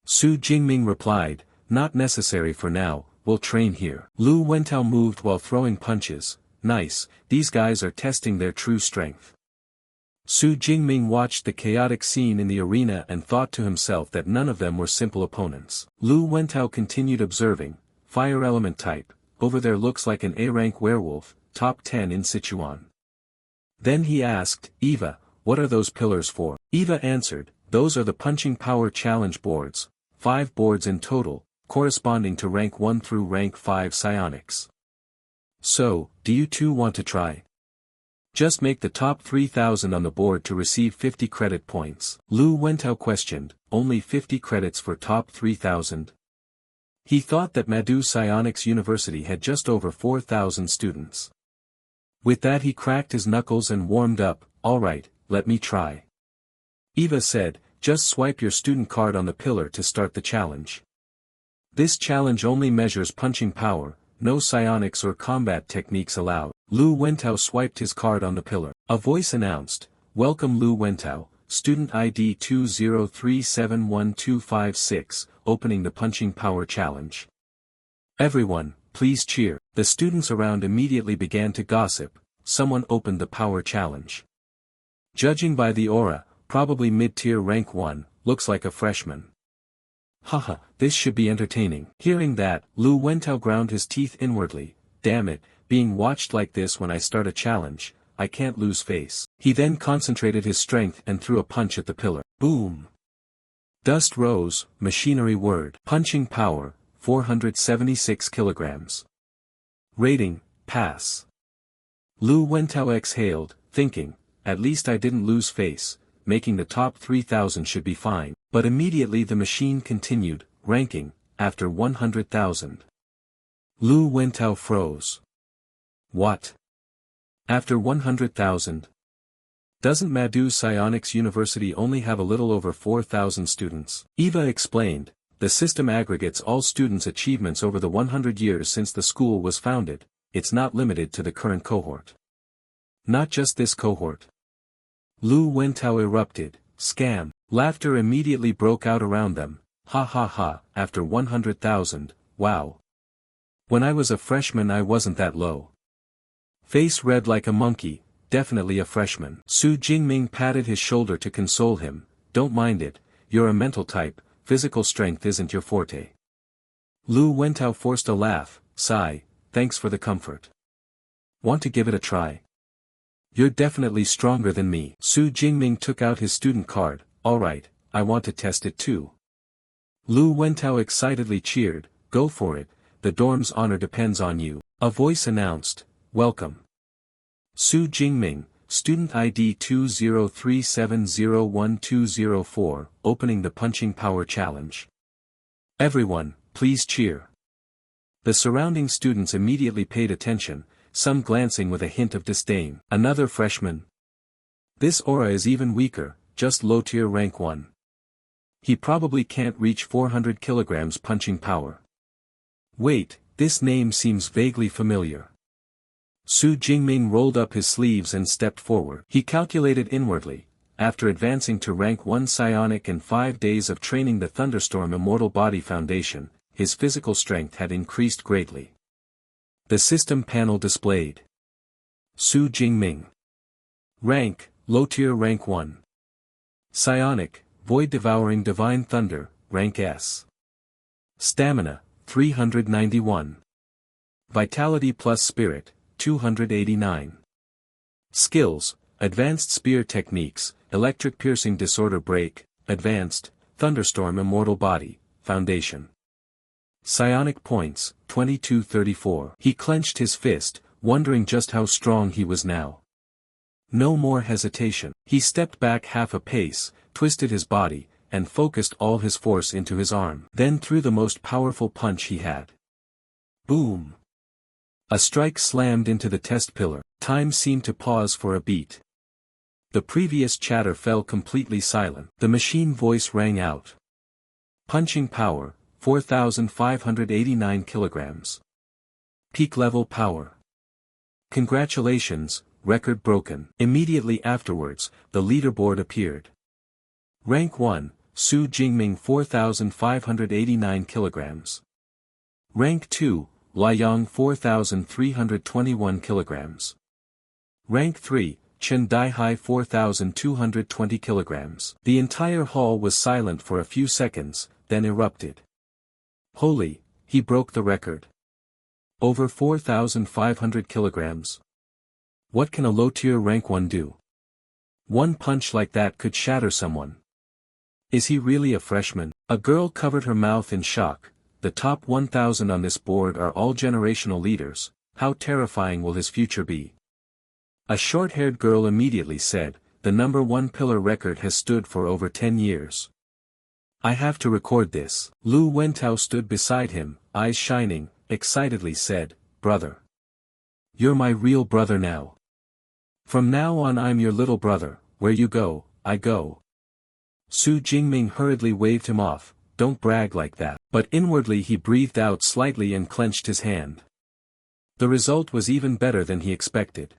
Su Jingming replied, not necessary for now, we'll train here. Lu Wentao moved while throwing punches, nice, these guys are testing their true strength. Su Jingming watched the chaotic scene in the arena and thought to himself that none of them were simple opponents. Lu Wentao continued observing, fire element type, over there looks like an A-rank werewolf, top 10 in Sichuan. Then he asked, Eva, what are those pillars for? Eva answered, those are the punching power challenge boards, 5 boards in total, corresponding to rank 1 through rank 5 psionics. So, do you two want to try? Just make the top 3,000 on the board to receive 50 credit points. Lu Wentao questioned, only 50 credits for top 3,000? He thought that Madu Psionics University had just over 4,000 students. With that he cracked his knuckles and warmed up, alright, let me try. Eva said, just swipe your student card on the pillar to start the challenge. This challenge only measures punching power, no psionics or combat techniques allowed. Lu Wentao swiped his card on the pillar. A voice announced, welcome Lu Wentao, student ID 203711256, opening the punching power challenge. Everyone, please cheer. The students around immediately began to gossip, someone opened the power challenge. Judging by the aura, probably mid-tier rank 1, looks like a freshman. Haha, this should be entertaining. Hearing that, Lu Wentao ground his teeth inwardly, damn it, being watched like this when I start a challenge, I can't lose face. He then concentrated his strength and threw a punch at the pillar. Boom! Dust rose, machinery word. Punching power, 476 kilograms. Rating, pass. Lu Wentao exhaled, thinking, at least I didn't lose face, making the top 3,000 should be fine. But immediately the machine continued, ranking, after 100,000. Lu Wentao froze. What? After 100,000? Doesn't Madu Psionics University only have a little over 4,000 students? Eva explained, the system aggregates all students' achievements over the 100 years since the school was founded, it's not limited to the current cohort. Not just this cohort. Lu Wentao erupted, scam. Laughter immediately broke out around them, ha ha ha, after 100,000, wow. When I was a freshman I wasn't that low. Face red like a monkey, definitely a freshman. Su Jingming patted his shoulder to console him, don't mind it, you're a mental type, physical strength isn't your forte. Lu Wentao forced a laugh. Sigh, thanks for the comfort. Want to give it a try? You're definitely stronger than me. Su Jingming took out his student card. Alright, I want to test it too. Lu Wentao excitedly cheered. Go for it, the dorm's honor depends on you. A voice announced, welcome. Su Jingming, student ID 203701204, opening the punching power challenge. Everyone, please cheer. The surrounding students immediately paid attention, some glancing with a hint of disdain. Another freshman. This aura is even weaker, just low-tier rank 1. He probably can't reach 400 kilograms punching power. Wait, this name seems vaguely familiar. Su Jingming rolled up his sleeves and stepped forward. He calculated inwardly. After advancing to rank 1 psionic and 5 days of training the Thunderstorm Immortal Body Foundation, his physical strength had increased greatly. The system panel displayed. Su Jingming. Rank, low-tier rank 1. Psionic, Void-Devouring Divine Thunder, rank S. Stamina, 391. Vitality plus Spirit, 289. Skills, Advanced Spear Techniques, Electric Piercing Disorder Break, Advanced, Thunderstorm Immortal Body, Foundation. Psionic points, 2234. He clenched his fist, wondering just how strong he was now. No more hesitation. He stepped back half a pace, twisted his body, and focused all his force into his arm. Then threw the most powerful punch he had. Boom! A strike slammed into the test pillar. Time seemed to pause for a beat. The previous chatter fell completely silent. The machine voice rang out. Punching power, 4,589 kilograms. Peak level power. Congratulations, record broken. Immediately afterwards, the leaderboard appeared. Rank 1, Su Jingming 4,589 kilograms. Rank 2, Liang 4,321 kilograms. Rank 3, Chen Daihai 4,220 kilograms. The entire hall was silent for a few seconds, then erupted. Holy, he broke the record. Over 4,500 kilograms. What can a low-tier rank 1 do? One punch like that could shatter someone. Is he really a freshman? A girl covered her mouth in shock. The top 1,000 on this board are all generational leaders. How terrifying will his future be? A short-haired girl immediately said, the number 1 pillar record has stood for over 10 years. I have to record this. Lu Wentao stood beside him, eyes shining, excitedly said, brother. You're my real brother now. From now on I'm your little brother, where you go, I go. Su Jingming hurriedly waved him off, don't brag like that. But inwardly he breathed out slightly and clenched his hand. The result was even better than he expected.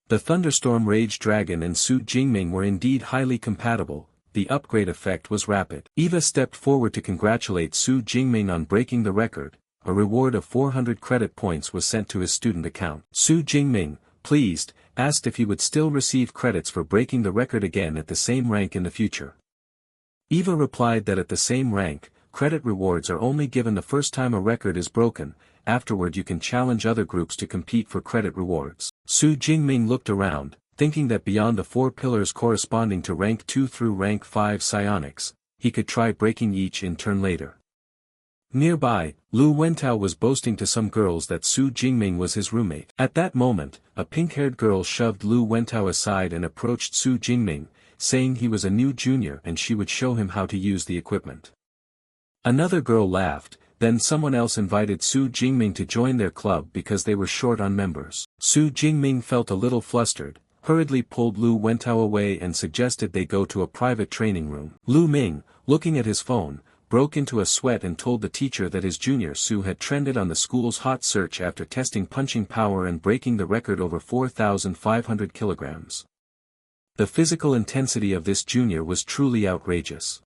The Thunderstorm Rage Dragon and Su Jingming were indeed highly compatible. The upgrade effect was rapid. Eva stepped forward to congratulate Su Jingming on breaking the record. A reward of 400 credit points was sent to his student account. Su Jingming, pleased, asked if he would still receive credits for breaking the record again at the same rank in the future. Eva replied that at the same rank, credit rewards are only given the first time a record is broken. Afterward you can challenge other groups to compete for credit rewards. Su Jingming looked around, thinking that beyond the 4 pillars corresponding to rank 2 through rank 5 psionics, he could try breaking each in turn later. Nearby, Lu Wentao was boasting to some girls that Su Jingming was his roommate. At that moment, a pink-haired girl shoved Lu Wentao aside and approached Su Jingming, saying he was a new junior and she would show him how to use the equipment. Another girl laughed, then someone else invited Su Jingming to join their club because they were short on members. Su Jingming felt a little flustered, hurriedly pulled Lu Wentao away and suggested they go to a private training room. Lu Ming, looking at his phone, broke into a sweat and told the teacher that his junior Su had trended on the school's hot search after testing punching power and breaking the record over 4,500 kilograms. The physical intensity of this junior was truly outrageous.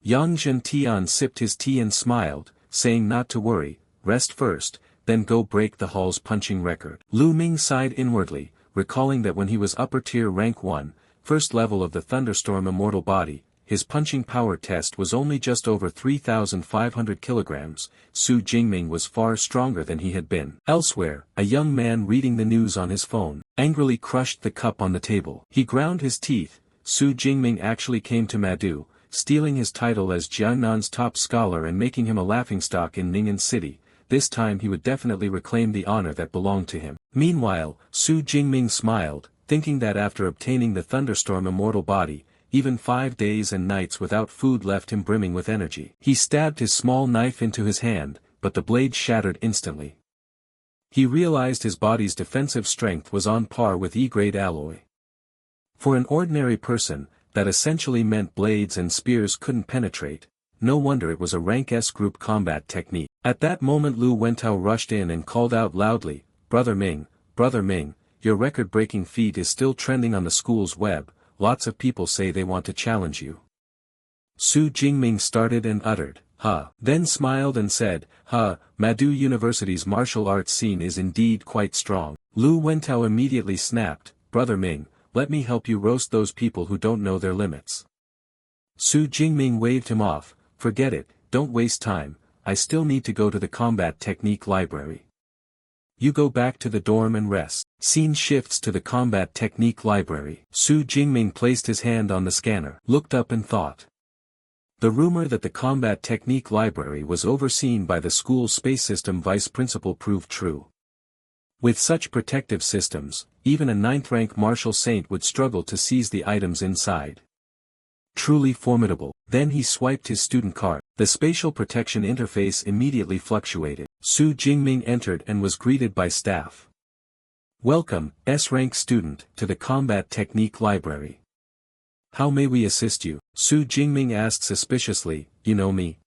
Yang Zhentian sipped his tea and smiled, saying not to worry, rest first, then go break the hall's punching record. Lu Ming sighed inwardly, recalling that when he was upper tier rank 1, first level of the Thunderstorm Immortal Body, his punching power test was only just over 3,500 kilograms. Su Jingming was far stronger than he had been. Elsewhere, a young man reading the news on his phone, angrily crushed the cup on the table. He ground his teeth. Su Jingming actually came to Madu, stealing his title as Jiangnan's top scholar and making him a laughingstock in Ning'an City. This time he would definitely reclaim the honor that belonged to him. Meanwhile, Su Jingming smiled, thinking that after obtaining the thunderstorm immortal body, even 5 days and nights without food left him brimming with energy. He stabbed his small knife into his hand, but the blade shattered instantly. He realized his body's defensive strength was on par with E-grade alloy. For an ordinary person, that essentially meant blades and spears couldn't penetrate. No wonder it was a rank S group combat technique. At that moment Lu Wentao rushed in and called out loudly, Brother Ming, your record-breaking feat is still trending on the school's web. Lots of people say they want to challenge you. Su Jingming started and uttered, then smiled and said, Madu University's martial arts scene is indeed quite strong. Lu Wentao immediately snapped, Brother Ming, let me help you roast those people who don't know their limits. Su Jingming waved him off, forget it, don't waste time, I still need to go to the combat technique library. You go back to the dorm and rest. Scene shifts to the combat technique library. Su Jingming placed his hand on the scanner, looked up and thought. The rumor that the combat technique library was overseen by the school's space system vice principal proved true. With such protective systems, even a 9th-rank martial saint would struggle to seize the items inside. Truly formidable. Then he swiped his student card. The spatial protection interface immediately fluctuated. Su Jingming entered and was greeted by staff. Welcome, S-rank student, to the combat technique library. How may we assist you? Su Jingming asked suspiciously, you know me?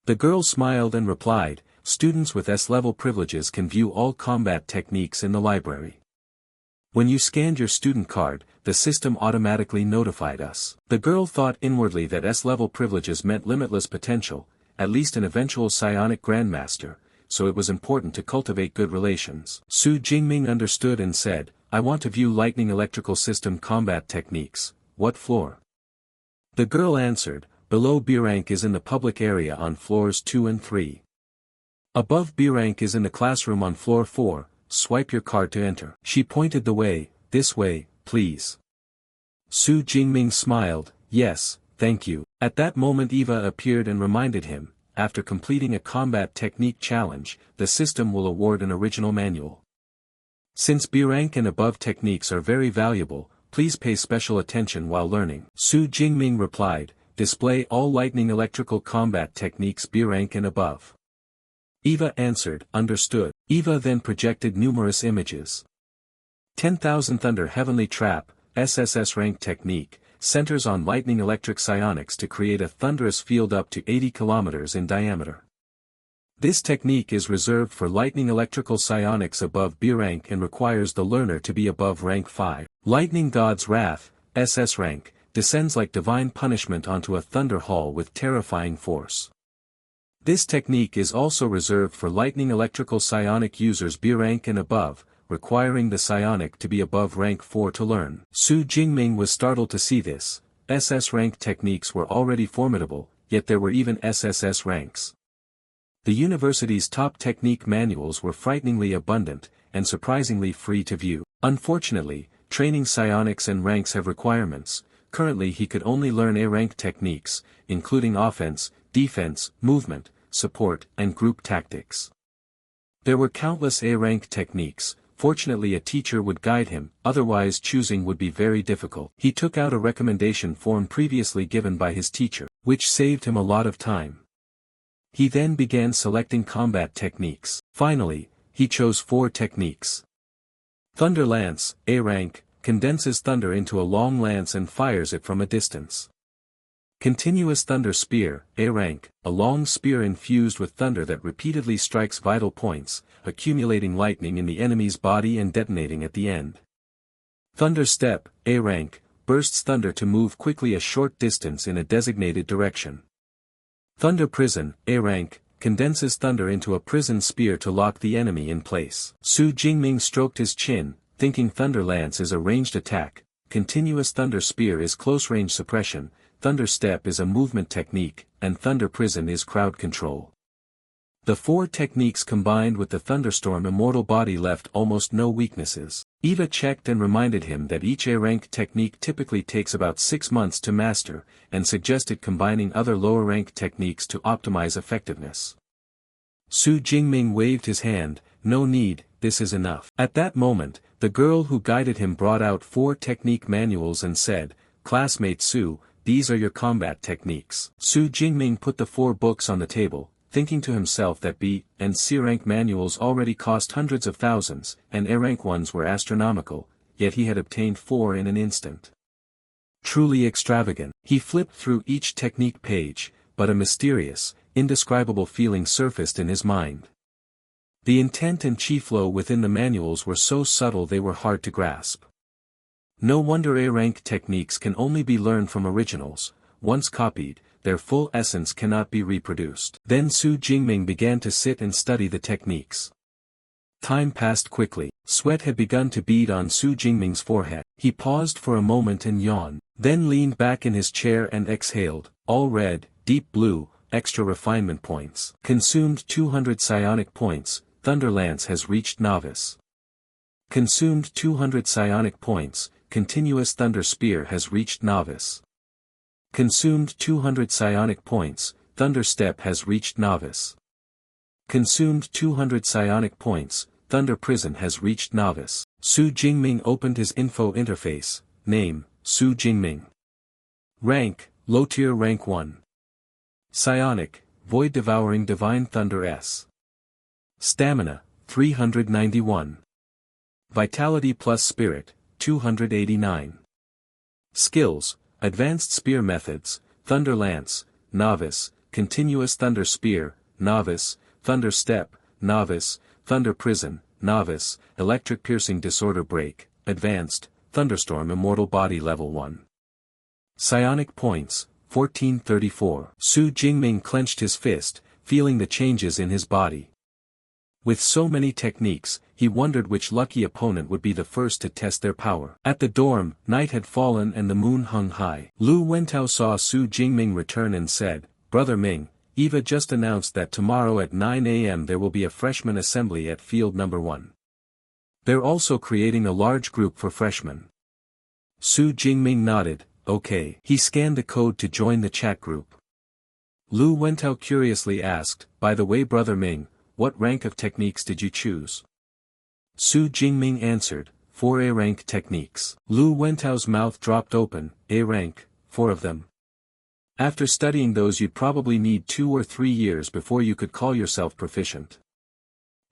The girl smiled and replied, students with S-level privileges can view all combat techniques in the library. When you scanned your student card, the system automatically notified us. The girl thought inwardly that S-level privileges meant limitless potential, at least an eventual psionic grandmaster, so it was important to cultivate good relations. Su Jingming understood and said, I want to view lightning electrical system combat techniques. What floor? The girl answered, below B rank is in the public area on floors 2 and 3. Above B rank is in the classroom on floor 4. Swipe your card to enter. She pointed the way, this way, please. Su Jingming smiled, yes, thank you. At that moment Eva appeared and reminded him, after completing a combat technique challenge, the system will award an original manual. Since B rank and above techniques are very valuable, please pay special attention while learning. Su Jingming replied, display all lightning electrical combat techniques B rank and above. Eva answered, understood. Eva then projected numerous images. 10,000 Thunder Heavenly Trap, SSS rank technique, centers on lightning electric psionics to create a thunderous field up to 80 kilometers in diameter. This technique is reserved for lightning electrical psionics above B rank and requires the learner to be above rank 5. Lightning God's Wrath, SS rank, descends like divine punishment onto a thunder hall with terrifying force. This technique is also reserved for lightning electrical psionic users B rank and above, requiring the psionic to be above rank 4 to learn. Su Jingming was startled to see this. SS rank techniques were already formidable, yet there were even SSS ranks. The university's top technique manuals were frighteningly abundant, and surprisingly free to view. Unfortunately, training psionics and ranks have requirements. Currently he could only learn A-rank techniques, including offense, defense, movement, support, and group tactics. There were countless A-rank techniques. Fortunately a teacher would guide him, otherwise choosing would be very difficult. He took out a recommendation form previously given by his teacher, which saved him a lot of time. He then began selecting combat techniques. Finally, he chose 4 techniques. Thunder Lance, A rank, condenses thunder into a long lance and fires it from a distance. Continuous Thunder Spear, A rank, a long spear infused with thunder that repeatedly strikes vital points, accumulating lightning in the enemy's body and detonating at the end. Thunder Step, A rank, bursts thunder to move quickly a short distance in a designated direction. Thunder Prison, A rank, condenses thunder into a prison spear to lock the enemy in place. Su Jingming stroked his chin, thinking Thunder Lance is a ranged attack, Continuous Thunder Spear is close-range suppression, Thunder Step is a movement technique, and Thunder Prison is crowd control. The four techniques combined with the Thunderstorm immortal body left almost no weaknesses. Eva checked and reminded him that each A-rank technique typically takes about 6 months to master, and suggested combining other lower-rank techniques to optimize effectiveness. Su Jingming waved his hand, "No need, this is enough." At that moment, the girl who guided him brought out 4 technique manuals and said, "Classmate Su, these are your combat techniques." Su Jingming put the 4 books on the table, thinking to himself that B and C rank manuals already cost hundreds of thousands, and A rank ones were astronomical, yet he had obtained 4 in an instant. Truly extravagant. He flipped through each technique page, but a mysterious, indescribable feeling surfaced in his mind. The intent and chi flow within the manuals were so subtle they were hard to grasp. No wonder A-rank techniques can only be learned from originals. Once copied, their full essence cannot be reproduced. Then Su Jingming began to sit and study the techniques. Time passed quickly. Sweat had begun to bead on Su Jingming's forehead. He paused for a moment and yawned, then leaned back in his chair and exhaled, "All red, deep blue, extra refinement points. Consumed 200 psionic points, Thunder Lance has reached novice. Consumed 200 psionic points, Continuous Thunder Spear has reached novice. Consumed 200 psionic points, Thunder Step has reached novice. Consumed 200 psionic points, Thunder Prison has reached novice." Su Jingming opened his info interface. Name, Su Jingming. Rank, low tier rank 1. Psionic, Void Devouring Divine Thunder S. Stamina, 391. Vitality plus Spirit, 289. Skills, Advanced Spear Methods, Thunder Lance, Novice, Continuous Thunder Spear, Novice, Thunder Step, Novice, Thunder Prison, Novice, Electric Piercing Disorder Break, Advanced, Thunderstorm Immortal Body Level 1. Psionic Points, 1434. Su Jingming clenched his fist, feeling the changes in his body. With so many techniques, he wondered which lucky opponent would be the first to test their power. At the dorm, night had fallen and the moon hung high. Lu Wentao saw Su Jingming return and said, "Brother Ming, Eva just announced that tomorrow at 9 a.m. there will be a freshman assembly at field number 1. They're also creating a large group for freshmen." Su Jingming nodded, "Okay." He scanned the code to join the chat group. Lu Wentao curiously asked, "By the way, Brother Ming, what rank of techniques did you choose?" Su Jingming answered, 4 A-rank techniques. Lu Wentao's mouth dropped open. A-rank, 4 of them. After studying those you'd probably need 2 or 3 years before you could call yourself proficient.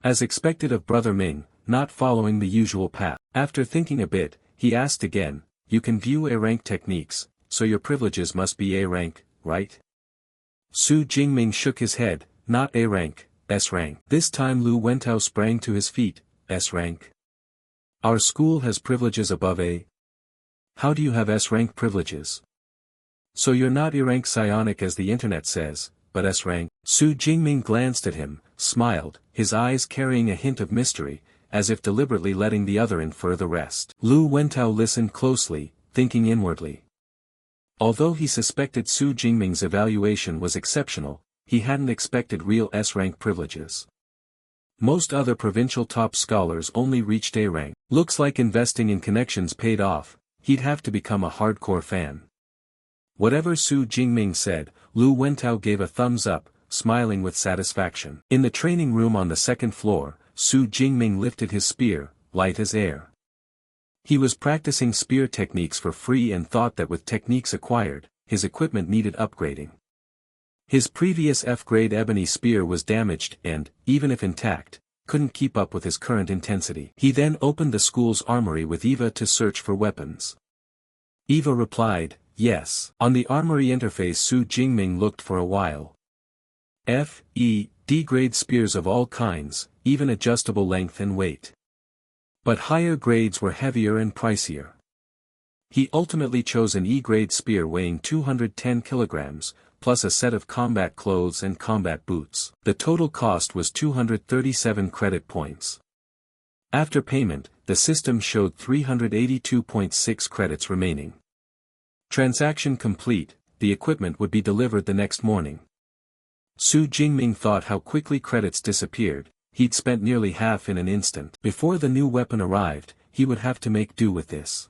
As expected of Brother Ming, not following the usual path. After thinking a bit, he asked again, "You can view A-rank techniques, so your privileges must be A-rank, right?" Su Jingming shook his head, "Not A-rank, S-rank." This time Lu Wentao sprang to his feet. "S-rank? Our school has privileges above A. How do you have S-rank privileges? So you're not A-rank psionic as the internet says, but S-rank?" Su Jingming glanced at him, smiled, his eyes carrying a hint of mystery, as if deliberately letting the other infer the rest. Lu Wentao listened closely, thinking inwardly. Although he suspected Su Jingming's evaluation was exceptional, he hadn't expected real S-rank privileges. Most other provincial top scholars only reached A-rank. Looks like investing in connections paid off. He'd have to become a hardcore fan. Whatever Su Jingming said, Lu Wentao gave a thumbs up, smiling with satisfaction. In the training room on the 2nd floor, Su Jingming lifted his spear, light as air. He was practicing spear techniques for free and thought that with techniques acquired, his equipment needed upgrading. His previous F-grade ebony spear was damaged and, even if intact, couldn't keep up with his current intensity. He then opened the school's armory with Eva to search for weapons. Eva replied, "Yes." On the armory interface Su Jingming looked for a while. F, E, D-grade spears of all kinds, even adjustable length and weight. But higher grades were heavier and pricier. He ultimately chose an E-grade spear weighing 210 kilograms, plus a set of combat clothes and combat boots. The total cost was 237 credit points. After payment, the system showed 382.6 credits remaining. Transaction complete, the equipment would be delivered the next morning. Su Jingming thought how quickly credits disappeared. He'd spent nearly half in an instant. Before the new weapon arrived, he would have to make do with this.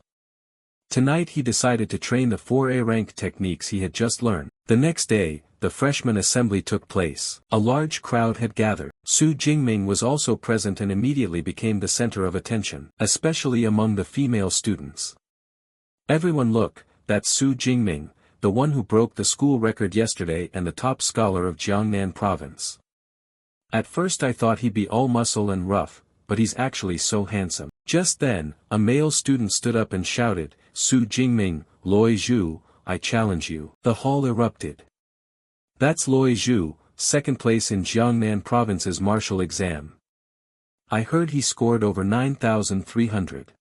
Tonight he decided to train the 4A rank techniques he had just learned. The next day, the freshman assembly took place. A large crowd had gathered. Su Jingming was also present and immediately became the center of attention, especially among the female students. Everyone look, that's Su Jingming, the one who broke the school record yesterday and the top scholar of Jiangnan province. At first I thought he'd be all muscle and rough, but he's actually so handsome. Just then, a male student stood up and shouted, Su Jingming, Loi Zhu, I challenge you. The hall erupted. That's Loi Zhu, second place in Jiangnan province's martial exam. I heard he scored over 9,300.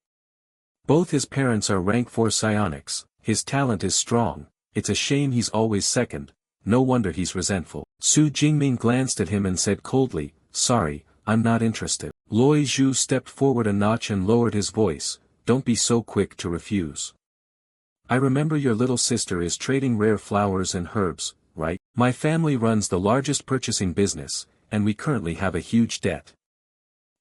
Both his parents are rank 4 psionics, his talent is strong, it's a shame he's always second, no wonder he's resentful. Su Jingming glanced at him and said coldly, sorry, I'm not interested. Loi Zhu stepped forward a notch and lowered his voice, don't be so quick to refuse. I remember your little sister is trading rare flowers and herbs, right? My family runs the largest purchasing business, and we currently have a huge debt.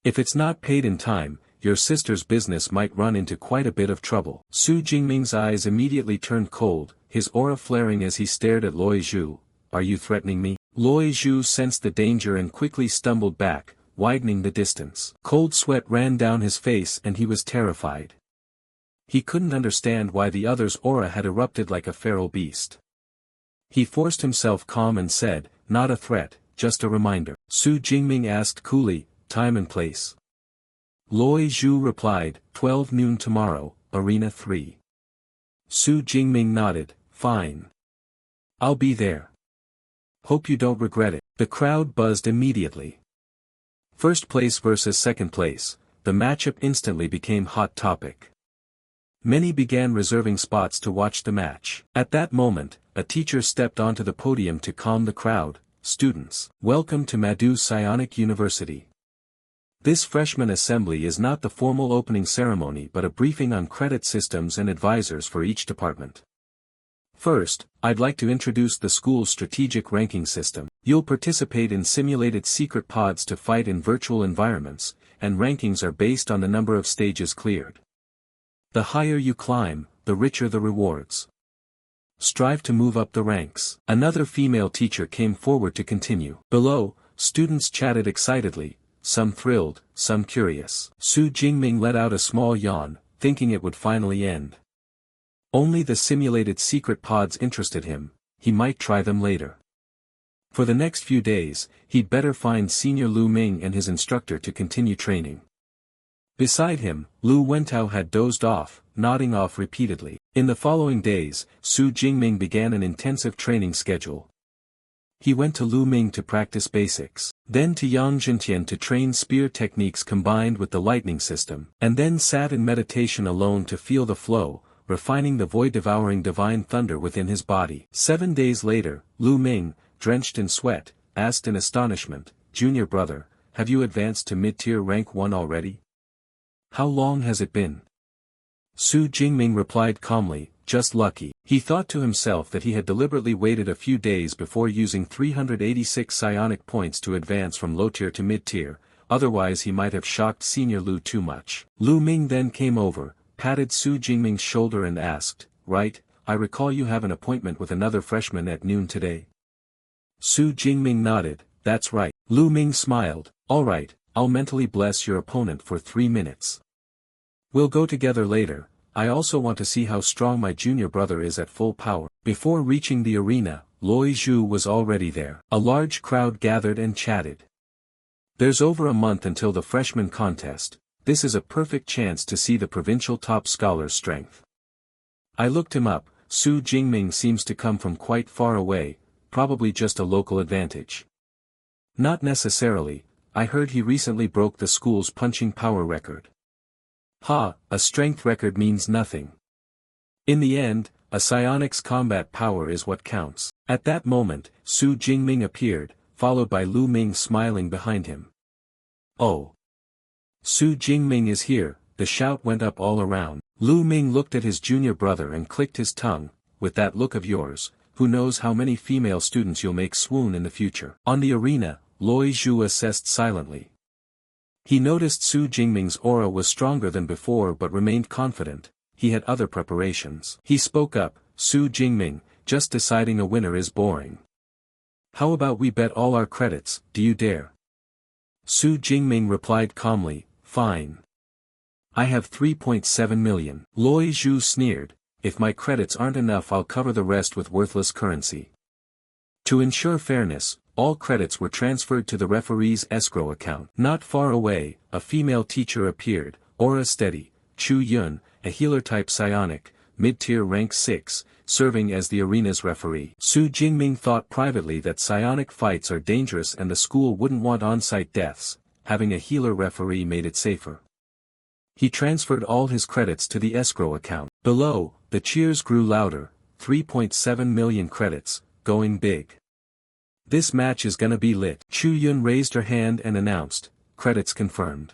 If it's not paid in time, your sister's business might run into quite a bit of trouble. Su Jingming's eyes immediately turned cold, his aura flaring as he stared at Loi Zhu. Are you threatening me? Loi Zhu sensed the danger and quickly stumbled back, widening the distance. Cold sweat ran down his face and he was terrified. He couldn't understand why the other's aura had erupted like a feral beast. He forced himself calm and said, not a threat, just a reminder. Su Jingming asked coolly, time and place. Loi Zhu replied, 12 noon tomorrow, Arena 3. Su Jingming nodded, fine. I'll be there. Hope you don't regret it. The crowd buzzed immediately. First place versus second place, the matchup instantly became hot topic. Many began reserving spots to watch the match. At that moment, a teacher stepped onto the podium to calm the crowd. Students, welcome to Madu Psionic University. This freshman assembly is not the formal opening ceremony but a briefing on credit systems and advisors for each department. First, I'd like to introduce the school's strategic ranking system. You'll participate in simulated secret pods to fight in virtual environments, and rankings are based on the number of stages cleared. The higher you climb, the richer the rewards. Strive to move up the ranks. Another female teacher came forward to continue. Below, students chatted excitedly, some thrilled, some curious. Su Jingming let out a small yawn, thinking it would finally end. Only the simulated secret pods interested him, he might try them later. For the next few days, he'd better find Senior Lu Ming and his instructor to continue training. Beside him, Lu Wentao had dozed off, nodding off repeatedly. In the following days, Su Jingming began an intensive training schedule. He went to Lu Ming to practice basics, then to Yang Zhentian to train spear techniques combined with the lightning system, and then sat in meditation alone to feel the flow, refining the void-devouring divine thunder within his body. 7 days later, Lu Ming, drenched in sweat, asked in astonishment, Junior brother, have you advanced to mid-tier rank 1 already? How long has it been? Su Jingming replied calmly, just lucky. He thought to himself that he had deliberately waited a few days before using 386 psionic points to advance from low-tier to mid-tier, otherwise he might have shocked Senior Lu too much. Lu Ming then came over, patted Su Jingming's shoulder and asked, right, I recall you have an appointment with another freshman at noon today. Su Jingming nodded, that's right. Lu Ming smiled, alright, I'll mentally bless your opponent for 3 minutes. We'll go together later, I also want to see how strong my junior brother is at full power. Before reaching the arena, Loi Zhu was already there. A large crowd gathered and chatted. There's over a month until the freshman contest. This is a perfect chance to see the provincial top scholar's strength. I looked him up, Su Jingming seems to come from quite far away, probably just a local advantage. Not necessarily, I heard he recently broke the school's punching power record. Ha, a strength record means nothing. In the end, a psionic's combat power is what counts. At that moment, Su Jingming appeared, followed by Lu Ming smiling behind him. Oh! Su Jingming is here, the shout went up all around. Lu Ming looked at his junior brother and clicked his tongue, with that look of yours, who knows how many female students you'll make swoon in the future. On the arena, Loi Zhu assessed silently. He noticed Su Jingming's aura was stronger than before but remained confident. He had other preparations. He spoke up, Su Jingming, just deciding a winner is boring. How about we bet all our credits, do you dare? Su Jingming replied calmly, fine. I have 3.7 million. Loi Zhu sneered, if my credits aren't enough I'll cover the rest with worthless currency. To ensure fairness, all credits were transferred to the referee's escrow account. Not far away, a female teacher appeared, aura steady, Chu Yun, a healer-type psionic, mid-tier rank 6, serving as the arena's referee. Su Jingming thought privately that psionic fights are dangerous and the school wouldn't want on-site deaths. Having a healer referee made it safer. He transferred all his credits to the escrow account. Below, the cheers grew louder, 3.7 million credits, going big. This match is gonna be lit. Chu Yun raised her hand and announced, credits confirmed.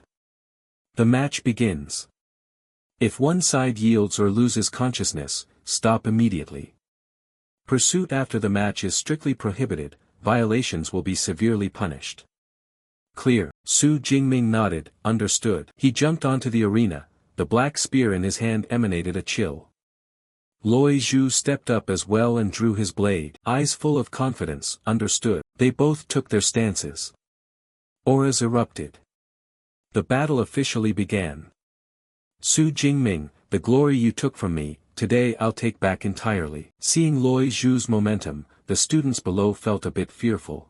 The match begins. If one side yields or loses consciousness, stop immediately. Pursuit after the match is strictly prohibited, violations will be severely punished. Clear. Su Jingming nodded, understood. He jumped onto the arena, the black spear in his hand emanated a chill. Loi Zhu stepped up as well and drew his blade. Eyes full of confidence, understood. They both took their stances. Auras erupted. The battle officially began. Su Jingming, the glory you took from me, today I'll take back entirely. Seeing Loi Zhu's momentum, the students below felt a bit fearful.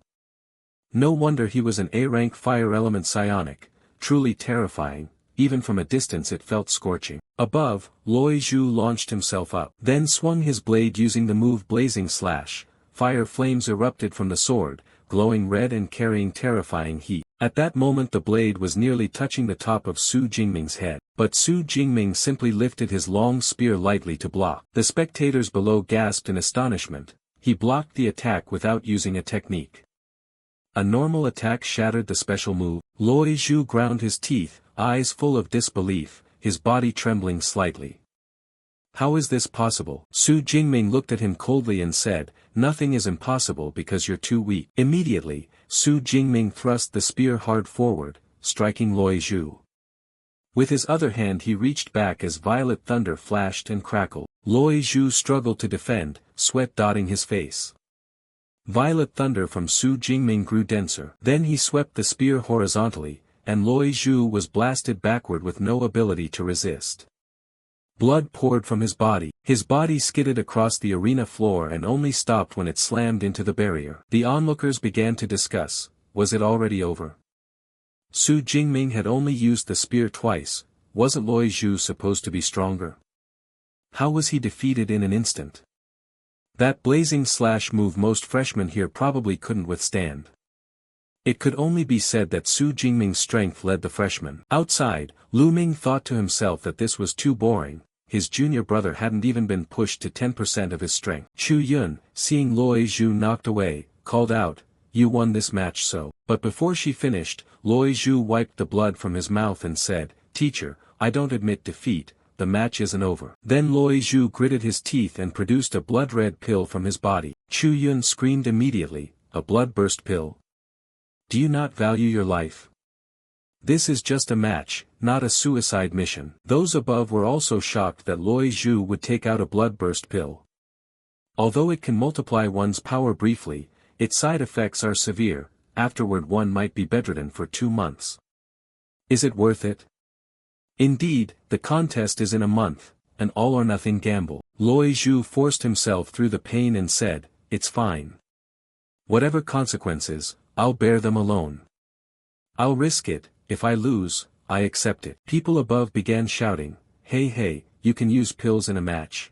No wonder he was an A-rank fire element psionic, truly terrifying, even from a distance it felt scorching. Above, Loi Zhu launched himself up, then swung his blade using the move Blazing Slash. Fire flames erupted from the sword, glowing red and carrying terrifying heat. At that moment the blade was nearly touching the top of Su Jingming's head, but Su Jingming simply lifted his long spear lightly to block. The spectators below gasped in astonishment. He blocked the attack without using a technique. A normal attack shattered the special move. Loi Zhu ground his teeth, eyes full of disbelief, his body trembling slightly. How is this possible? Su Jingming looked at him coldly and said, nothing is impossible because you're too weak. Immediately, Su Jingming thrust the spear hard forward, striking Loi Zhu. With his other hand he reached back as violet thunder flashed and crackled. Loi Zhu struggled to defend, sweat dotting his face. Violet thunder from Su Jingming grew denser. Then he swept the spear horizontally, and Loi Zhu was blasted backward with no ability to resist. Blood poured from his body. His body skidded across the arena floor and only stopped when it slammed into the barrier. The onlookers began to discuss, was it already over? Su Jingming had only used the spear twice, wasn't Loi Zhu supposed to be stronger? How was he defeated in an instant? That blazing slash move most freshmen here probably couldn't withstand. It could only be said that Su Jingming's strength led the freshmen. Outside, Lu Ming thought to himself that this was too boring, his junior brother hadn't even been pushed to 10% of his strength. Chu Yun, seeing Loi Zhu knocked away, called out, you won this match so. But before she finished, Loi Zhu wiped the blood from his mouth and said, teacher, I don't admit defeat, the match isn't over. Then Loi Zhu gritted his teeth and produced a blood-red pill from his body. Chu Yun screamed immediately, a blood-burst pill? Do you not value your life? This is just a match, not a suicide mission. Those above were also shocked that Loi Zhu would take out a blood-burst pill. Although it can multiply one's power briefly, its side effects are severe, afterward one might be bedridden for 2 months. Is it worth it? Indeed, the contest is in a month, an all-or-nothing gamble. Loi Zhu forced himself through the pain and said, it's fine. Whatever consequences, I'll bear them alone. I'll risk it, if I lose, I accept it. People above began shouting, hey, you can use pills in a match.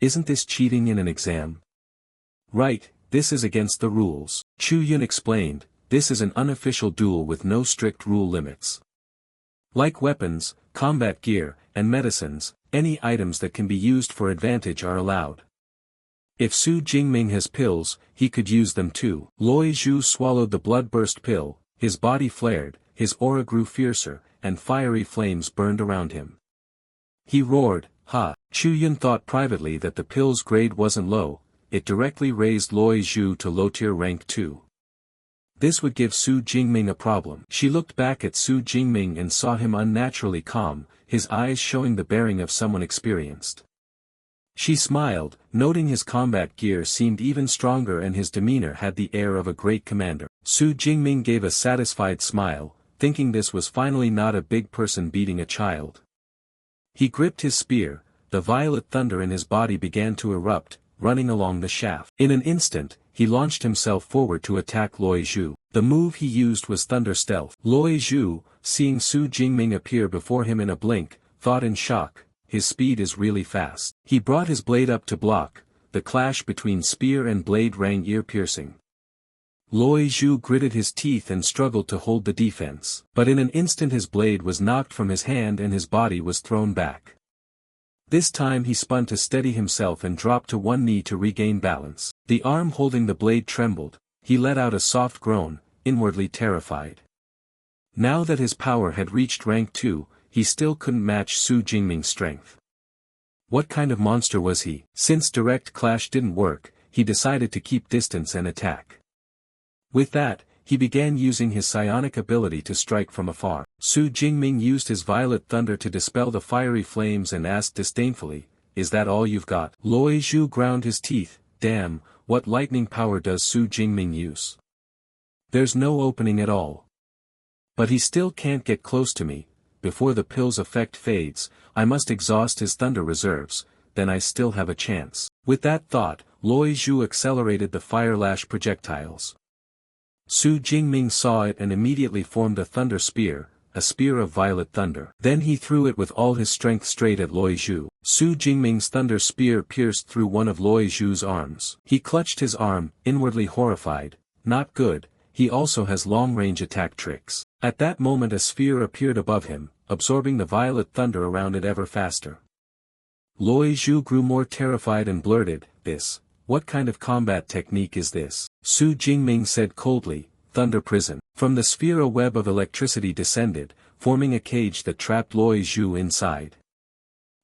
Isn't this cheating in an exam? Right, this is against the rules. Chu Yun explained, this is an unofficial duel with no strict rule limits. Like weapons, combat gear, and medicines, any items that can be used for advantage are allowed. If Su Jingming has pills, he could use them too. Loi Zhu swallowed the blood-burst pill, his body flared, his aura grew fiercer, and fiery flames burned around him. He roared, ha! Chu Yun thought privately that the pill's grade wasn't low, it directly raised Loi Zhu to low-tier rank 2. This would give Su Jingming a problem. She looked back at Su Jingming and saw him unnaturally calm, his eyes showing the bearing of someone experienced. She smiled, noting his combat gear seemed even stronger and his demeanor had the air of a great commander. Su Jingming gave a satisfied smile, thinking this was finally not a big person beating a child. He gripped his spear, the violet thunder in his body began to erupt, running along the shaft. In an instant, he launched himself forward to attack Loi Zhu. The move he used was Thunder Stealth. Loi Zhu, seeing Su Jingming appear before him in a blink, thought in shock, his speed is really fast. He brought his blade up to block, the clash between spear and blade rang ear-piercing. Loi Zhu gritted his teeth and struggled to hold the defense. But in an instant his blade was knocked from his hand and his body was thrown back. This time he spun to steady himself and dropped to one knee to regain balance. The arm holding the blade trembled, he let out a soft groan, inwardly terrified. Now that his power had reached rank 2, he still couldn't match Su Jingming's strength. What kind of monster was he? Since direct clash didn't work, he decided to keep distance and attack. With that, he began using his psionic ability to strike from afar. Su Jingming used his violet thunder to dispel the fiery flames and asked disdainfully, "Is that all you've got?" Loi Zhu ground his teeth, "Damn, what lightning power does Su Jingming use? There's no opening at all. But he still can't get close to me, before the pill's effect fades, I must exhaust his thunder reserves, then I still have a chance." With that thought, Loi Zhu accelerated the fire lash projectiles. Su Jingming saw it and immediately formed a thunder spear, a spear of violet thunder. Then he threw it with all his strength straight at Loi Zhu. Su Jingming's thunder spear pierced through one of Loi Zhu's arms. He clutched his arm, inwardly horrified. Not good, he also has long-range attack tricks. At that moment a sphere appeared above him, absorbing the violet thunder around it ever faster. Loi Zhu grew more terrified and blurted, "What kind of combat technique is this?" Su Jingming said coldly, "Thunder Prison." From the sphere a web of electricity descended, forming a cage that trapped Loi Zhu inside.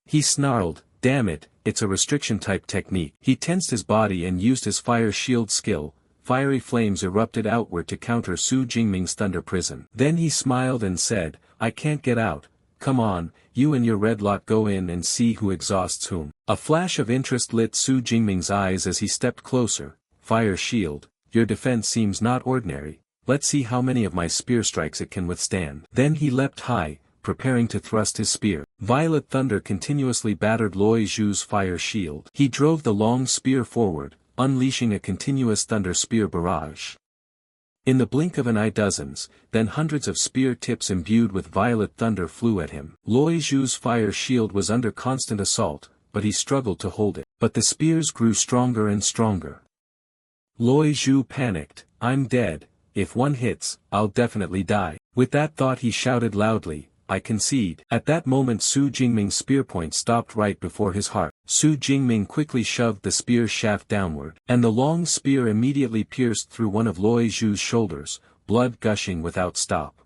He snarled, "Damn it, it's a restriction-type technique." He tensed his body and used his fire shield skill. Fiery flames erupted outward to counter Su Jingming's thunder prison. Then he smiled and said, "I can't get out. Come on, you and your red lot go in and see who exhausts whom." A flash of interest lit Su Jingming's eyes as he stepped closer. "Fire shield, your defense seems not ordinary, let's see how many of my spear strikes it can withstand." Then he leapt high, preparing to thrust his spear. Violet thunder continuously battered Loi Zhu's fire shield. He drove the long spear forward, unleashing a continuous thunder spear barrage. In the blink of an eye dozens, then hundreds of spear tips imbued with violet thunder flew at him. Loi Zhu's fire shield was under constant assault, but he struggled to hold it. But the spears grew stronger and stronger. Loi Zhu panicked, "I'm dead, if one hits, I'll definitely die." With that thought he shouted loudly, "I concede." At that moment Su Jingming's spear point stopped right before his heart. Su Jingming quickly shoved the spear shaft downward, and the long spear immediately pierced through one of Loi Zhu's shoulders, blood gushing without stop.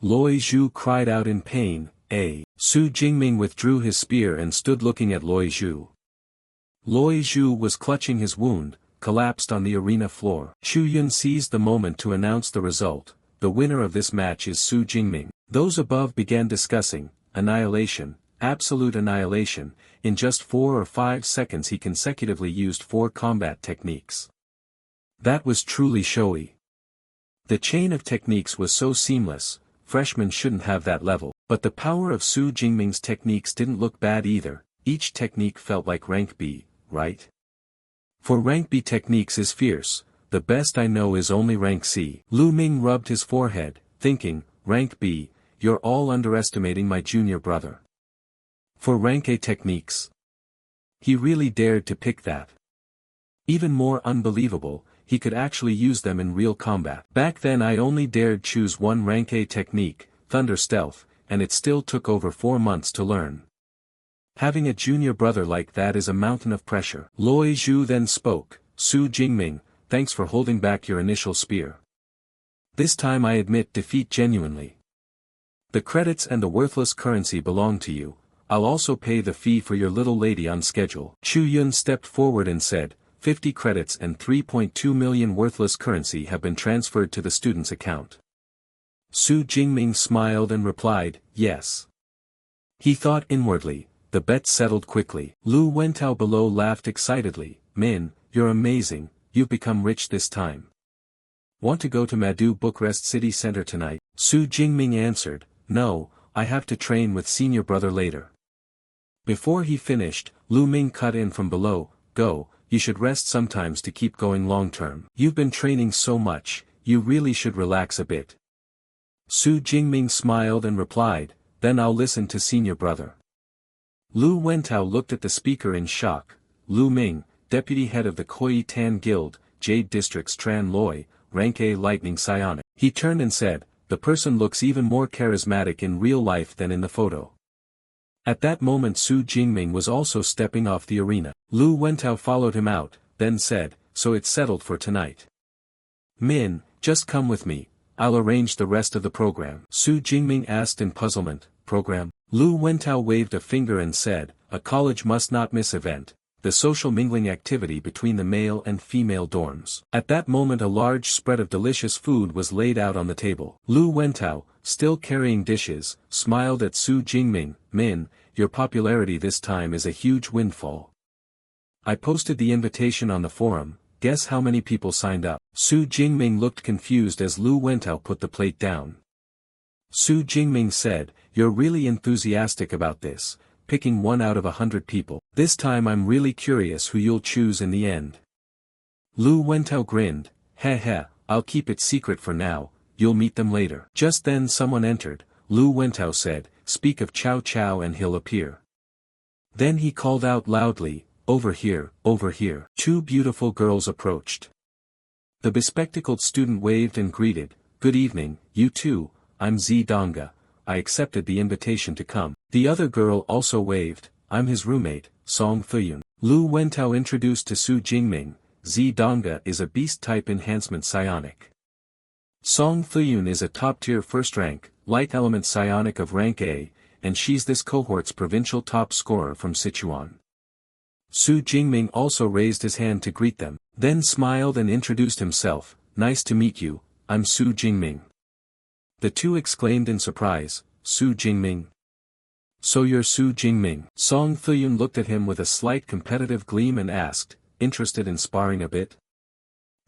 Loi Zhu cried out in pain, "Ah!" Su Jingming withdrew his spear and stood looking at Loi Zhu. Loi Zhu was clutching his wound, collapsed on the arena floor. Chu Yun seized the moment to announce the result. The winner of this match is Su Jingming. Those above began discussing, annihilation, absolute annihilation. In just 4 or 5 seconds he consecutively used 4 combat techniques. That was truly showy. The chain of techniques was so seamless, freshmen shouldn't have that level. But the power of Su Jingming's techniques didn't look bad either. Each technique felt like rank B, right? For rank B techniques is fierce, the best I know is only rank C. Lu Ming rubbed his forehead, thinking, rank B, you're all underestimating my junior brother. For rank A techniques, he really dared to pick that. Even more unbelievable, he could actually use them in real combat. Back then I only dared choose one rank A technique, Thunder Stealth, and it still took over 4 months to learn. Having a junior brother like that is a mountain of pressure. Loi Zhu then spoke, "Su Jingming, thanks for holding back your initial spear. This time I admit defeat genuinely. The credits and the worthless currency belong to you. I'll also pay the fee for your little lady on schedule." Chu Yun stepped forward and said, 50 credits and 3.2 million worthless currency have been transferred to the student's account. Su Jingming smiled and replied, yes. He thought inwardly, the bet settled quickly. Lu Wentao below laughed excitedly, Min, you're amazing, you've become rich this time. Want to go to Madu Bookrest City Center tonight? Su Jingming answered, no, I have to train with senior brother later. Before he finished, Lu Ming cut in from below, go, you should rest sometimes to keep going long term. You've been training so much, you really should relax a bit. Su Jingming smiled and replied, then I'll listen to senior brother. Lu Wentao looked at the speaker in shock. Lu Ming, deputy head of the Koi Tan Guild, Jade District's Tran Loi, rank A lightning psionic. He turned and said, the person looks even more charismatic in real life than in the photo. At that moment Su Jingming was also stepping off the arena. Lu Wentao followed him out, then said, so it's settled for tonight. Min, just come with me, I'll arrange the rest of the program. Su Jingming asked in puzzlement, program? Lu Wentao waved a finger and said, a college must not miss event, the social mingling activity between the male and female dorms. At that moment a large spread of delicious food was laid out on the table. Lu Wentao, still carrying dishes, smiled at Su Jingming, Min, your popularity this time is a huge windfall. I posted the invitation on the forum, guess how many people signed up? Su Jingming looked confused as Lu Wentao put the plate down. Su Jingming said, you're really enthusiastic about this, picking 1 out of 100 people. This time I'm really curious who you'll choose in the end. Lu Wentao grinned, heh, I'll keep it secret for now, you'll meet them later. Just then someone entered. Lu Wentao said, speak of Chow Chow and he'll appear. Then he called out loudly, over here, over here. 2 beautiful girls approached. The bespectacled student waved and greeted, good evening, you too, I'm Z Donga, I accepted the invitation to come. The other girl also waved, I'm his roommate, Song Thuyun. Lu Wentao introduced to Su Jingming, Z Donga is a beast-type enhancement psionic. Song Thuyun is a top-tier first-rank, light element psionic of rank A, and she's this cohort's provincial top scorer from Sichuan. Su Jingming also raised his hand to greet them, then smiled and introduced himself, nice to meet you, I'm Su Jingming. The two exclaimed in surprise, Su Jingming. So you're Su Jingming. Song Thuyun looked at him with a slight competitive gleam and asked, interested in sparring a bit?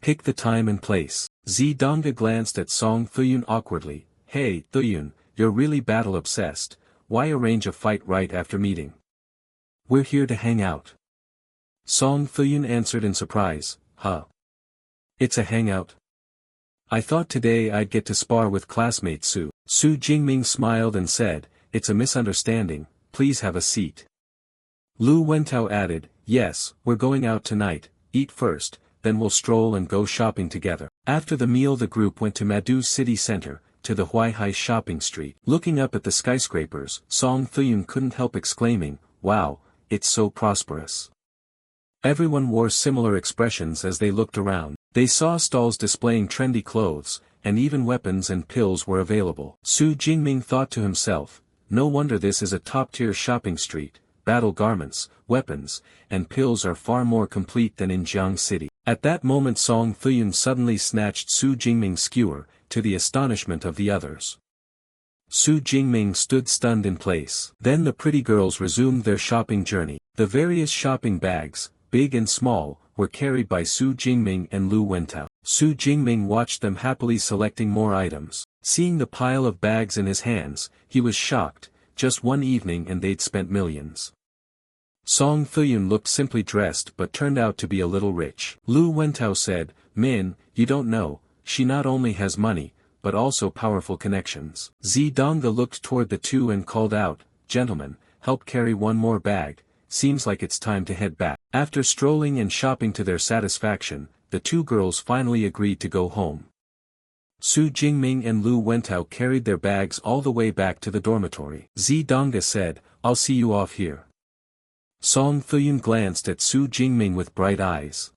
Pick the time and place. Z Donga glanced at Song Thuyun awkwardly, hey Thuyun, you're really battle-obsessed, why arrange a fight right after meeting? We're here to hang out. Song Thuyun answered in surprise, huh? It's a hangout? I thought today I'd get to spar with classmate Su. Su Jingming smiled and said, it's a misunderstanding, please have a seat. Lu Wentao added, yes, we're going out tonight, eat first, then we'll stroll and go shopping together. After the meal the group went to Madu City Center, to the Huaihai shopping street. Looking up at the skyscrapers, Song Thuyun couldn't help exclaiming, wow, it's so prosperous. Everyone wore similar expressions as they looked around. They saw stalls displaying trendy clothes, and even weapons and pills were available. Su Jingming thought to himself, no wonder this is a top-tier shopping street, battle garments, weapons, and pills are far more complete than in Jiang City. At that moment Song Thuyun suddenly snatched Su Jingming's skewer, to the astonishment of the others. Su Jingming stood stunned in place. Then the pretty girls resumed their shopping journey. The various shopping bags, big and small, were carried by Su Jingming and Lu Wentao. Su Jingming watched them happily selecting more items. Seeing the pile of bags in his hands, he was shocked, just one evening and they'd spent millions. Song Thuyun looked simply dressed but turned out to be a little rich. Lu Wentao said, Min, you don't know, she not only has money, but also powerful connections. Z Donga looked toward the two and called out, gentlemen, help carry one more bag, seems like it's time to head back. After strolling and shopping to their satisfaction, the two girls finally agreed to go home. Su Jingming and Lu Wentao carried their bags all the way back to the dormitory. Z Donga said, I'll see you off here. Song Thuyun glanced at Su Jingming with bright eyes.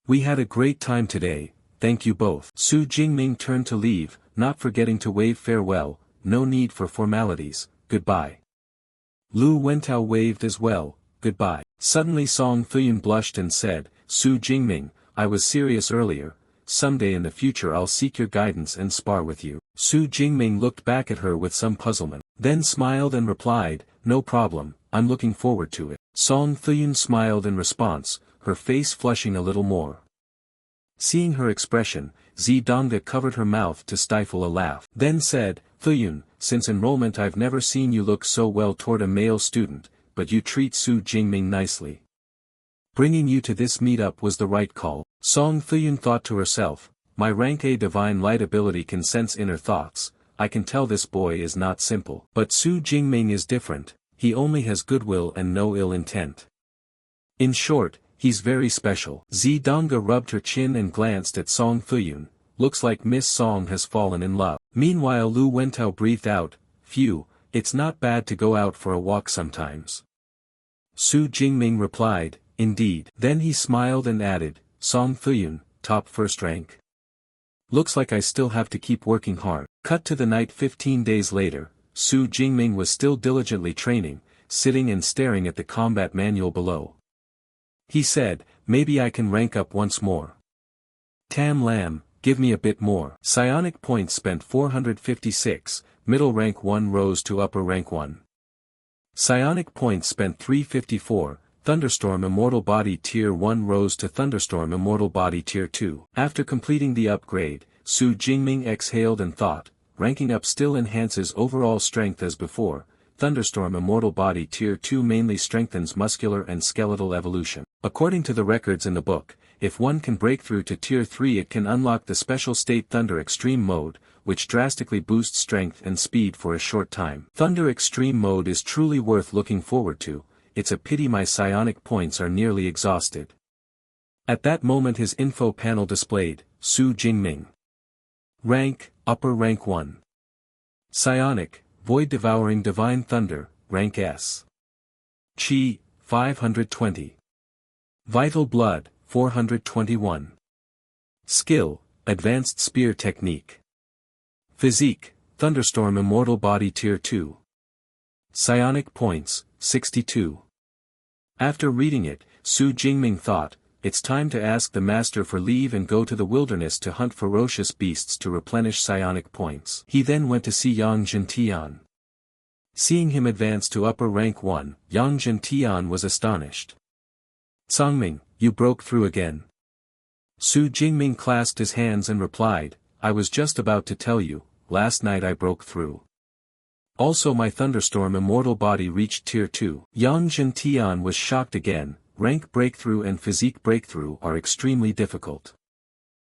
We had a great time today, thank you both. Su Jingming turned to leave, not forgetting to wave farewell, no need for formalities, goodbye. Lu Wentao waved as well, goodbye. Suddenly Song Thuyun blushed and said, Su Jingming, I was serious earlier, someday in the future I'll seek your guidance and spar with you. Su Jingming looked back at her with some puzzlement, then smiled and replied, no problem, I'm looking forward to it. Song Thuyun smiled in response, her face flushing a little more. Seeing her expression, Zidongde covered her mouth to stifle a laugh, then said, Thuyun, since enrollment I've never seen you look so well toward a male student, but you treat Su Jingming nicely. Bringing you to this meetup was the right call. Song Thuyun thought to herself, my rank A divine light ability can sense inner thoughts, I can tell this boy is not simple. But Su Jingming is different, he only has goodwill and no ill intent. In short, he's very special. Zidongde rubbed her chin and glanced at Song Thuyun, looks like Miss Song has fallen in love. Meanwhile Lu Wentao breathed out, phew, it's not bad to go out for a walk sometimes. Su Jingming replied, indeed. Then he smiled and added, Song Thuyun, top first rank. Looks like I still have to keep working hard. Cut to the night 15 days later, Su Jingming was still diligently training, sitting and staring at the combat manual below. He said, maybe I can rank up once more. Tam Lam, give me a bit more. Psionic points spent 456, middle rank 1 rose to upper rank 1. Psionic points spent 354, Thunderstorm Immortal Body Tier 1 rose to Thunderstorm Immortal Body Tier 2. After completing the upgrade, Su Jingming exhaled and thought, ranking up still enhances overall strength as before, Thunderstorm Immortal Body Tier 2 mainly strengthens muscular and skeletal evolution. According to the records in the book, if one can break through to Tier 3 it can unlock the special state Thunder Extreme Mode, which drastically boosts strength and speed for a short time. Thunder Extreme Mode is truly worth looking forward to, it's a pity my psionic points are nearly exhausted. At that moment his info panel displayed, Su Jingming. Rank, upper rank 1. Psionic, Void Devouring Divine Thunder, rank S. Chi, 520. Vital Blood, 421. Skill, Advanced Spear Technique. Physique, Thunderstorm Immortal Body Tier 2. Psionic points, 62. After reading it, Su Jingming thought, it's time to ask the master for leave and go to the wilderness to hunt ferocious beasts to replenish psionic points. He then went to see Yang Zhentian. Seeing him advance to upper rank 1, Yang Zhentian was astonished. Songming, you broke through again. Su Jingming clasped his hands and replied, I was just about to tell you, last night I broke through. Also my Thunderstorm Immortal Body reached Tier 2. Yang Zhentian was shocked again, rank breakthrough and physique breakthrough are extremely difficult.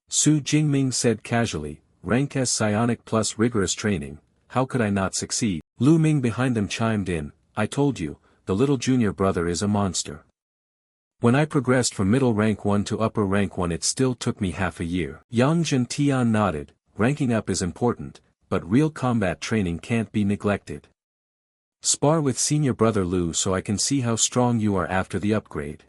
Su Jingming said casually, rank as psionic plus rigorous training, how could I not succeed? Lu Ming behind them chimed in, I told you, the little junior brother is a monster. When I progressed from middle rank 1 to upper rank 1 it still took me half a year. Yang Zhentian nodded, ranking up is important, but real combat training can't be neglected. Spar with senior brother Lu so I can see how strong you are after the upgrade.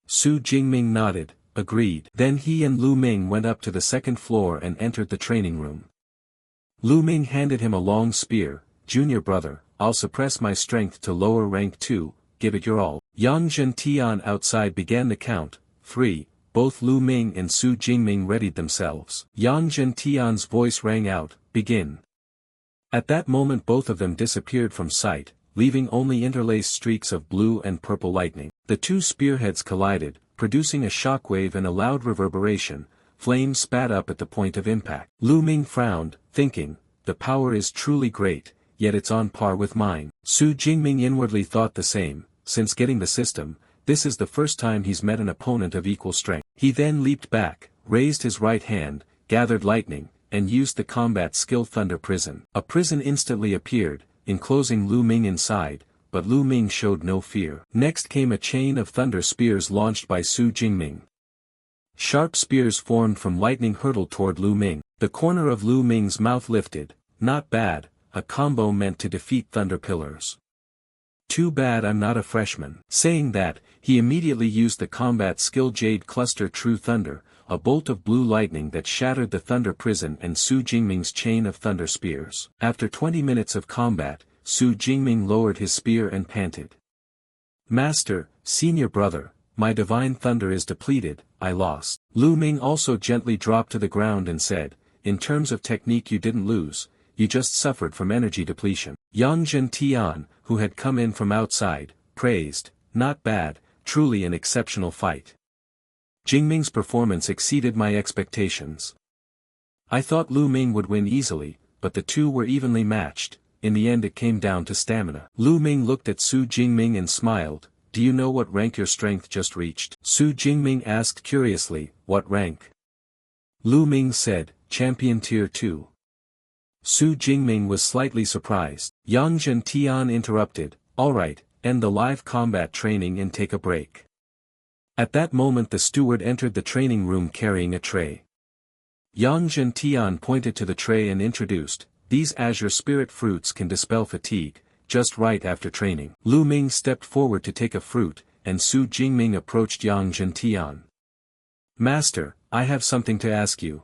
Su Jingming nodded, agreed. Then he and Lu Ming went up to the second floor and entered the training room. Lu Ming handed him a long spear, junior brother, I'll suppress my strength to lower rank 2, give it your all. Yang Zhentian outside began the count, 3, both Lu Ming and Su Jingming readied themselves. Yang Zhentian's voice rang out, begin. At that moment both of them disappeared from sight, leaving only interlaced streaks of blue and purple lightning. The two spearheads collided, producing a shockwave and a loud reverberation, flames spat up at the point of impact. Lu Ming frowned, thinking, the power is truly great, yet it's on par with mine. Su Jingming inwardly thought the same, since getting the system, this is the first time he's met an opponent of equal strength. He then leaped back, raised his right hand, gathered lightning, and used the combat skill Thunder Prison. A prison instantly appeared, enclosing Lu Ming inside, but Lu Ming showed no fear. Next came a chain of thunder spears launched by Su Jingming. Sharp spears formed from lightning hurtled toward Lu Ming. The corner of Lu Ming's mouth lifted, not bad, a combo meant to defeat thunder pillars. Too bad I'm not a freshman. Saying that, he immediately used the combat skill Jade Cluster True Thunder, a bolt of blue lightning that shattered the Thunder Prison and Su Jingming's chain of thunder spears. After 20 minutes of combat, Su Jingming lowered his spear and panted. Master, senior brother, my divine thunder is depleted, I lost. Lu Ming also gently dropped to the ground and said, in terms of technique you didn't lose, you just suffered from energy depletion. Yang Zhentian, who had come in from outside, praised, not bad, truly an exceptional fight. Jingming's performance exceeded my expectations. I thought Lu Ming would win easily, but the two were evenly matched. In the end it came down to stamina. Lu Ming looked at Su Jingming and smiled. Do you know what rank your strength just reached? Su Jingming asked curiously, what rank? Lu Ming said, Champion Tier 2. Su Jingming was slightly surprised. Yang Zhentian interrupted, alright, end the live combat training and take a break. At that moment the steward entered the training room carrying a tray. Yang Zhentian pointed to the tray and introduced, these azure spirit fruits can dispel fatigue, just right after training. Lu Ming stepped forward to take a fruit, and Su Jingming approached Yang Zhentian. Master, I have something to ask you.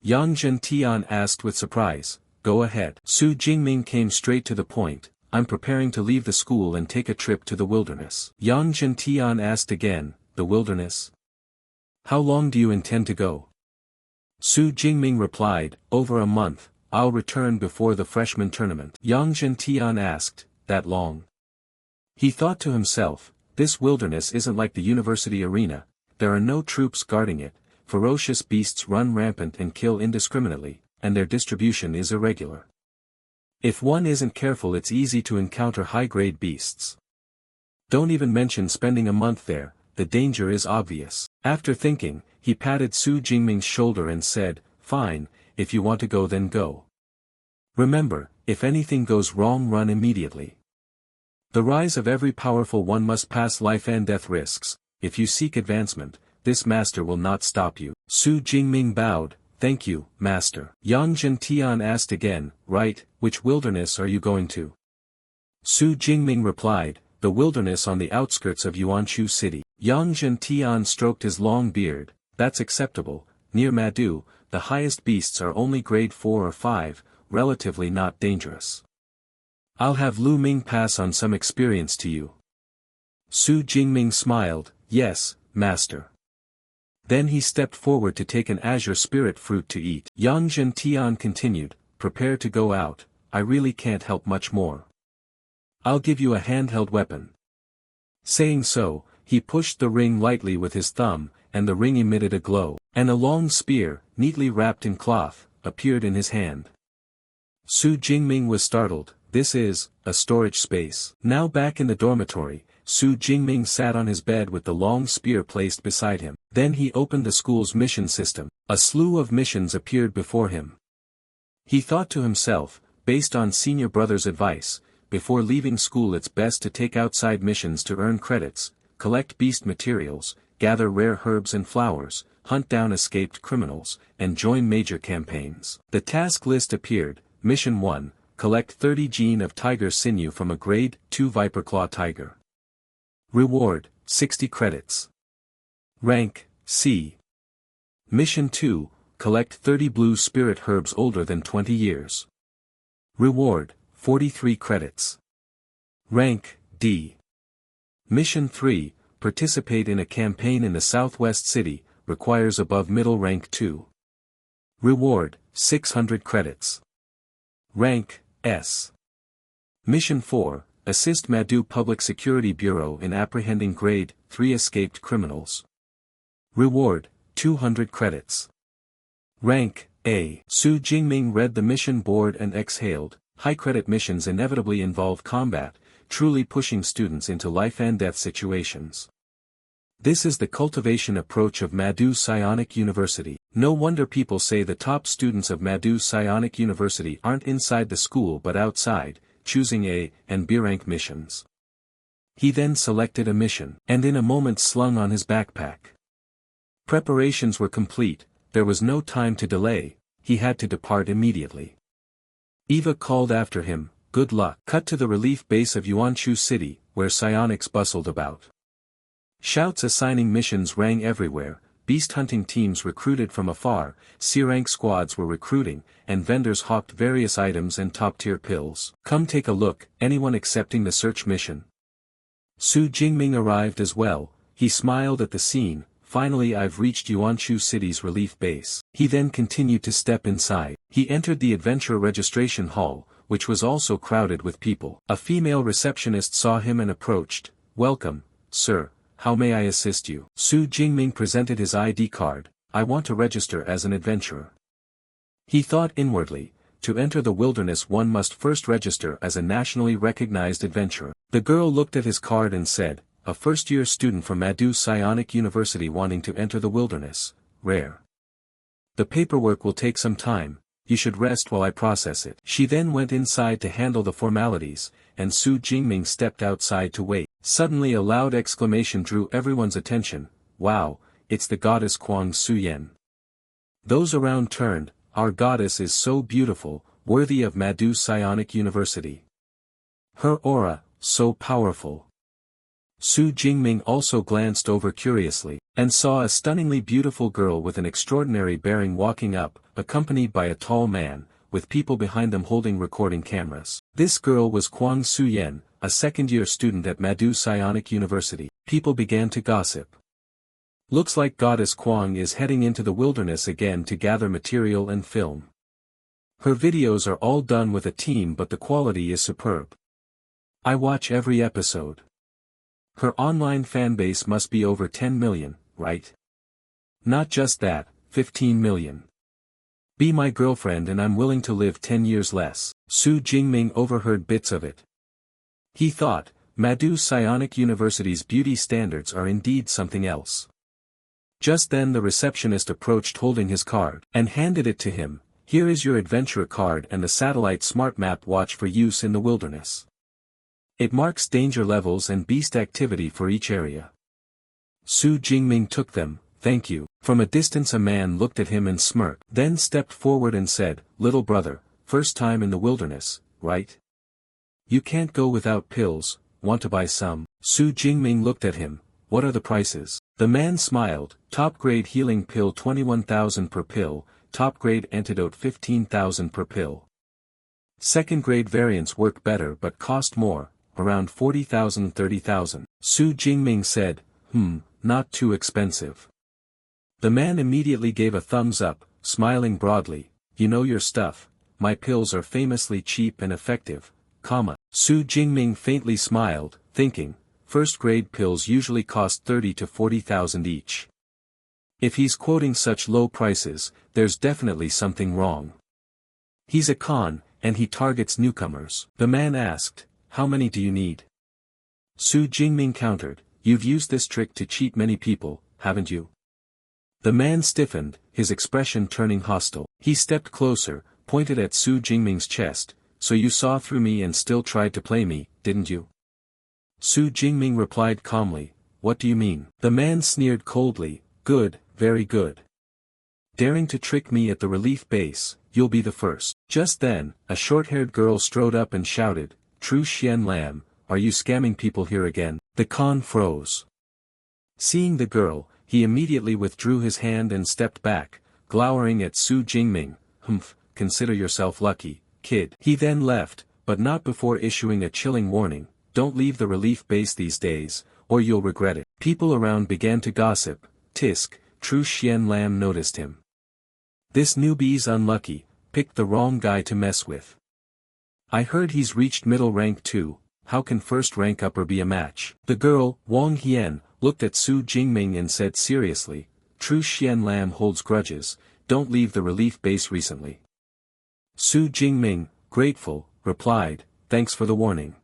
Yang Zhentian asked with surprise, go ahead. Su Jingming came straight to the point, I'm preparing to leave the school and take a trip to the wilderness. Yang Zhentian asked again, the wilderness? How long do you intend to go? Su Jingming replied, over a month, I'll return before the freshman tournament. Yang Zhentian asked, that long? He thought to himself, this wilderness isn't like the university arena, there are no troops guarding it, ferocious beasts run rampant and kill indiscriminately, and their distribution is irregular. If one isn't careful it's easy to encounter high-grade beasts. Don't even mention spending a month there, the danger is obvious. After thinking, he patted Su Jingming's shoulder and said, fine, if you want to go then go. Remember, if anything goes wrong run immediately. The rise of every powerful one must pass life and death risks, if you seek advancement, this master will not stop you. Su Jingming bowed, thank you, master. Yang Zhentian asked again, right, which wilderness are you going to? Su Jingming replied, the wilderness on the outskirts of Yuanshu city. Yang Zhentian stroked his long beard, that's acceptable, near Madu, the highest beasts are only grade 4 or 5, relatively not dangerous. I'll have Lu Ming pass on some experience to you. Su Jingming smiled, yes, master. Then he stepped forward to take an azure spirit fruit to eat. Yang Zhentian continued, prepare to go out, I really can't help much more. I'll give you a handheld weapon. Saying so, he pushed the ring lightly with his thumb, and the ring emitted a glow, and a long spear, neatly wrapped in cloth, appeared in his hand. Su Jingming was startled, this is, a storage space. Now back in the dormitory, Su Jingming sat on his bed with the long spear placed beside him. Then he opened the school's mission system. A slew of missions appeared before him. He thought to himself, based on senior brother's advice, before leaving school it's best to take outside missions to earn credits, collect beast materials, gather rare herbs and flowers, hunt down escaped criminals, and join major campaigns. The task list appeared, Mission 1, collect 30 gene of tiger sinew from a grade 2 viperclaw tiger. Reward, 60 credits. Rank, C. Mission 2, collect 30 blue spirit herbs older than 20 years. Reward, 43 credits. Rank, D. Mission 3, participate in a campaign in the Southwest City, requires above middle rank 2. Reward, 600 credits. Rank, S. Mission 4, assist Madu Public Security Bureau in apprehending grade 3 escaped criminals. Reward, 200 credits. Rank, A. Su Jingming read the mission board and exhaled, high-credit missions inevitably involve combat, truly pushing students into life-and-death situations. This is the cultivation approach of Madu Psionic University. No wonder people say the top students of Madu Psionic University aren't inside the school but outside, choosing A and B rank missions. He then selected a mission, and in a moment slung on his backpack. Preparations were complete, there was no time to delay, he had to depart immediately. Eva called after him, good luck. Cut to the relief base of Yuanshu City, where psionics bustled about. Shouts assigning missions rang everywhere, beast hunting teams recruited from afar, C-rank squads were recruiting, and vendors hawked various items and top-tier pills. Come take a look, anyone accepting the search mission? Su Jingming arrived as well, he smiled at the scene. Finally, I've reached Yuanshu City's relief base. He then continued to step inside. He entered the adventure registration hall, which was also crowded with people. A female receptionist saw him and approached. Welcome, sir, how may I assist you? Su Jingming presented his ID card. I want to register as an adventurer. He thought inwardly, to enter the wilderness one must first register as a nationally recognized adventurer. The girl looked at his card and said, a first-year student from Madu Psionic University wanting to enter the wilderness, rare. The paperwork will take some time, you should rest while I process it. She then went inside to handle the formalities, and Su Jingming stepped outside to wait. Suddenly a loud exclamation drew everyone's attention. Wow, it's the goddess Kwang Suyen. Those around turned. Our goddess is so beautiful, worthy of Madu Psionic University. Her aura, so powerful. Su Jingming also glanced over curiously, and saw a stunningly beautiful girl with an extraordinary bearing walking up, accompanied by a tall man, with people behind them holding recording cameras. This girl was Kwang Suyen, a second-year student at Madu Psionic University. People began to gossip. Looks like Goddess Kwang is heading into the wilderness again to gather material and film. Her videos are all done with a team, but the quality is superb. I watch every episode. Her online fanbase must be over 10 million, right? Not just that, 15 million. Be my girlfriend and I'm willing to live 10 years less. Su Jingming overheard bits of it. He thought, Madu Psionic University's beauty standards are indeed something else. Just then the receptionist approached holding his card, and handed it to him. Here is your adventurer card and the satellite smart map watch for use in the wilderness. It marks danger levels and beast activity for each area. Su Jingming took them. Thank you. From a distance a man looked at him and smirked, then stepped forward and said, little brother, first time in the wilderness, right? You can't go without pills, want to buy some? Su Jingming looked at him. What are the prices? The man smiled. Top grade healing pill 21,000 per pill, top grade antidote 15,000 per pill. Second grade variants work better but cost more, around 40,000 30,000. Su Jingming said, not too expensive. The man immediately gave a thumbs up, smiling broadly. You know your stuff, my pills are famously cheap and effective, Su Jingming faintly smiled, thinking, first-grade pills usually cost 30 to 40,000 each. If he's quoting such low prices, there's definitely something wrong. He's a con, and he targets newcomers. The man asked, how many do you need? Su Jingming countered, you've used this trick to cheat many people, haven't you? The man stiffened, his expression turning hostile. He stepped closer, pointed at Su Jingming's chest. So you saw through me and still tried to play me, didn't you? Su Jingming replied calmly, what do you mean? The man sneered coldly, good, very good. Daring to trick me at the relief base, you'll be the first. Just then, a short-haired girl strode up and shouted, True Xian Lam, are you scamming people here again? The con froze. Seeing the girl, he immediately withdrew his hand and stepped back, glowering at Su Jingming. Consider yourself lucky, kid. He then left, but not before issuing a chilling warning, don't leave the relief base these days, or you'll regret it. People around began to gossip. Tisk, True Xian Lam noticed him. This newbie's unlucky, picked the wrong guy to mess with. I heard he's reached middle rank too, how can first rank upper be a match? The girl, Wang Hian, looked at Su Jingming and said seriously, True Xian Lam holds grudges, don't leave the relief base recently. Su Jingming, grateful, replied, thanks for the warning.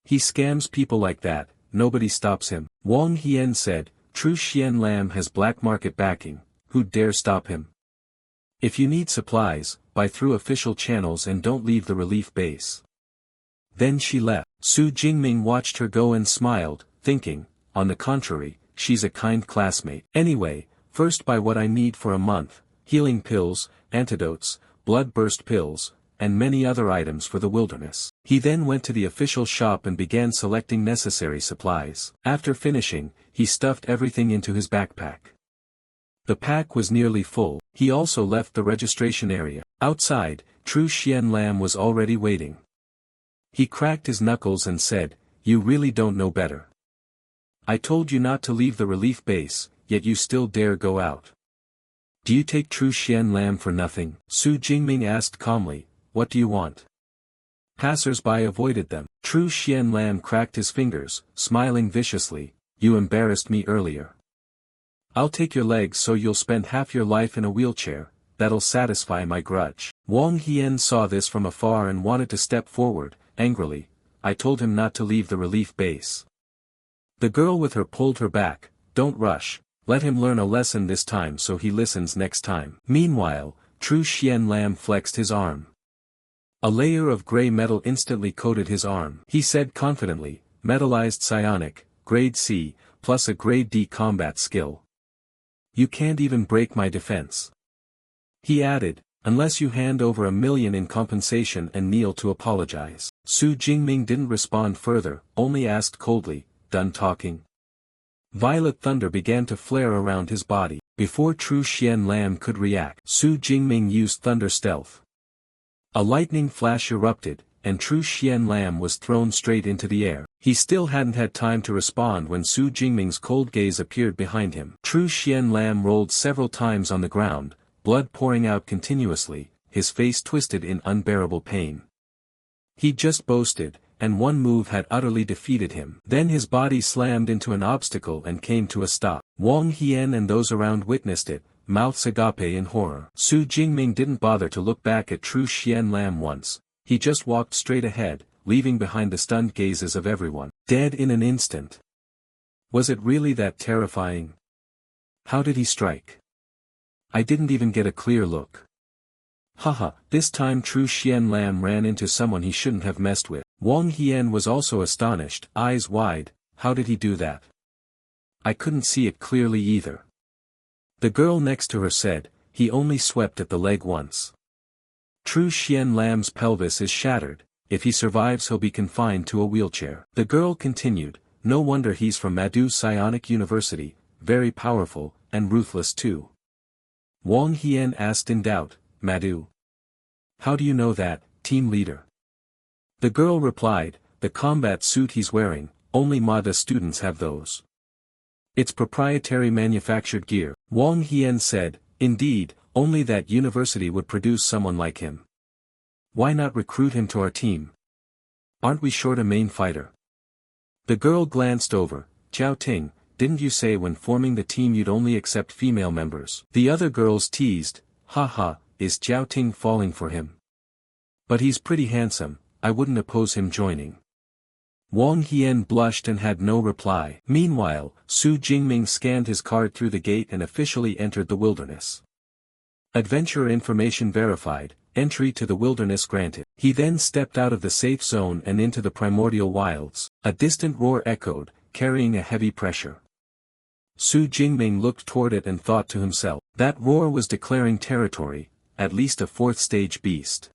He scams people like that, nobody stops him. Wang Hian said, True Xian Lam has black market backing, who'd dare stop him? If you need supplies, buy through official channels and don't leave the relief base. Then she left. Su Jingming watched her go and smiled, thinking, on the contrary, she's a kind classmate. Anyway, first buy what I need for a month, healing pills, antidotes, blood burst pills, and many other items for the wilderness. He then went to the official shop and began selecting necessary supplies. After finishing, he stuffed everything into his backpack. The pack was nearly full. He also left the registration area. Outside, True Xian Lam was already waiting. He cracked his knuckles and said, you really don't know better. I told you not to leave the relief base, yet you still dare go out. Do you take Tru Xian Lam for nothing? Su Jingming asked calmly, what do you want? Passers-by avoided them. Tru Xian Lam cracked his fingers, smiling viciously, you embarrassed me earlier. I'll take your legs so you'll spend half your life in a wheelchair, that'll satisfy my grudge. Wang Hien saw this from afar and wanted to step forward, angrily, I told him not to leave the relief base. The girl with her pulled her back, don't rush, let him learn a lesson this time so he listens next time. Meanwhile, Tru Xian Lam flexed his arm. A layer of gray metal instantly coated his arm. He said confidently, metallized psionic, grade C, plus a grade D combat skill. You can't even break my defense. He added, unless you hand over 1 million in compensation and kneel to apologize. Su Jingming didn't respond further, only asked coldly, done talking? Violet thunder began to flare around his body. Before Tru Xian Lam could react, Su Jingming used thunder stealth. A lightning flash erupted, and Tru Xian Lam was thrown straight into the air. He still hadn't had time to respond when Su Jingming's cold gaze appeared behind him. Tru Xian Lam rolled several times on the ground, blood pouring out continuously, his face twisted in unbearable pain. He just boasted, and one move had utterly defeated him. Then his body slammed into an obstacle and came to a stop. Wang Hien and those around witnessed it, mouths agape in horror. Su Jingming didn't bother to look back at Tru Xian Lam once, he just walked straight ahead, leaving behind the stunned gazes of everyone. Dead in an instant. Was it really that terrifying? How did he strike? I didn't even get a clear look. Haha, this time Tru Xian Lam ran into someone he shouldn't have messed with. Wang Hien was also astonished, eyes wide, how did he do that? I couldn't see it clearly either. The girl next to her said, he only swept at the leg once. Tru Xian Lam's pelvis is shattered, if he survives he'll be confined to a wheelchair. The girl continued, no wonder he's from Madu Psionic University, very powerful, and ruthless too. Wang Hien asked in doubt, Madu. How do you know that, team leader? The girl replied, the combat suit he's wearing, only MADA students have those. It's proprietary manufactured gear. Wang Hien said, indeed, only that university would produce someone like him. Why not recruit him to our team? Aren't we short a main fighter? The girl glanced over, Jiao Ting, didn't you say when forming the team you'd only accept female members? The other girls teased, haha, is Jiao Ting falling for him? But he's pretty handsome, I wouldn't oppose him joining. Wang Hien blushed and had no reply. Meanwhile, Su Jingming scanned his card through the gate and officially entered the wilderness. Adventurer information verified, entry to the wilderness granted. He then stepped out of the safe zone and into the primordial wilds. A distant roar echoed, carrying a heavy pressure. Su Jingming looked toward it and thought to himself, that roar was declaring territory, at least a 4th stage beast.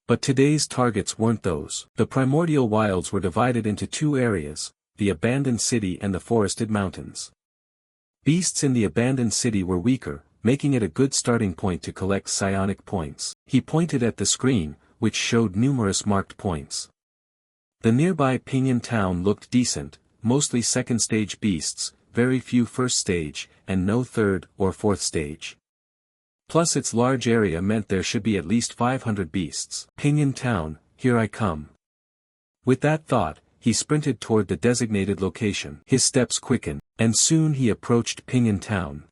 But today's targets weren't those. The primordial wilds were divided into 2 areas, the abandoned city and the forested mountains. Beasts in the abandoned city were weaker, making it a good starting point to collect psionic points. He pointed at the screen, which showed numerous marked points. The nearby Pinyin town looked decent, mostly 2nd stage beasts, very few 1st stage, and no 3rd or 4th stage. Plus its large area meant there should be at least 500 beasts. Pinyin town, here I come. With that thought, he sprinted toward the designated location. His steps quickened, and soon he approached Pinyin town.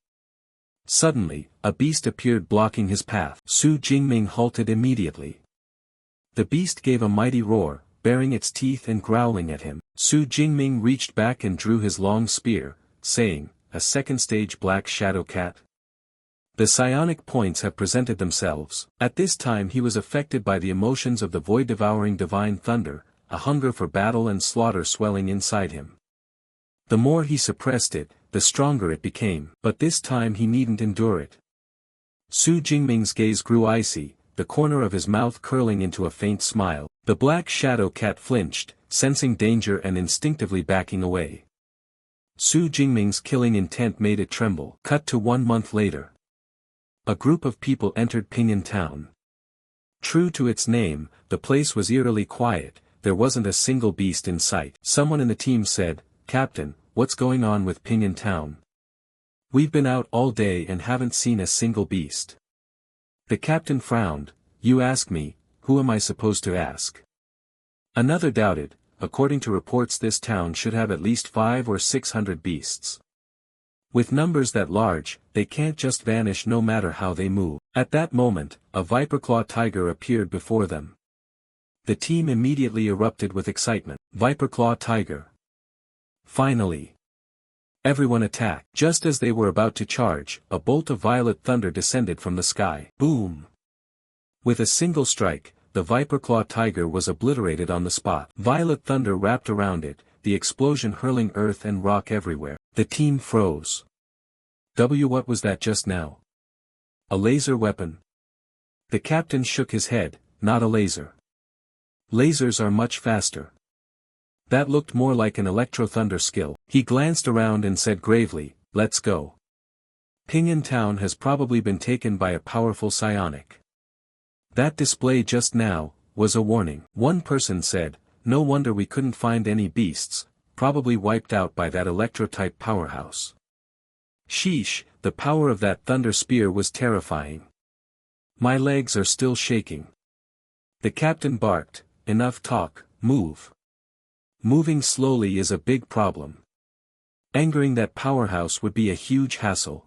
Suddenly, a beast appeared blocking his path. Su Jingming halted immediately. The beast gave a mighty roar, baring its teeth and growling at him. Su Jingming reached back and drew his long spear, saying, a 2nd stage black shadow cat? The psionic points have presented themselves. At this time he was affected by the emotions of the void-devouring divine thunder, a hunger for battle and slaughter swelling inside him. The more he suppressed it, the stronger it became. But this time he needn't endure it. Su Jingming's gaze grew icy, the corner of his mouth curling into a faint smile. The black shadow cat flinched, sensing danger and instinctively backing away. Su Jingming's killing intent made it tremble. Cut to 1 month later. A group of people entered Pinyin town. True to its name, the place was eerily quiet, there wasn't a single beast in sight. Someone in the team said, Captain, what's going on with Pinyin Town? We've been out all day and haven't seen a single beast. The captain frowned. You ask me, who am I supposed to ask? Another doubted. According to reports this town should have at least 500 or 600 beasts. With numbers that large, they can't just vanish no matter how they move. At that moment, a viperclaw tiger appeared before them. The team immediately erupted with excitement. Viperclaw tiger. Finally. Everyone attacked. Just as they were about to charge, a bolt of violet thunder descended from the sky. Boom! With a single strike, the viperclaw tiger was obliterated on the spot. Violet thunder wrapped around it, the explosion hurling earth and rock everywhere. The team froze. What was that just now? A laser weapon? The captain shook his head. Not a laser. Lasers are much faster. That looked more like an electro-thunder skill. He glanced around and said gravely, let's go. Pinyin Town has probably been taken by a powerful psionic. That display just now was a warning. One person said, no wonder we couldn't find any beasts, probably wiped out by that electro-type powerhouse. Sheesh, the power of that thunder spear was terrifying. My legs are still shaking. The captain barked, enough talk, move. Moving slowly is a big problem. Angering that powerhouse would be a huge hassle.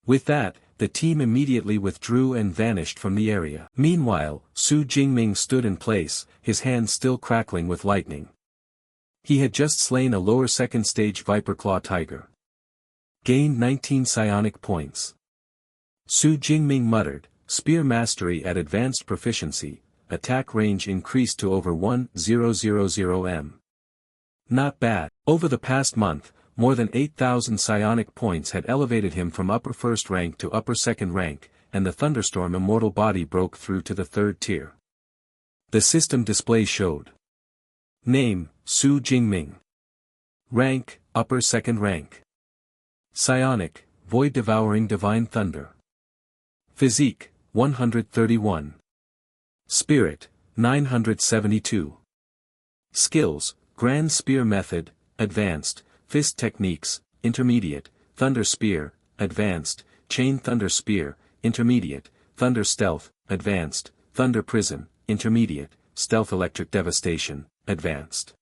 With that, the team immediately withdrew and vanished from the area. Meanwhile, Su Jingming stood in place, his hands still crackling with lightning. He had just slain a lower second stage viperclaw tiger. Gained 19 psionic points. Su Jingming muttered, spear mastery at advanced proficiency, attack range increased to over 1000 m. Not bad. Over the past month, more than 8,000 psionic points had elevated him from upper first rank to upper second rank, and the thunderstorm immortal body broke through to the third tier. The system display showed. Name, Su Jingming. Rank, upper second rank. Psionic, void devouring divine thunder. Physique, 131. Spirit, 972. Skills, Grand Spear Method, Advanced, Fist Techniques, Intermediate, Thunder Spear, Advanced, Chain Thunder Spear, Intermediate, Thunder Stealth, Advanced, Thunder Prison, Intermediate, Stealth Electric Devastation, Advanced.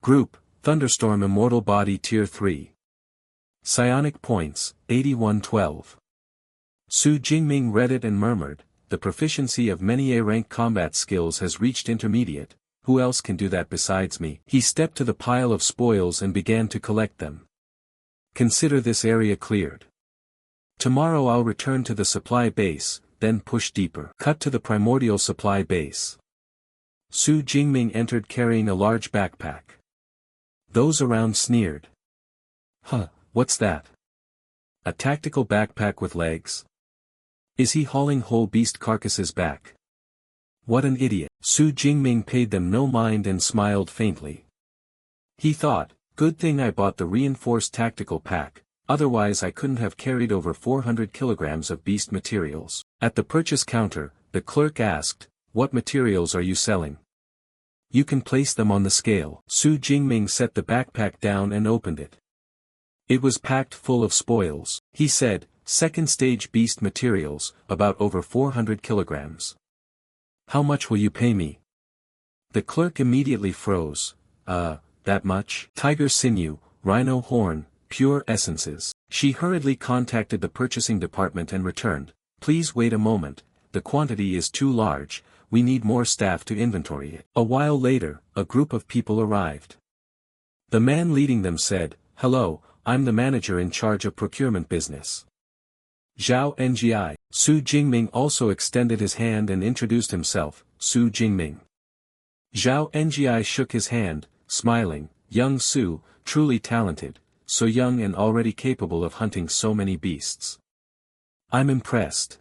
Group, Thunderstorm Immortal Body Tier 3. Psionic Points, 8112. Su Jingming read it and murmured, the proficiency of many A-rank combat skills has reached intermediate, who else can do that besides me? He stepped to the pile of spoils and began to collect them. Consider this area cleared. Tomorrow I'll return to the supply base, then push deeper. Cut to the primordial supply base. Su Jingming entered carrying a large backpack. Those around sneered. Huh, what's that? A tactical backpack with legs? Is he hauling whole beast carcasses back? What an idiot. Su Jingming paid them no mind and smiled faintly. He thought, good thing I bought the reinforced tactical pack, otherwise I couldn't have carried over 400 kilograms of beast materials. At the purchase counter, the clerk asked, what materials are you selling? You can place them on the scale. Su Jingming set the backpack down and opened it. It was packed full of spoils. He said, second stage beast materials, about over 400 kilograms. How much will you pay me? The clerk immediately froze. That much? Tiger sinew, rhino horn, pure essences. She hurriedly contacted the purchasing department and returned. Please wait a moment, the quantity is too large, we need more staff to inventory it. A while later, a group of people arrived. The man leading them said, hello, I'm the manager in charge of procurement business. Zhao Ngi. Su Jingming also extended his hand and introduced himself, Su Jingming. Zhao Ngi shook his hand, smiling, young Su, truly talented, so young and already capable of hunting so many beasts. I'm impressed.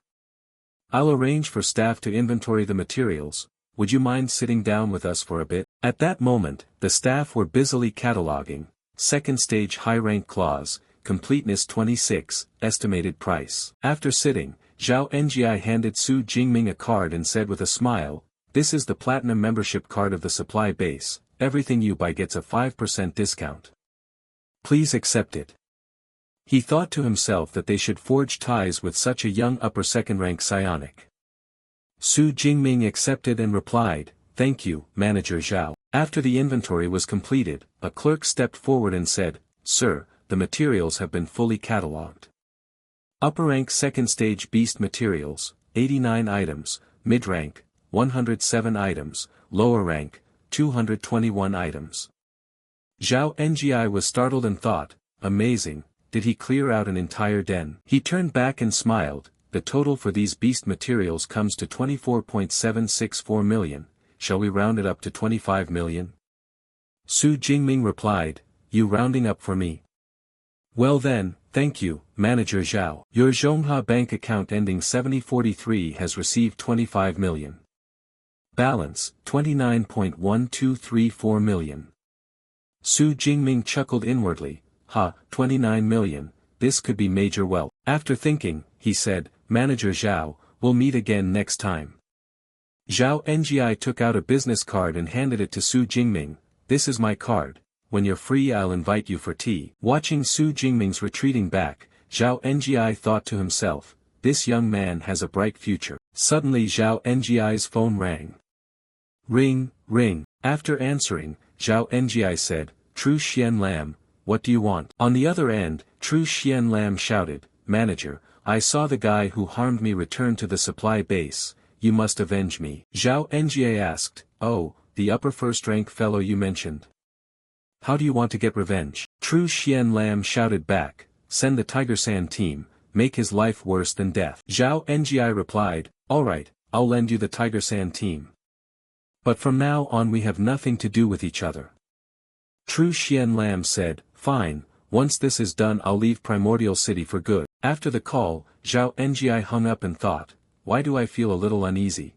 I'll arrange for staff to inventory the materials, would you mind sitting down with us for a bit? At that moment, the staff were busily cataloging, second stage high rank claws, completeness 26, estimated price. After sitting, Zhao Ngi handed Su Jingming a card and said with a smile, this is the platinum membership card of the supply base, everything you buy gets a 5% discount. Please accept it. He thought to himself that they should forge ties with such a young upper second-rank psionic. Su Jingming accepted and replied, "Thank you, Manager Zhao." After the inventory was completed, a clerk stepped forward and said, "Sir, the materials have been fully catalogued. Upper rank second stage beast materials, 89 items, mid-rank, 107 items, lower rank, 221 items." Zhao Ngi was startled and thought, amazing, did he clear out an entire den? He turned back and smiled, the total for these beast materials comes to 24.764 million, shall we round it up to 25 million? Su Jingming replied, "You rounding up for me? Well then, thank you, Manager Zhao. Your Zhonghua bank account ending 7043 has received 25 million. Balance, 29.1234 million. Su Jingming chuckled inwardly, 29 million, this could be major wealth. After thinking, he said, "Manager Zhao, we'll meet again next time." Zhao Ngi took out a business card and handed it to Su Jingming. "This is my card. When you're free I'll invite you for tea." Watching Su Jingming's retreating back, Zhao Ngi thought to himself, this young man has a bright future. Suddenly Zhao Ngi's phone rang. Ring, ring. After answering, Zhao Ngi said, "True Xian Lam, what do you want?" On the other end, True Xian Lam shouted, "Manager, I saw the guy who harmed me return to the supply base, you must avenge me." Zhao Ngi asked, "Oh, the upper first-rank fellow you mentioned. How do you want to get revenge?" True Xian Lam shouted back, "Send the Tiger Sand team, make his life worse than death." Zhao Ngi replied, "Alright, I'll lend you the Tiger Sand team. But from now on we have nothing to do with each other." True Xian Lam said, "Fine, once this is done I'll leave Primordial City for good." After the call, Zhao Ngi hung up and thought, why do I feel a little uneasy?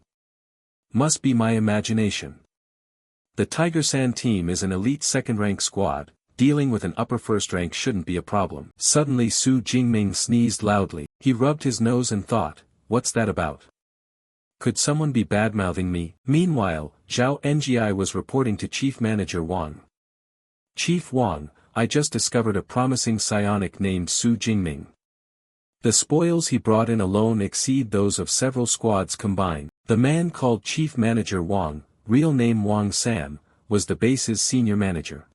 Must be my imagination. The Tiger Sand team is an elite second-rank squad, dealing with an upper first-rank shouldn't be a problem. Suddenly Su Jingming sneezed loudly. He rubbed his nose and thought, what's that about? Could someone be bad-mouthing me? Meanwhile, Zhao Ngi was reporting to Chief Manager Wang. "Chief Wang, I just discovered a promising psionic named Su Jingming. The spoils he brought in alone exceed those of several squads combined." The man called Chief Manager Wang, real name Wang Sam, was the base's senior manager.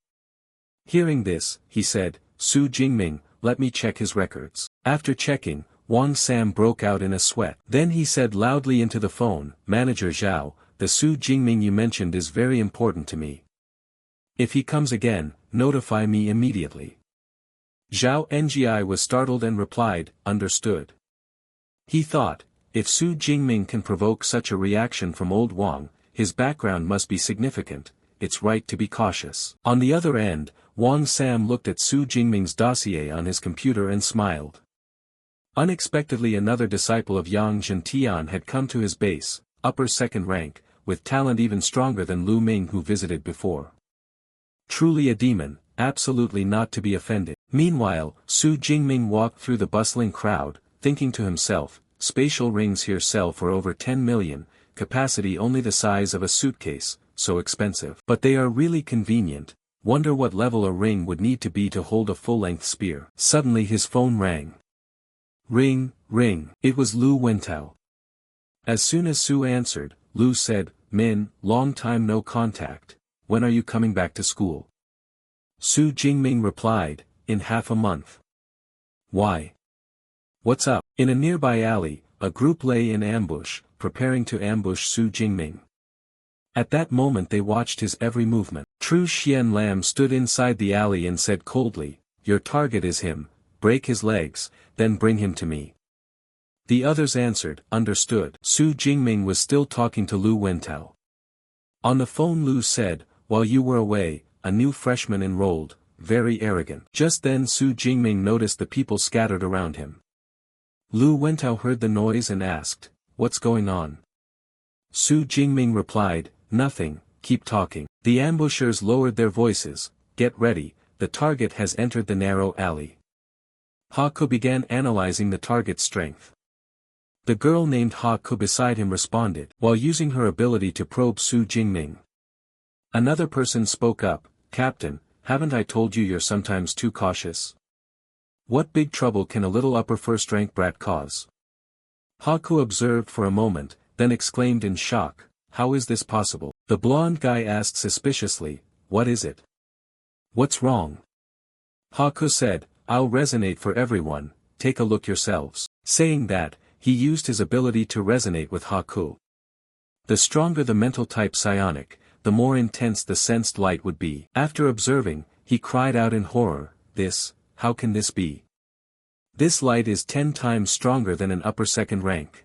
Hearing this, he said, "Su Jingming, let me check his records." After checking, Wang Sam broke out in a sweat. Then he said loudly into the phone, "Manager Zhao, the Su Jingming you mentioned is very important to me. If he comes again, notify me immediately." Zhao Ngi was startled and replied, "Understood." He thought, if Su Jingming can provoke such a reaction from old Wang, his background must be significant, it's right to be cautious. On the other end, Wang Sam looked at Su Jingming's dossier on his computer and smiled. Unexpectedly another disciple of Yang Zhentian had come to his base, upper second rank, with talent even stronger than Lu Ming who visited before. Truly a demon, absolutely not to be offended. Meanwhile, Su Jingming walked through the bustling crowd, thinking to himself, spatial rings here sell for over 10 million, capacity only the size of a suitcase, so expensive. But they are really convenient, wonder what level a ring would need to be to hold a full-length spear. Suddenly his phone rang. Ring, ring. It was Lu Wentao. As soon as Su answered, Lu said, "Min, long time no contact, when are you coming back to school?" Su Jingming replied, "In half a month." "Why? What's up?" In a nearby alley, a group lay in ambush, preparing to ambush Su Jingming. At that moment they watched his every movement. True Xian Lam stood inside the alley and said coldly, "Your target is him, break his legs, then bring him to me." The others answered, "Understood." Su Jingming was still talking to Lu Wentao. On the phone Lu said, "While you were away, a new freshman enrolled, very arrogant." Just then Su Jingming noticed the people scattered around him. Lu Wentao heard the noise and asked, "What's going on?" Su Jingming replied, "Nothing, keep talking." The ambushers lowered their voices, "Get ready, the target has entered the narrow alley." Ha Ku began analyzing the target's strength. The girl named Ha Ku beside him responded, while using her ability to probe Su Jingming. Another person spoke up, "Captain, haven't I told you you're sometimes too cautious? What big trouble can a little upper first-rank brat cause? Haku observed for a moment, then exclaimed in shock, how is this possible? The blonde guy asked suspiciously, what is it? What's wrong? Haku said, I'll resonate for everyone, take a look yourselves. Saying that, he used his ability to resonate with Haku. The stronger the mental type psionic, the more intense the sensed light would be. After observing, he cried out in horror, how can this be? This light is 10 times stronger than an upper second rank.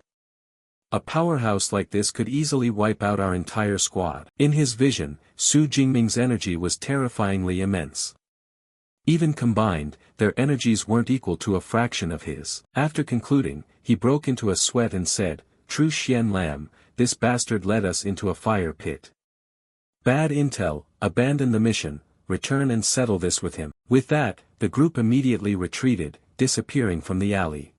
A powerhouse like this could easily wipe out our entire squad. In his vision, Su Jingming's energy was terrifyingly immense. Even combined, their energies weren't equal to a fraction of his. After concluding, he broke into a sweat and said, True Xian Lam, this bastard led us into a fire pit. Bad intel, abandon the mission, return and settle this with him. With that, the group immediately retreated, disappearing from the alley.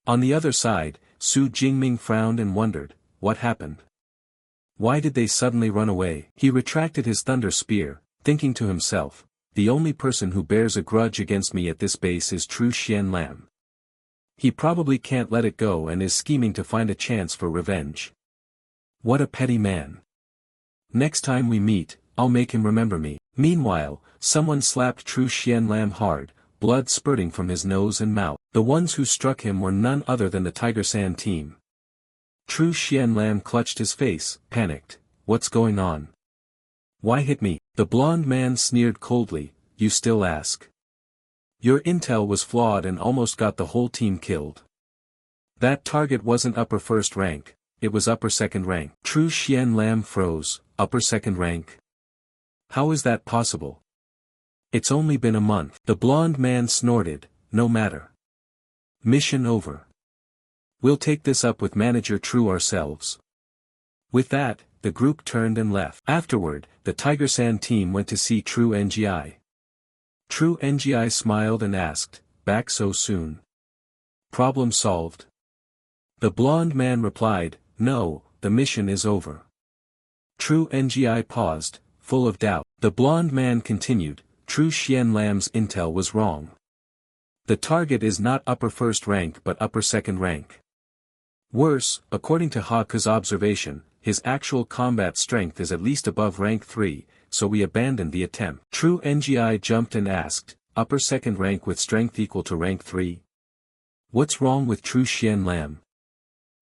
On the other side, Su Jingming frowned and wondered, what happened? Why did they suddenly run away? He retracted his thunder spear, thinking to himself, the only person who bears a grudge against me at this base is True Xian Lam. He probably can't let it go and is scheming to find a chance for revenge. What a petty man. Next time we meet, I'll make him remember me. Meanwhile, someone slapped True Xian Lam hard, blood spurting from his nose and mouth. The ones who struck him were none other than the Tiger Sand team. True Xian Lam clutched his face, panicked. What's going on? Why hit me? The blonde man sneered coldly, you still ask. Your intel was flawed and almost got the whole team killed. That target wasn't upper first rank, it was upper second rank. True Xian Lam froze, upper second rank? How is that possible? It's only been a month. The blonde man snorted, no matter. Mission over. We'll take this up with Manager True ourselves. With that, the group turned and left. Afterward, the Tiger Sand team went to see True NGI. True NGI smiled and asked, back so soon? Problem solved? The blonde man replied, no, the mission is over. True NGI paused, full of doubt. The blonde man continued, True Xian Lam's intel was wrong. The target is not upper first rank but upper second rank. Worse, according to Haku's observation, his actual combat strength is at least above rank 3, so we abandoned the attempt. True NGI jumped and asked, upper second rank with strength equal to rank 3? What's wrong with True Xian Lam?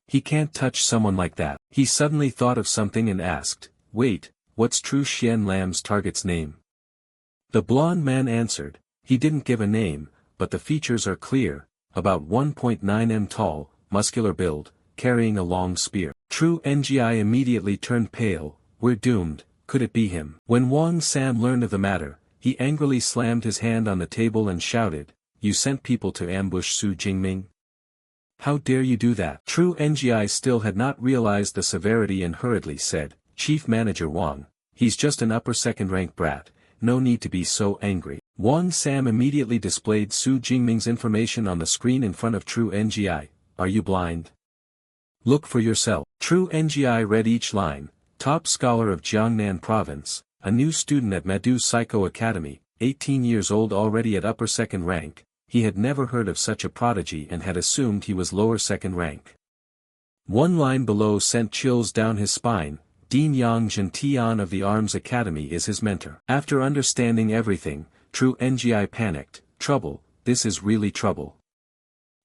He can't touch someone like that. He suddenly thought of something and asked, wait, what's True Xian Lam's target's name? The blonde man answered, he didn't give a name, but the features are clear, about 1.9 m tall, muscular build, carrying a long spear. True NGI immediately turned pale, we're doomed, could it be him? When Wang Sam learned of the matter, he angrily slammed his hand on the table and shouted, you sent people to ambush Su Jingming? How dare you do that? True NGI still had not realized the severity and hurriedly said, Chief Manager Wang, he's just an upper second rank brat, no need to be so angry. Wang Sam immediately displayed Su Jingming's information on the screen in front of True NGI, are you blind? Look for yourself. True NGI read each line, top scholar of Jiangnan province, a new student at Madu Psycho Academy, 18 years old already at upper second rank, he had never heard of such a prodigy and had assumed he was lower second rank. One line below sent chills down his spine, Dean Yang Zhentian of the Arms Academy is his mentor. After understanding everything, True NGI panicked, trouble, this is really trouble.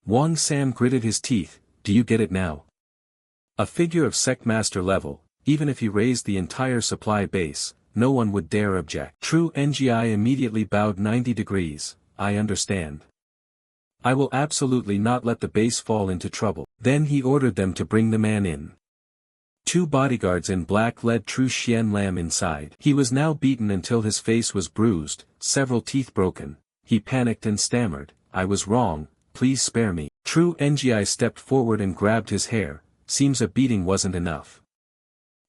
Wang Sam gritted his teeth, do you get it now? A figure of sectmaster level, even if he raised the entire supply base, no one would dare object. True NGI immediately bowed 90 degrees, I understand. I will absolutely not let the base fall into trouble. Then he ordered them to bring the man in. 2 bodyguards in black led True Xian Lam inside. He was now beaten until his face was bruised, several teeth broken. He panicked and stammered, I was wrong, please spare me. True NGI stepped forward and grabbed his hair, seems a beating wasn't enough.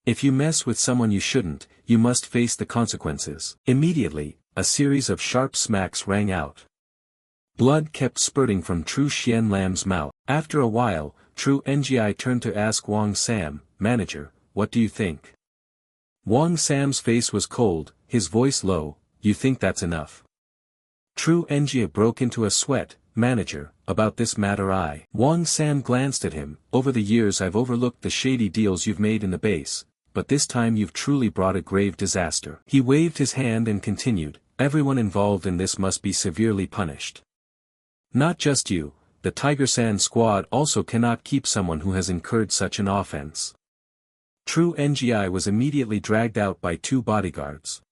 If you mess with someone you shouldn't, you must face the consequences. Immediately, a series of sharp smacks rang out. Blood kept spurting from True Xian Lam's mouth. After a while, True NGI turned to ask Wang Sam, Manager, what do you think? Wang Sam's face was cold, his voice low, you think that's enough? True Engia broke into a sweat. Manager, about this matter Wang Sam glanced at him. Over the years I've overlooked the shady deals you've made in the base, but this time you've truly brought a grave disaster. He waved his hand and continued, everyone involved in this must be severely punished. Not just you, the Tiger-san squad also cannot keep someone who has incurred such an offense. True NGI was immediately dragged out by 2 bodyguards.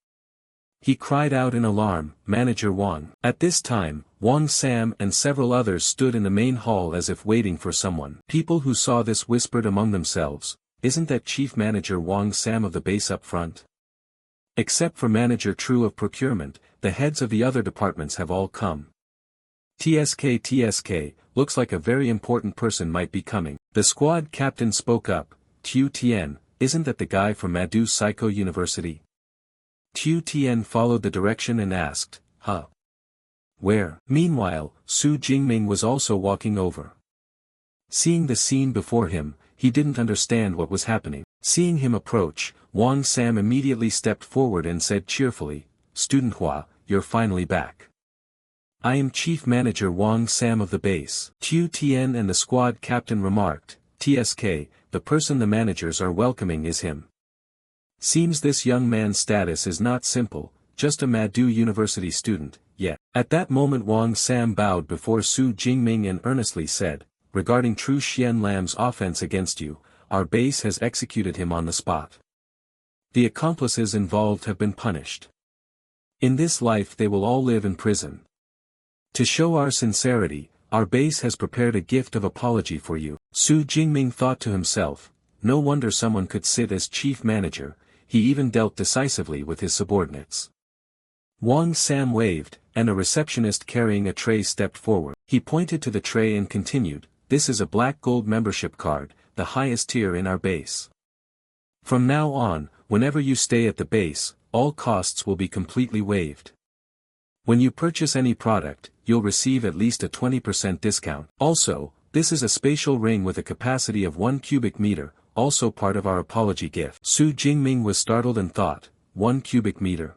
He cried out in alarm, Manager Wang. At this time, Wang Sam and several others stood in the main hall as if waiting for someone. People who saw this whispered among themselves, isn't that Chief Manager Wang Sam of the base up front? Except for Manager True of Procurement, the heads of the other departments have all come. TSK, looks like a very important person might be coming. The squad captain spoke up, Tu Tien, isn't that the guy from Madu Psycho University? Tu Tien followed the direction and asked, huh? Where? Meanwhile, Su Jingming was also walking over. Seeing the scene before him, he didn't understand what was happening. Seeing him approach, Wang Sam immediately stepped forward and said cheerfully, Student Hua, you're finally back. I am Chief Manager Wang Sam of the base. Tu Tien and the squad captain remarked, TSK, the person the managers are welcoming is him. Seems this young man's status is not simple, just a Madu University student, yet. At that moment Wang Sam bowed before Su Jingming and earnestly said, regarding True Xian Lam's offense against you, our base has executed him on the spot. The accomplices involved have been punished. In this life they will all live in prison. To show our sincerity, our base has prepared a gift of apology for you. Su Jingming thought to himself, no wonder someone could sit as chief manager, he even dealt decisively with his subordinates. Wang Sam waved, and a receptionist carrying a tray stepped forward. He pointed to the tray and continued, this is a black gold membership card, the highest tier in our base. From now on, whenever you stay at the base, all costs will be completely waived. When you purchase any product, you'll receive at least a 20% discount. Also, this is a spatial ring with a capacity of 1 cubic meter, also part of our apology gift. Su Jingming was startled and thought, 1 cubic meter.